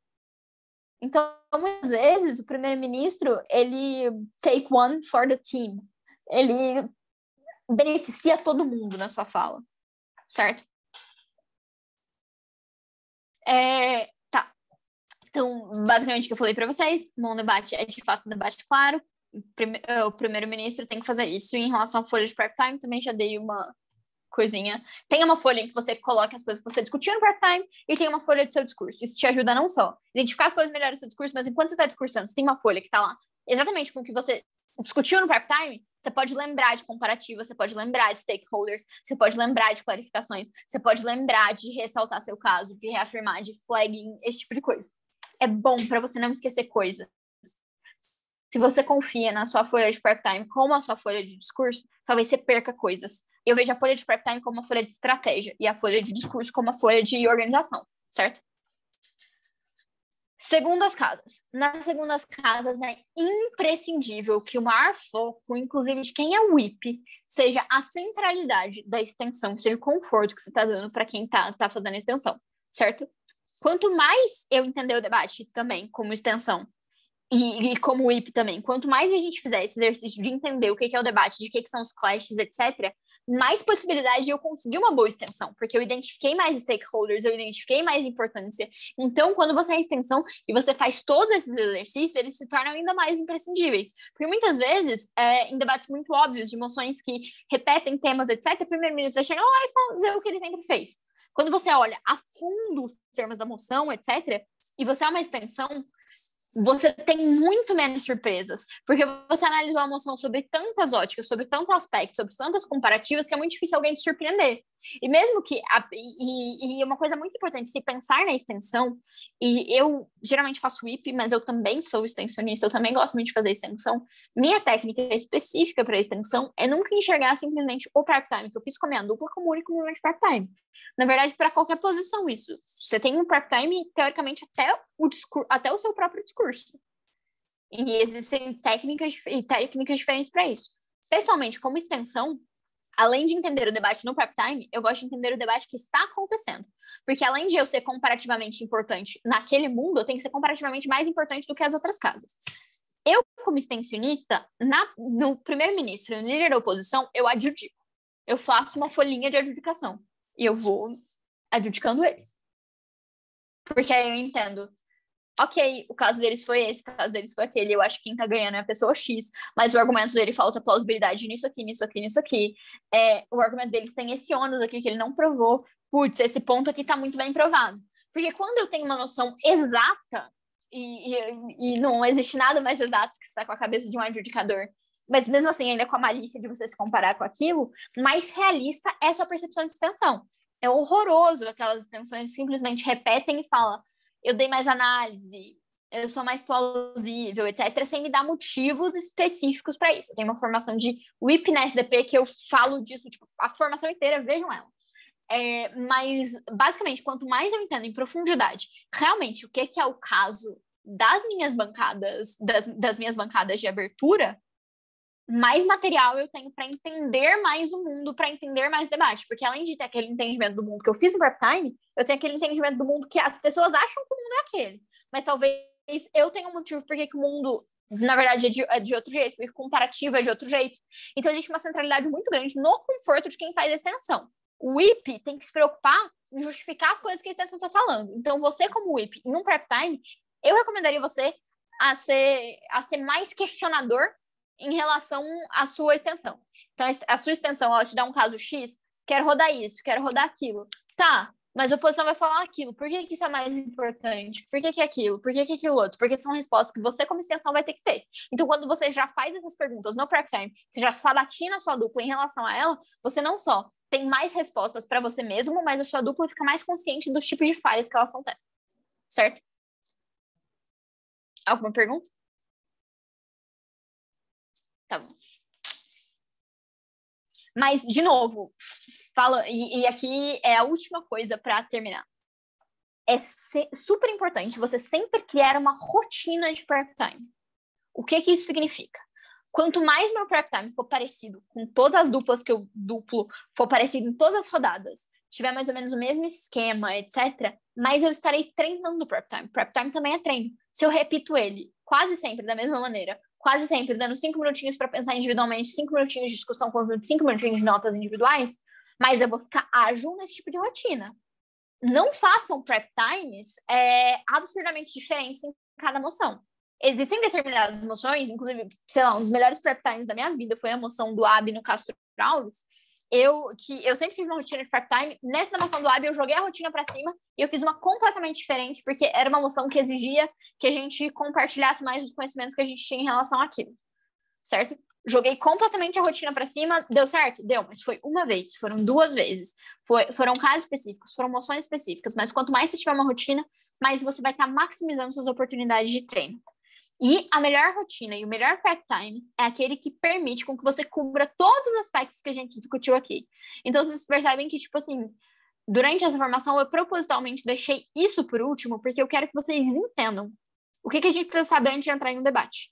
Então, muitas vezes, o primeiro-ministro, ele take one for the team. Ele beneficia todo mundo na sua fala, certo? Tá. Então, basicamente, o que eu falei para vocês, um debate é, de fato, um debate claro. O primeiro-ministro tem que fazer isso. E em relação à folha de prep time, também já dei uma coisinha. Tem uma folha em que você coloca as coisas que você discutiu no prep time e tem uma folha do seu discurso. Isso te ajuda não só a identificar as coisas melhores do seu discurso, mas enquanto você está discursando, você tem uma folha que está lá exatamente com o que você discutiu no prep time, você pode lembrar de comparativa, você pode lembrar de stakeholders, você pode lembrar de clarificações, você pode lembrar de ressaltar seu caso, de reafirmar, de flagging, esse tipo de coisa. É bom para você não esquecer coisas. Se você confia na sua folha de prep time como a sua folha de discurso, talvez você perca coisas. Eu vejo a folha de prep time como uma folha de estratégia e a folha de discurso como uma folha de organização, certo? Segundas casas. Nas segundas casas é imprescindível que o maior foco, inclusive de quem é o WIP, seja a centralidade da extensão, seja o conforto que você está dando para quem tá fazendo a extensão, certo? Quanto mais eu entender o debate também como extensão, e como o IP também, quanto mais a gente fizer esse exercício de entender o que é o debate, de que são os clashes, etc., mais possibilidade de eu conseguir uma boa extensão, porque eu identifiquei mais stakeholders, eu identifiquei mais importância. Então, quando você é extensão e você faz todos esses exercícios, eles se tornam ainda mais imprescindíveis. Porque muitas vezes, em debates muito óbvios, de moções que repetem temas, etc., o primeiro-ministro vai chegar lá e fazer o que ele sempre fez. Quando você olha a fundo os termos da moção, etc., e você é uma extensão, você tem muito menos surpresas, porque você analisou a moção sobre tantas óticas, sobre tantos aspectos, sobre tantas comparativas, que é muito difícil alguém te surpreender. E mesmo que... E uma coisa muito importante, se pensar na extensão, e eu geralmente faço WIP, mas eu também sou extensionista, eu também gosto muito de fazer extensão. Minha técnica específica para extensão é nunca enxergar simplesmente o prep time que eu fiz com a minha dupla como único momento de prep time. Na verdade, para qualquer posição isso. Você tem um prep time, teoricamente, até o seu próprio discurso. E existem técnicas diferentes para isso. Pessoalmente, como extensão, além de entender o debate no prep time, eu gosto de entender o debate que está acontecendo. Porque além de eu ser comparativamente importante naquele mundo, eu tenho que ser comparativamente mais importante do que as outras casas. Eu, como extensionista, no primeiro-ministro, no líder da oposição, eu adjudico. Eu faço uma folhinha de adjudicação e eu vou adjudicando eles. Porque aí eu entendo, ok, o caso deles foi esse, o caso deles foi aquele, eu acho que quem tá ganhando é a pessoa X, mas o argumento dele falta plausibilidade nisso aqui, nisso aqui, nisso aqui. O argumento deles tem esse ônus aqui que ele não provou. Putz, esse ponto aqui tá muito bem provado. Porque quando eu tenho uma noção exata, e não existe nada mais exato que estar com a cabeça de um adjudicador, mas mesmo assim, ainda com a malícia de você se comparar com aquilo, mais realista é a sua percepção de extensão. É horroroso aquelas extensões que simplesmente repetem e falam, eu dei mais análise, eu sou mais plausível, etc., sem me dar motivos específicos para isso. Eu tenho uma formação de WIP na SDP que eu falo disso, tipo, a formação inteira, vejam ela. Mas, basicamente, quanto mais eu entendo em profundidade realmente o que é o caso das minhas bancadas, das minhas bancadas de abertura, mais material eu tenho para entender mais o mundo, para entender mais o debate. Porque além de ter aquele entendimento do mundo que eu fiz no prep time, eu tenho aquele entendimento do mundo que as pessoas acham que o mundo é aquele. Mas talvez eu tenha um motivo porque que o mundo, na verdade, é de outro jeito, e o comparativo é de outro jeito. Então existe uma centralidade muito grande no conforto de quem faz a extensão. O WIP tem que se preocupar em justificar as coisas que a extensão está falando. Então, você, como WIP, em um prep time, eu recomendaria você a ser mais questionador em relação à sua extensão. Então, a sua extensão, ela te dá um caso X, quero rodar isso, quero rodar aquilo. Tá, mas a oposição vai falar aquilo. Por que isso é mais importante? Por que é aquilo? Por que aquilo outro? Porque são respostas que você, como extensão, vai ter que ter. Então, quando você já faz essas perguntas no prep time, você já sabatina a sua dupla em relação a ela, você não só tem mais respostas para você mesmo, mas a sua dupla fica mais consciente dos tipos de falhas que elas estão tendo. Certo? Alguma pergunta? Tá bom. Mas, de novo, e aqui é a última coisa para terminar. É super importante você sempre criar uma rotina de prep time. O que isso significa? Quanto mais meu prep time for parecido com todas as duplas que eu duplo, for parecido em todas as rodadas, tiver mais ou menos o mesmo esquema, etc., mais eu estarei treinando o prep time. Prep time também é treino. Se eu repito ele quase sempre da mesma maneira, quase sempre dando 5 minutinhos para pensar individualmente, 5 minutinhos de discussão conjunta, 5 minutinhos de notas individuais, mas eu vou ficar ágil nesse tipo de rotina. Não façam prep times absurdamente diferentes em cada moção. Existem determinadas moções, inclusive, sei lá, um dos melhores prep times da minha vida foi a moção do AB no Castro Alves. Eu sempre tive uma rotina de prep time. Nessa moção do AB, eu joguei a rotina para cima e eu fiz uma completamente diferente, porque era uma moção que exigia que a gente compartilhasse mais os conhecimentos que a gente tinha em relação àquilo. Certo? Joguei completamente a rotina para cima. Deu certo? Deu, mas foi uma vez, foram 2 vezes. Foram casos específicos, foram moções específicas, mas quanto mais você tiver uma rotina, mais você vai estar maximizando suas oportunidades de treino. E a melhor rotina e o melhor prep time é aquele que permite com que você cubra todos os aspectos que a gente discutiu aqui. Então, vocês percebem que, tipo assim, durante essa formação, eu propositalmente deixei isso por último, porque eu quero que vocês entendam o que a gente precisa saber antes de entrar em um debate.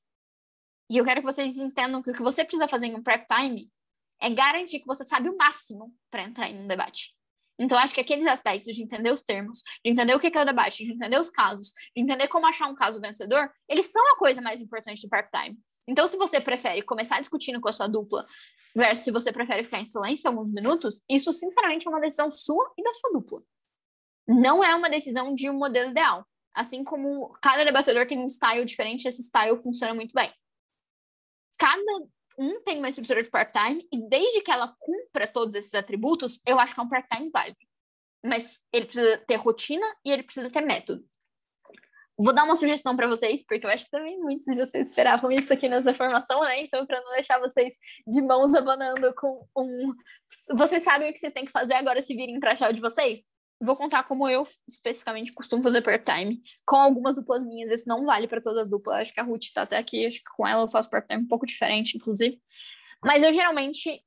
E eu quero que vocês entendam que o que você precisa fazer em um prep time é garantir que você sabe o máximo para entrar em um debate. Então, acho que aqueles aspectos de entender os termos, de entender o que é o debate, de entender os casos, de entender como achar um caso vencedor, eles são a coisa mais importante do prep time. Então, se você prefere começar discutindo com a sua dupla versus se você prefere ficar em silêncio alguns minutos, isso, sinceramente, é uma decisão sua e da sua dupla. Não é uma decisão de um modelo ideal. Assim como cada debatedor tem um style diferente, esse style funciona muito bem. Cada um tem uma estrutura de part-time e desde que ela cumpra todos esses atributos, eu acho que é um part-time válido. Mas ele precisa ter rotina e ele precisa ter método. Vou dar uma sugestão para vocês, porque eu acho que também muitos de vocês esperavam isso aqui nessa formação, né? Então, para não deixar vocês de mãos abanando com Vocês sabem o que vocês têm que fazer agora se virem para achar o de vocês? Vou contar como eu, especificamente, costumo fazer part-time. Com algumas duplas minhas, isso não vale para todas as duplas. Acho que a Ruth tá até aqui, acho que com ela eu faço part-time um pouco diferente, inclusive. Mas eu geralmente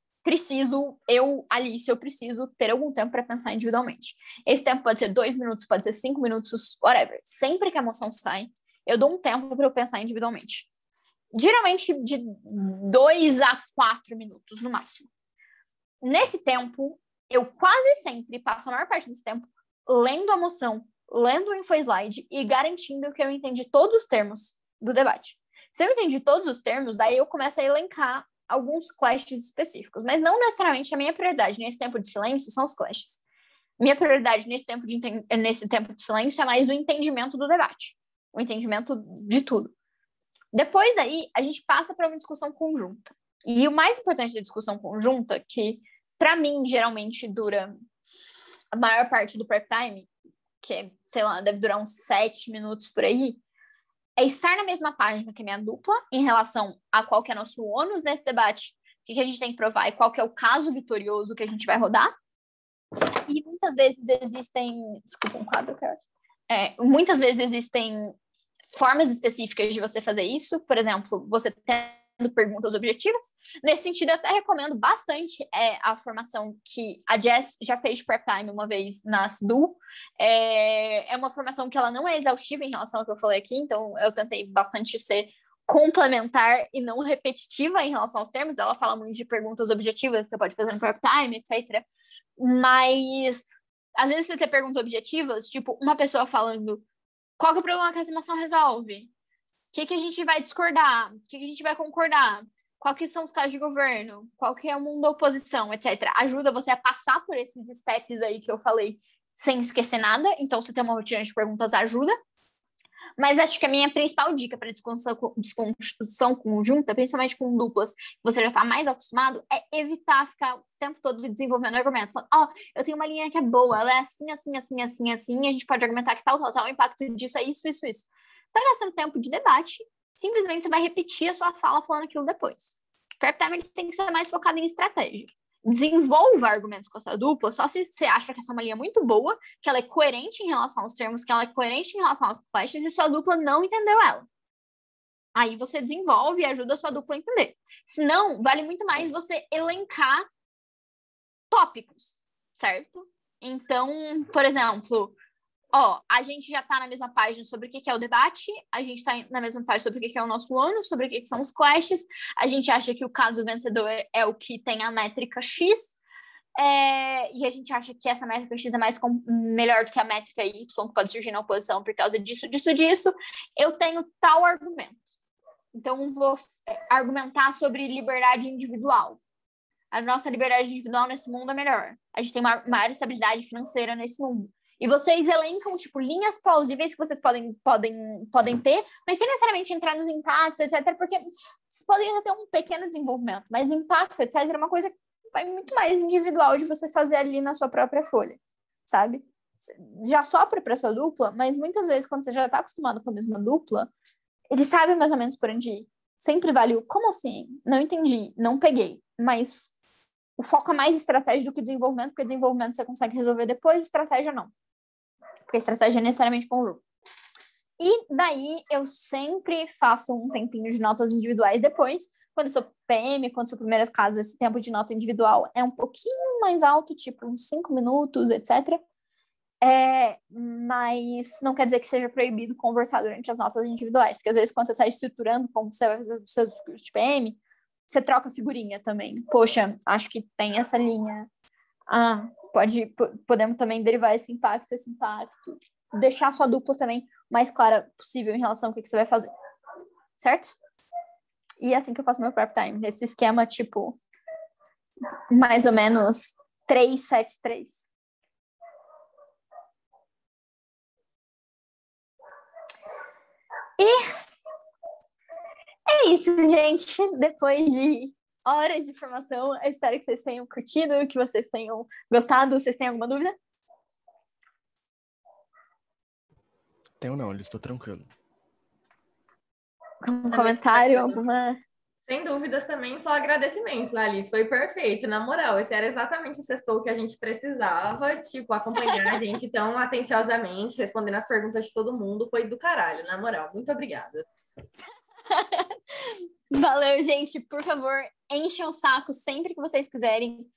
Alice, eu preciso ter algum tempo para pensar individualmente. Esse tempo pode ser 2 minutos, pode ser 5 minutos, whatever. Sempre que a emoção sai, eu dou um tempo para eu pensar individualmente. Geralmente de 2 a 4 minutos, no máximo. Nesse tempo, eu quase sempre passo a maior parte desse tempo lendo a moção, lendo o infoslide e garantindo que eu entendi todos os termos do debate. Se eu entendi todos os termos, daí eu começo a elencar alguns clashes específicos, mas não necessariamente a minha prioridade nesse tempo de silêncio são os clashes. Minha prioridade nesse tempo de silêncio é mais o entendimento do debate, o entendimento de tudo. Depois daí, a gente passa para uma discussão conjunta. E o mais importante da discussão conjunta, que para mim geralmente dura a maior parte do prep time, que é, sei lá, deve durar uns 7 minutos por aí, é estar na mesma página que a minha dupla em relação a qual que é nosso ônus nesse debate, o que a gente tem que provar e qual que é o caso vitorioso que a gente vai rodar. E muitas vezes existem... Desculpa, um quadro, cara. Muitas vezes existem formas específicas de você fazer isso. Por exemplo, você tendo perguntas objetivas. Nesse sentido, eu até recomendo bastante a formação que a Jess já fez de prep time uma vez na SDU. É uma formação que ela não é exaustiva em relação ao que eu falei aqui, então eu tentei bastante ser complementar e não repetitiva em relação aos termos. Ela fala muito de perguntas objetivas que você pode fazer no prep time, etc. Mas, às vezes, você tem perguntas objetivas, tipo, uma pessoa falando qual que é o problema que essa emoção resolve? O que a gente vai discordar? O que a gente vai concordar? Qual que são os casos de governo? Qual que é o mundo da oposição, etc. Ajuda você a passar por esses steps aí que eu falei sem esquecer nada. Então, você tem uma rotina de perguntas ajuda. Mas acho que a minha principal dica para discussão conjunta, principalmente com duplas, que você já está mais acostumado, é evitar ficar o tempo todo desenvolvendo argumentos. Falando, eu tenho uma linha que é boa, ela é assim, assim, assim, assim, assim, a gente pode argumentar que tal, o impacto disso é isso, isso, isso. Você está gastando tempo de debate, simplesmente você vai repetir a sua fala falando aquilo depois. O prep time ele tem que ser mais focado em estratégia. Desenvolva argumentos com a sua dupla só se você acha que essa é uma linha muito boa, que ela é coerente em relação aos termos, que ela é coerente em relação aos clashes e sua dupla não entendeu ela. Aí você desenvolve e ajuda a sua dupla a entender. Senão, vale muito mais você elencar tópicos, certo? Então, por exemplo, a gente já está na mesma página sobre o que é o debate, a gente está na mesma página sobre o que é o nosso ônus, sobre o que são os clashes, a gente acha que o caso vencedor é o que tem a métrica X, e a gente acha que essa métrica X é melhor do que a métrica Y, que pode surgir na oposição por causa disso, disso. Eu tenho tal argumento. Então, vou argumentar sobre liberdade individual. A nossa liberdade individual nesse mundo é melhor. A gente tem uma maior estabilidade financeira nesse mundo. E vocês elencam, tipo, linhas plausíveis que vocês podem ter, mas sem necessariamente entrar nos impactos, etc., porque vocês podem ter um pequeno desenvolvimento, mas impacto, etc., é uma coisa que vai muito mais individual de você fazer ali na sua própria folha, sabe? Já sopra para sua dupla, mas muitas vezes, quando você já está acostumado com a mesma dupla, eles sabem mais ou menos por onde ir. Sempre vale o como assim? Não entendi, não peguei, mas o foco é mais estratégia do que desenvolvimento, porque desenvolvimento você consegue resolver depois, estratégia não. Porque a estratégia é necessariamente conjunto. E daí eu sempre faço um tempinho de notas individuais depois. Quando eu sou PM, quando sou primeiras casas, esse tempo de nota individual é um pouquinho mais alto, tipo uns 5 minutos, etc. Mas não quer dizer que seja proibido conversar durante as notas individuais, porque às vezes quando você está estruturando como você vai fazer o seu discurso de PM, você troca figurinha também. Poxa, acho que tem essa linha. Podemos também derivar esse impacto. Deixar a sua dupla também o mais clara possível em relação ao que você vai fazer. Certo? E é assim que eu faço meu prep time. Esse esquema, tipo, mais ou menos 3-7-3. E é isso, gente. Depois de horas de informação, eu espero que vocês tenham curtido, que vocês tenham gostado. Vocês têm alguma dúvida? Tenho não, estou tranquilo. Um comentário, alguma... Sem dúvidas também, só agradecimentos, Alice. Foi perfeito, na moral. Esse era exatamente o sextou que a gente precisava, tipo, acompanhar a gente tão atenciosamente, respondendo as perguntas de todo mundo. Foi do caralho, na moral. Muito obrigada. Valeu, gente. Por favor, enchem o saco sempre que vocês quiserem.